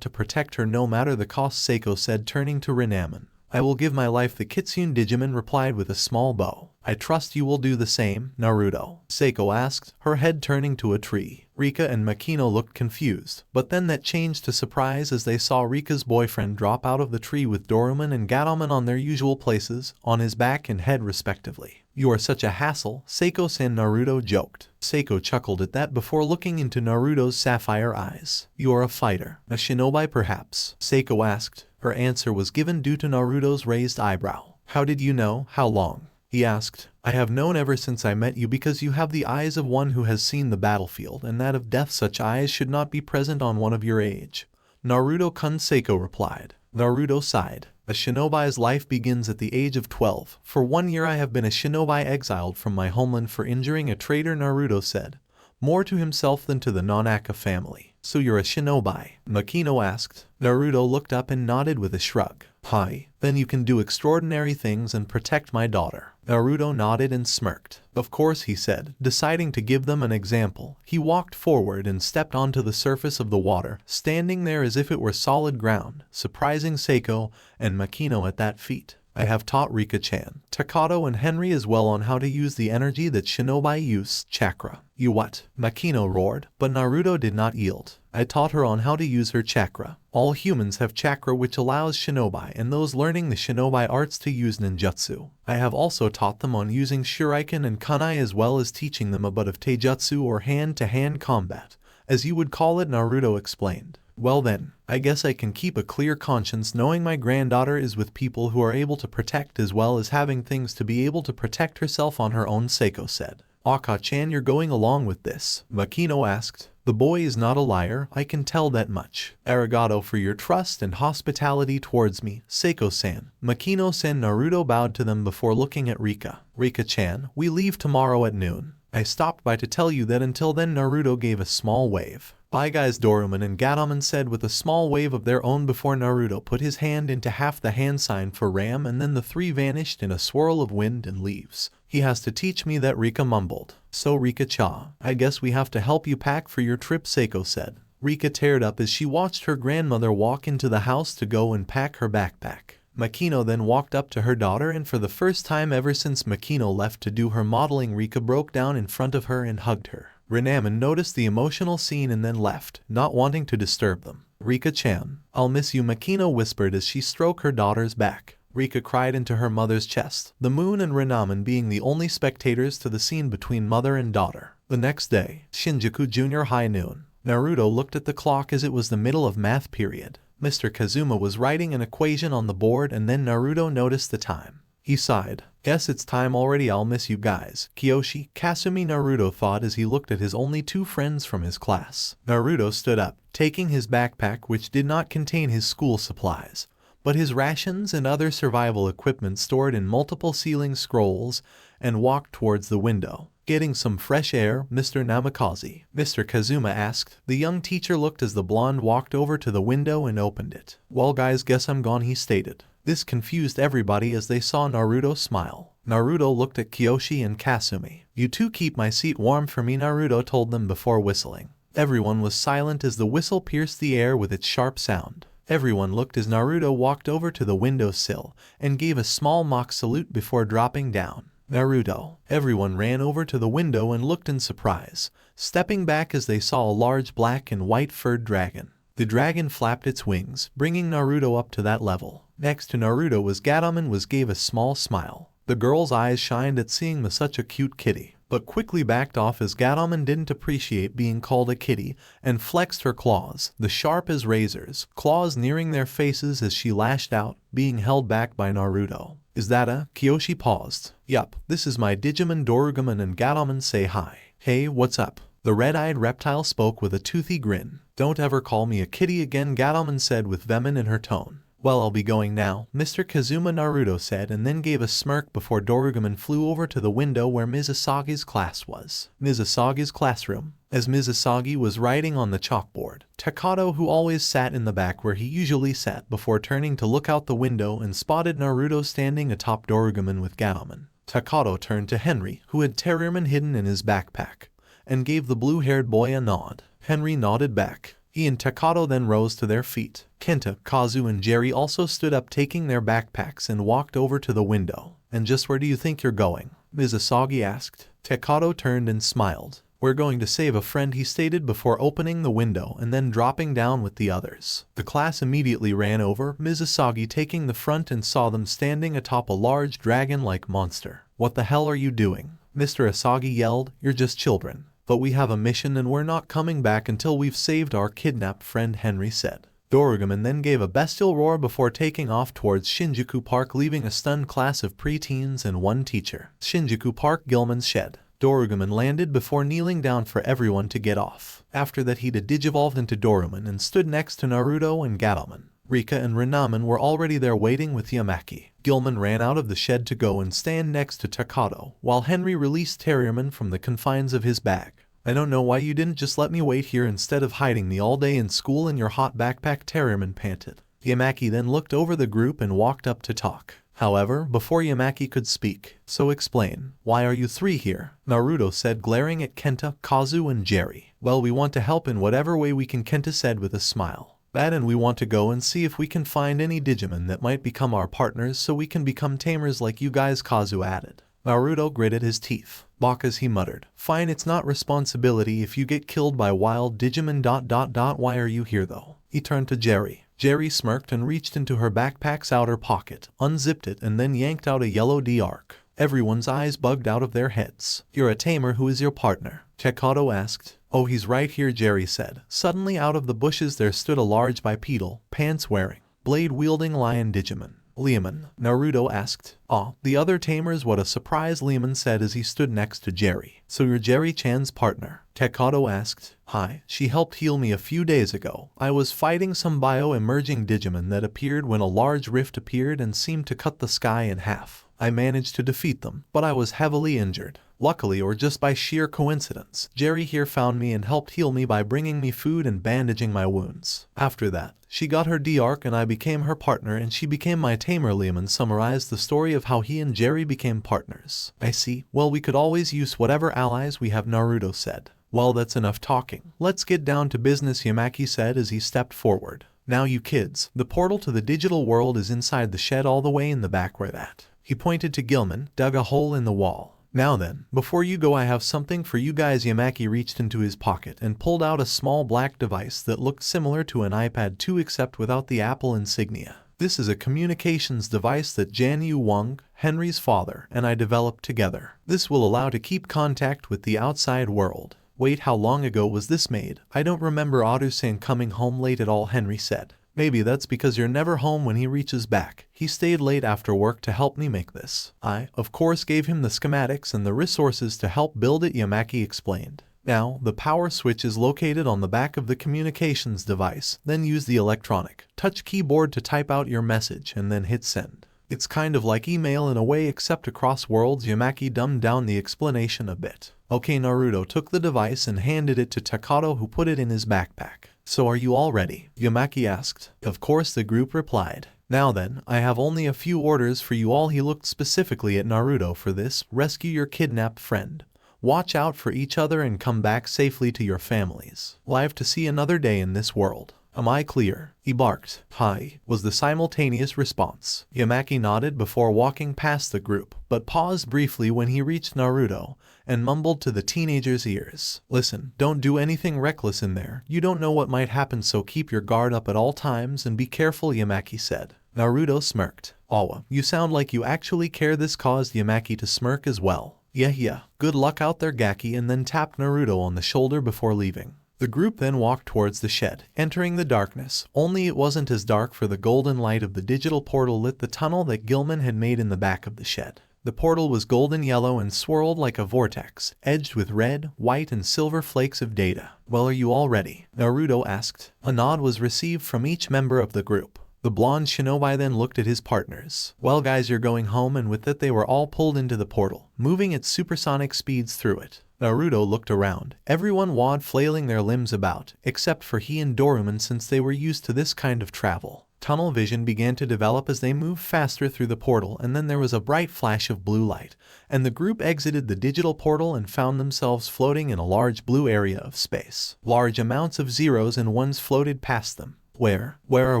Speaker 2: to protect her no matter the cost, Seiko said, turning to Renamon. I will give my life, the Kitsune Digimon replied with a small bow. I trust you will do the same, Naruto, Seiko asked, her head turning to a tree. Rika and Makino looked confused, but then that changed to surprise as they saw Rika's boyfriend drop out of the tree with Dorumon and Gatomon on their usual places, on his back and head respectively. You are such a hassle, Seiko-san, Naruto joked. Seiko chuckled at that before looking into Naruto's sapphire eyes. You are a fighter, a shinobi perhaps? Seiko asked. Her answer was given due to Naruto's raised eyebrow. How did you know? How long? He asked. I have known ever since I met you because you have the eyes of one who has seen the battlefield and that of death. Such eyes should not be present on one of your age. Naruto-kun, Seiko replied. Naruto sighed. A shinobi's life begins at the age of 12. For 1 year I have been a shinobi exiled from my homeland for injuring a traitor, Naruto said, more to himself than to the Nonaka family. So you're a shinobi? Makino asked. Naruto looked up and nodded with a shrug. Hi. Then you can do extraordinary things and protect my daughter. Naruto nodded and smirked. Of course, he said, deciding to give them an example. He walked forward and stepped onto the surface of the water, standing there as if it were solid ground, surprising Seiko and Makino at that feat. I have taught Rika-chan, Takato and Henry as well on how to use the energy that shinobi use, chakra. You what? Makino roared, but Naruto did not yield. I taught her on how to use her chakra. All humans have chakra which allows shinobi and those learning the shinobi arts to use ninjutsu. I have also taught them on using shuriken and kunai as well as teaching them a bit of taijutsu or hand-to-hand combat, as you would call it, Naruto explained. Well then, I guess I can keep a clear conscience knowing my granddaughter is with people who are able to protect as well as having things to be able to protect herself on her own, Seiko said. Aka-chan, you're going along with this? Makino asked. The boy is not a liar, I can tell that much. Arigato for your trust and hospitality towards me, Seiko-san. Makino-san. Naruto bowed to them before looking at Rika. Rika-chan, we leave tomorrow at noon. I stopped by to tell you that. Until then, Naruto gave a small wave. Bye guys, Dorumon and Gatomon said with a small wave of their own before Naruto put his hand into half the hand sign for Ram, and then the three vanished in a swirl of wind and leaves. He has to teach me that, Rika mumbled. So Rika-cha, I guess we have to help you pack for your trip, Seiko said. Rika teared up as she watched her grandmother walk into the house to go and pack her backpack. Makino then walked up to her daughter, and for the first time ever since Makino left to do her modeling, Rika broke down in front of her and hugged her. Renamon noticed the emotional scene and then left, not wanting to disturb them. Rika-chan, I'll miss you, Makino whispered as she stroked her daughter's back. Rika cried into her mother's chest, the moon and Renamon being the only spectators to the scene between mother and daughter. The next day, Shinjuku Junior High, noon. Naruto looked at the clock as it was the middle of math period. Mr. Kazuma was writing an equation on the board and then Naruto noticed the time. He sighed. Guess it's time already, I'll miss you guys. Kiyoshi, Kasumi, Naruto thought as he looked at his only two friends from his class. Naruto stood up, taking his backpack which did not contain his school supplies, but his rations and other survival equipment stored in multiple ceiling scrolls, and walked towards the window. Getting some fresh air, Mr. Namikaze? Mr. Kazuma asked. The young teacher looked as the blonde walked over to the window and opened it. Well guys, guess I'm gone, he stated. This confused everybody as they saw Naruto smile. Naruto looked at Kiyoshi and Kasumi. You two keep my seat warm for me, Naruto told them before whistling. Everyone was silent as the whistle pierced the air with its sharp sound. Everyone looked as Naruto walked over to the windowsill and gave a small mock salute before dropping down. Naruto. Everyone ran over to the window and looked in surprise, stepping back as they saw a large black and white furred dragon. The dragon flapped its wings, bringing Naruto up to that level. Next to Naruto was Gatomon gave a small smile. The girl's eyes shined at seeing such a cute kitty, but quickly backed off as Gatomon didn't appreciate being called a kitty and flexed her claws, the sharp as razors, claws nearing their faces as she lashed out, being held back by Naruto. Is that a? Kyoshi paused. Yup, this is my Digimon Dorumon and Gatomon say hi. Hey, what's up? The red-eyed reptile spoke with a toothy grin. Don't ever call me a kitty again, Gatomon said with venom in her tone. Well, I'll be going now, Mr. Kazuma, Naruto said, and then gave a smirk before Dorumon flew over to the window where Mizusagi's class was. Mizusagi's classroom. As Mizusagi was writing on the chalkboard, Takato, who always sat in the back where he usually sat before turning to look out the window and spotted Naruto standing atop Dorumon with Gatomon. Takato turned to Henry, who had Tailmon hidden in his backpack, and gave the blue-haired boy a nod. Henry nodded back. He and Takato then rose to their feet. Kenta, Kazu and Jerry also stood up taking their backpacks and walked over to the window. And just where do you think you're going? Mizusagi asked. Takato turned and smiled. We're going to save a friend, he stated before opening the window and then dropping down with the others. The class immediately ran over, Mizusagi taking the front, and saw them standing atop a large dragon-like monster. What the hell are you doing? Mr. Asagi yelled. You're just children. But we have a mission and we're not coming back until we've saved our kidnapped friend, Henry said. Dorumon then gave a bestial roar before taking off towards Shinjuku Park, leaving a stunned class of preteens and one teacher. Shinjuku Park, Gilman's shed. Dorumon landed before kneeling down for everyone to get off. After that he digivolved into Dorumon and stood next to Naruto and Gatomon. Rika and Renamon were already there waiting with Yamaki. Gilman ran out of the shed to go and stand next to Takato, while Henry released Tailmon from the confines of his bag. I don't know why you didn't just let me wait here instead of hiding me all day in school in your hot backpack, Tailmon panted. Yamaki then looked over the group and walked up to talk. However, before Yamaki could speak, so explain, why are you three here? Naruto said, glaring at Kenta, Kazu and Jerry. Well, we want to help in whatever way we can, Kenta said with a smile. That, and we want to go and see if we can find any Digimon that might become our partners so we can become tamers like you guys, Kazu added. Naruto gritted his teeth. Bakas, he muttered. Fine, it's not responsibility if you get killed by wild Digimon ... Why are you here though? He turned to Jerry. Jerry smirked and reached into her backpack's outer pocket, unzipped it and then yanked out a yellow D-arc. Everyone's eyes bugged out of their heads. You're a tamer, who is your partner? Takato asked. Oh, he's right here, Jerry said. Suddenly out of the bushes there stood a large bipedal, pants-wearing, blade-wielding lion Digimon. Leomon, Naruto asked. Ah, the other tamers, what a surprise, Leomon said as he stood next to Jerry. So you're Jerry-chan's partner? Takato asked. Hi, she helped heal me a few days ago. I was fighting some bio-emerging Digimon that appeared when a large rift appeared and seemed to cut the sky in half. I managed to defeat them, but I was heavily injured. Luckily, or just by sheer coincidence, Jerry here found me and helped heal me by bringing me food and bandaging my wounds. After that, she got her D-arc and I became her partner and she became my tamer. Leomon summarized the story of how he and Jerry became partners. I see. Well, we could always use whatever allies we have, Naruto said. Well, that's enough talking. Let's get down to business, Yamaki said as he stepped forward. Now you kids, the portal to the digital world is inside the shed all the way in the back where that. He pointed to Gilman, dug a hole in the wall. Now then, before you go I have something for you guys. Yamaki reached into his pocket and pulled out a small black device that looked similar to an iPad 2 except without the Apple insignia. This is a communications device that Janyu Wang, Henry's father, and I developed together. This will allow to keep contact with the outside world. Wait, how long ago was this made? I don't remember Odu-san coming home late at all, Henry said. Maybe that's because you're never home when he reaches back. He stayed late after work to help me make this. I, of course, gave him the schematics and the resources to help build it, Yamaki explained. Now, the power switch is located on the back of the communications device. Then use the electronic touch keyboard to type out your message and then hit send. It's kind of like email in a way except across worlds. Yamaki dumbed down the explanation a bit. Okay, Naruto took the device and handed it to Takato, who put it in his backpack. So are you all ready? Yamaki asked. Of course, the group replied. Now then, I have only a few orders for you all. He looked specifically at Naruto for this. Rescue your kidnapped friend. Watch out for each other and come back safely to your families. Live to see another day in this world. Am I clear? He barked. Hi, was the simultaneous response. Yamaki nodded before walking past the group, but paused briefly when he reached Naruto and mumbled to the teenager's ears. Listen, don't do anything reckless in there. You don't know what might happen, so keep your guard up at all times and be careful, Yamaki said. Naruto smirked. Awa, you sound like you actually care. This caused Yamaki to smirk as well. Yeah, good luck out there, Gaki, and then tapped Naruto on the shoulder before leaving. The group then walked towards the shed, entering the darkness, only it wasn't as dark, for the golden light of the digital portal lit the tunnel that Gilman had made in the back of the shed. The portal was golden yellow and swirled like a vortex, edged with red, white, and silver flakes of data. Well, are you all ready? Naruto asked. A nod was received from each member of the group. The blonde shinobi then looked at his partners. Well guys, you're going home, and with it they were all pulled into the portal, moving at supersonic speeds through it. Naruto looked around. Everyone wad flailing their limbs about, except for he and Dorumon, since they were used to this kind of travel. Tunnel vision began to develop as they moved faster through the portal, and then there was a bright flash of blue light, and the group exited the digital portal and found themselves floating in a large blue area of space. Large amounts of zeros and ones floated past them. Where are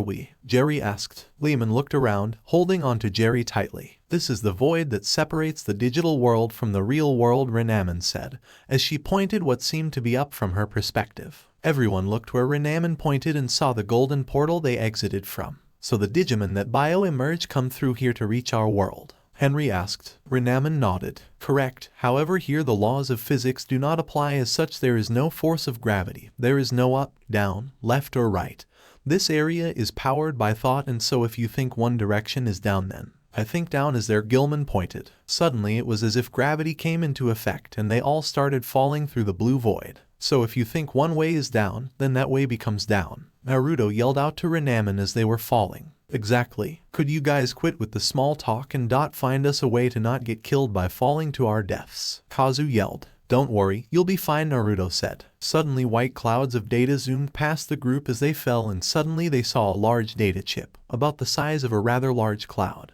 Speaker 2: we? Jerry asked. Lehman looked around, holding onto Jerry tightly. This is the void that separates the digital world from the real world, Renamin said, as she pointed what seemed to be up from her perspective. Everyone looked where Renamin pointed and saw the golden portal they exited from. So the Digimon that bio-emerge come through here to reach our world? Henry asked. Renamin nodded. Correct. However, here the laws of physics do not apply. As such, there is no force of gravity. There is no up, down, left, or right. This area is powered by thought, and so if you think one direction is down, then I think down is there, Gilman pointed. Suddenly it was as if gravity came into effect and they all started falling through the blue void. So if you think one way is down, then that way becomes down. Naruto yelled out to Renamin as they were falling. Exactly. Could you guys quit with the small talk and find us a way to not get killed by falling to our deaths? Kazu yelled. Don't worry, you'll be fine, Naruto said. Suddenly white clouds of data zoomed past the group as they fell, and suddenly they saw a large data chip, about the size of a rather large cloud.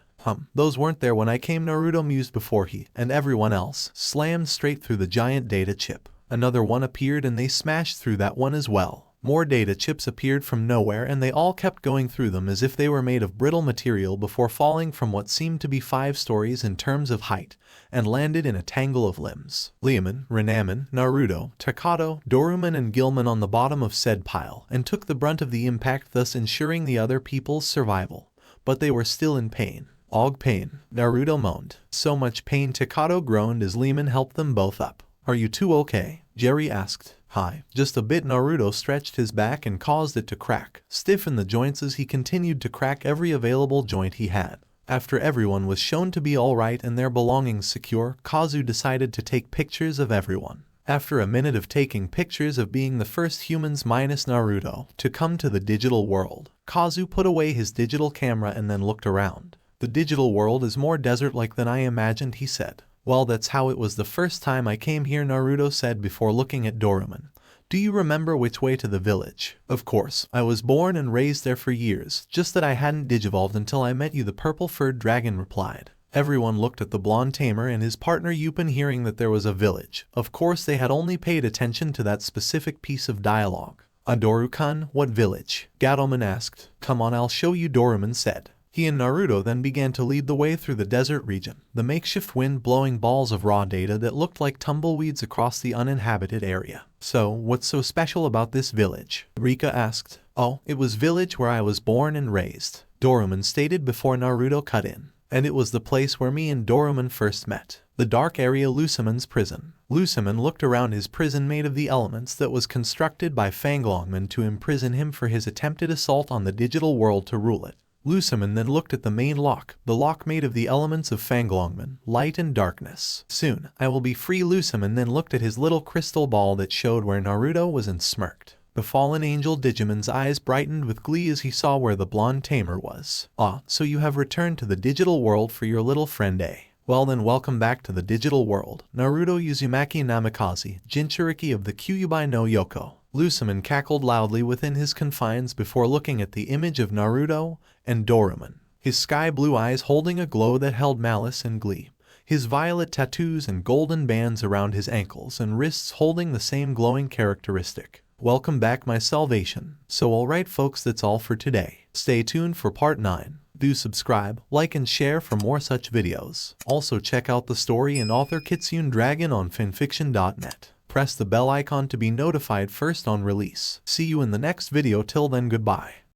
Speaker 2: Those weren't there when I came, Naruto mused before he and everyone else slammed straight through the giant data chip. Another one appeared and they smashed through that one as well. More data chips appeared from nowhere and they all kept going through them as if they were made of brittle material before falling from what seemed to be 5 stories in terms of height and landed in a tangle of limbs. Lehman, Renamin, Naruto, Takato, Dorumon, and Gilman on the bottom of said pile and took the brunt of the impact, thus ensuring the other people's survival. But they were still in pain. Og pain, Naruto moaned. So much pain, Takato groaned as Lehman helped them both up. Are you two okay? Jerry asked. Hi, just a bit. Naruto stretched his back and caused it to crack, stiffen the joints as he continued to crack every available joint he had. After everyone was shown to be alright and their belongings secure, Kazu decided to take pictures of everyone. After a minute of taking pictures of being the first humans minus Naruto to come to the digital world, Kazu put away his digital camera and then looked around. The digital world is more desert-like than I imagined, he said. Well, that's how it was the first time I came here, Naruto said before looking at Dorumon. Do you remember which way to the village? Of course, I was born and raised there for years, just that I hadn't digivolved until I met you, the purple-furred dragon replied. Everyone looked at the blonde tamer and his partner Yupin, hearing that there was a village. Of course, they had only paid attention to that specific piece of dialogue. Adoru-kun, what village? Gatomon asked. Come on, I'll show you, Dorumon said. He and Naruto then began to lead the way through the desert region, the makeshift wind blowing balls of raw data that looked like tumbleweeds across the uninhabited area. So, what's so special about this village? Rika asked. Oh, it was village where I was born and raised, Dorumon stated before Naruto cut in. And it was the place where me and Dorumon first met. The dark area, Lucimon's prison. Lucimon looked around his prison made of the elements that was constructed by Fanglongman to imprison him for his attempted assault on the digital world to rule it. Lucimon then looked at the main lock, the lock made of the elements of Fanglongman, light and darkness. Soon, I will be free. Lucimon then looked at his little crystal ball that showed where Naruto was and smirked. The fallen angel Digimon's eyes brightened with glee as he saw where the blonde tamer was. Ah, so you have returned to the digital world for your little friend, eh? Well then, welcome back to the digital world. Naruto Uzumaki Namikaze, Jinchuriki of the Kyuubi no Yoko. Lucimon cackled loudly within his confines before looking at the image of Naruto and Dorumon, his sky blue eyes holding a glow that held malice and glee, his violet tattoos and golden bands around his ankles and wrists holding the same glowing characteristic. Welcome back, my salvation. So alright folks, that's all for today. Stay tuned for part 9. Do subscribe, like and share for more such videos. Also check out the story and author KitsuneDragon on FANFICTION.net. Press the bell icon to be notified first on release. See you in the next video. Till then, goodbye.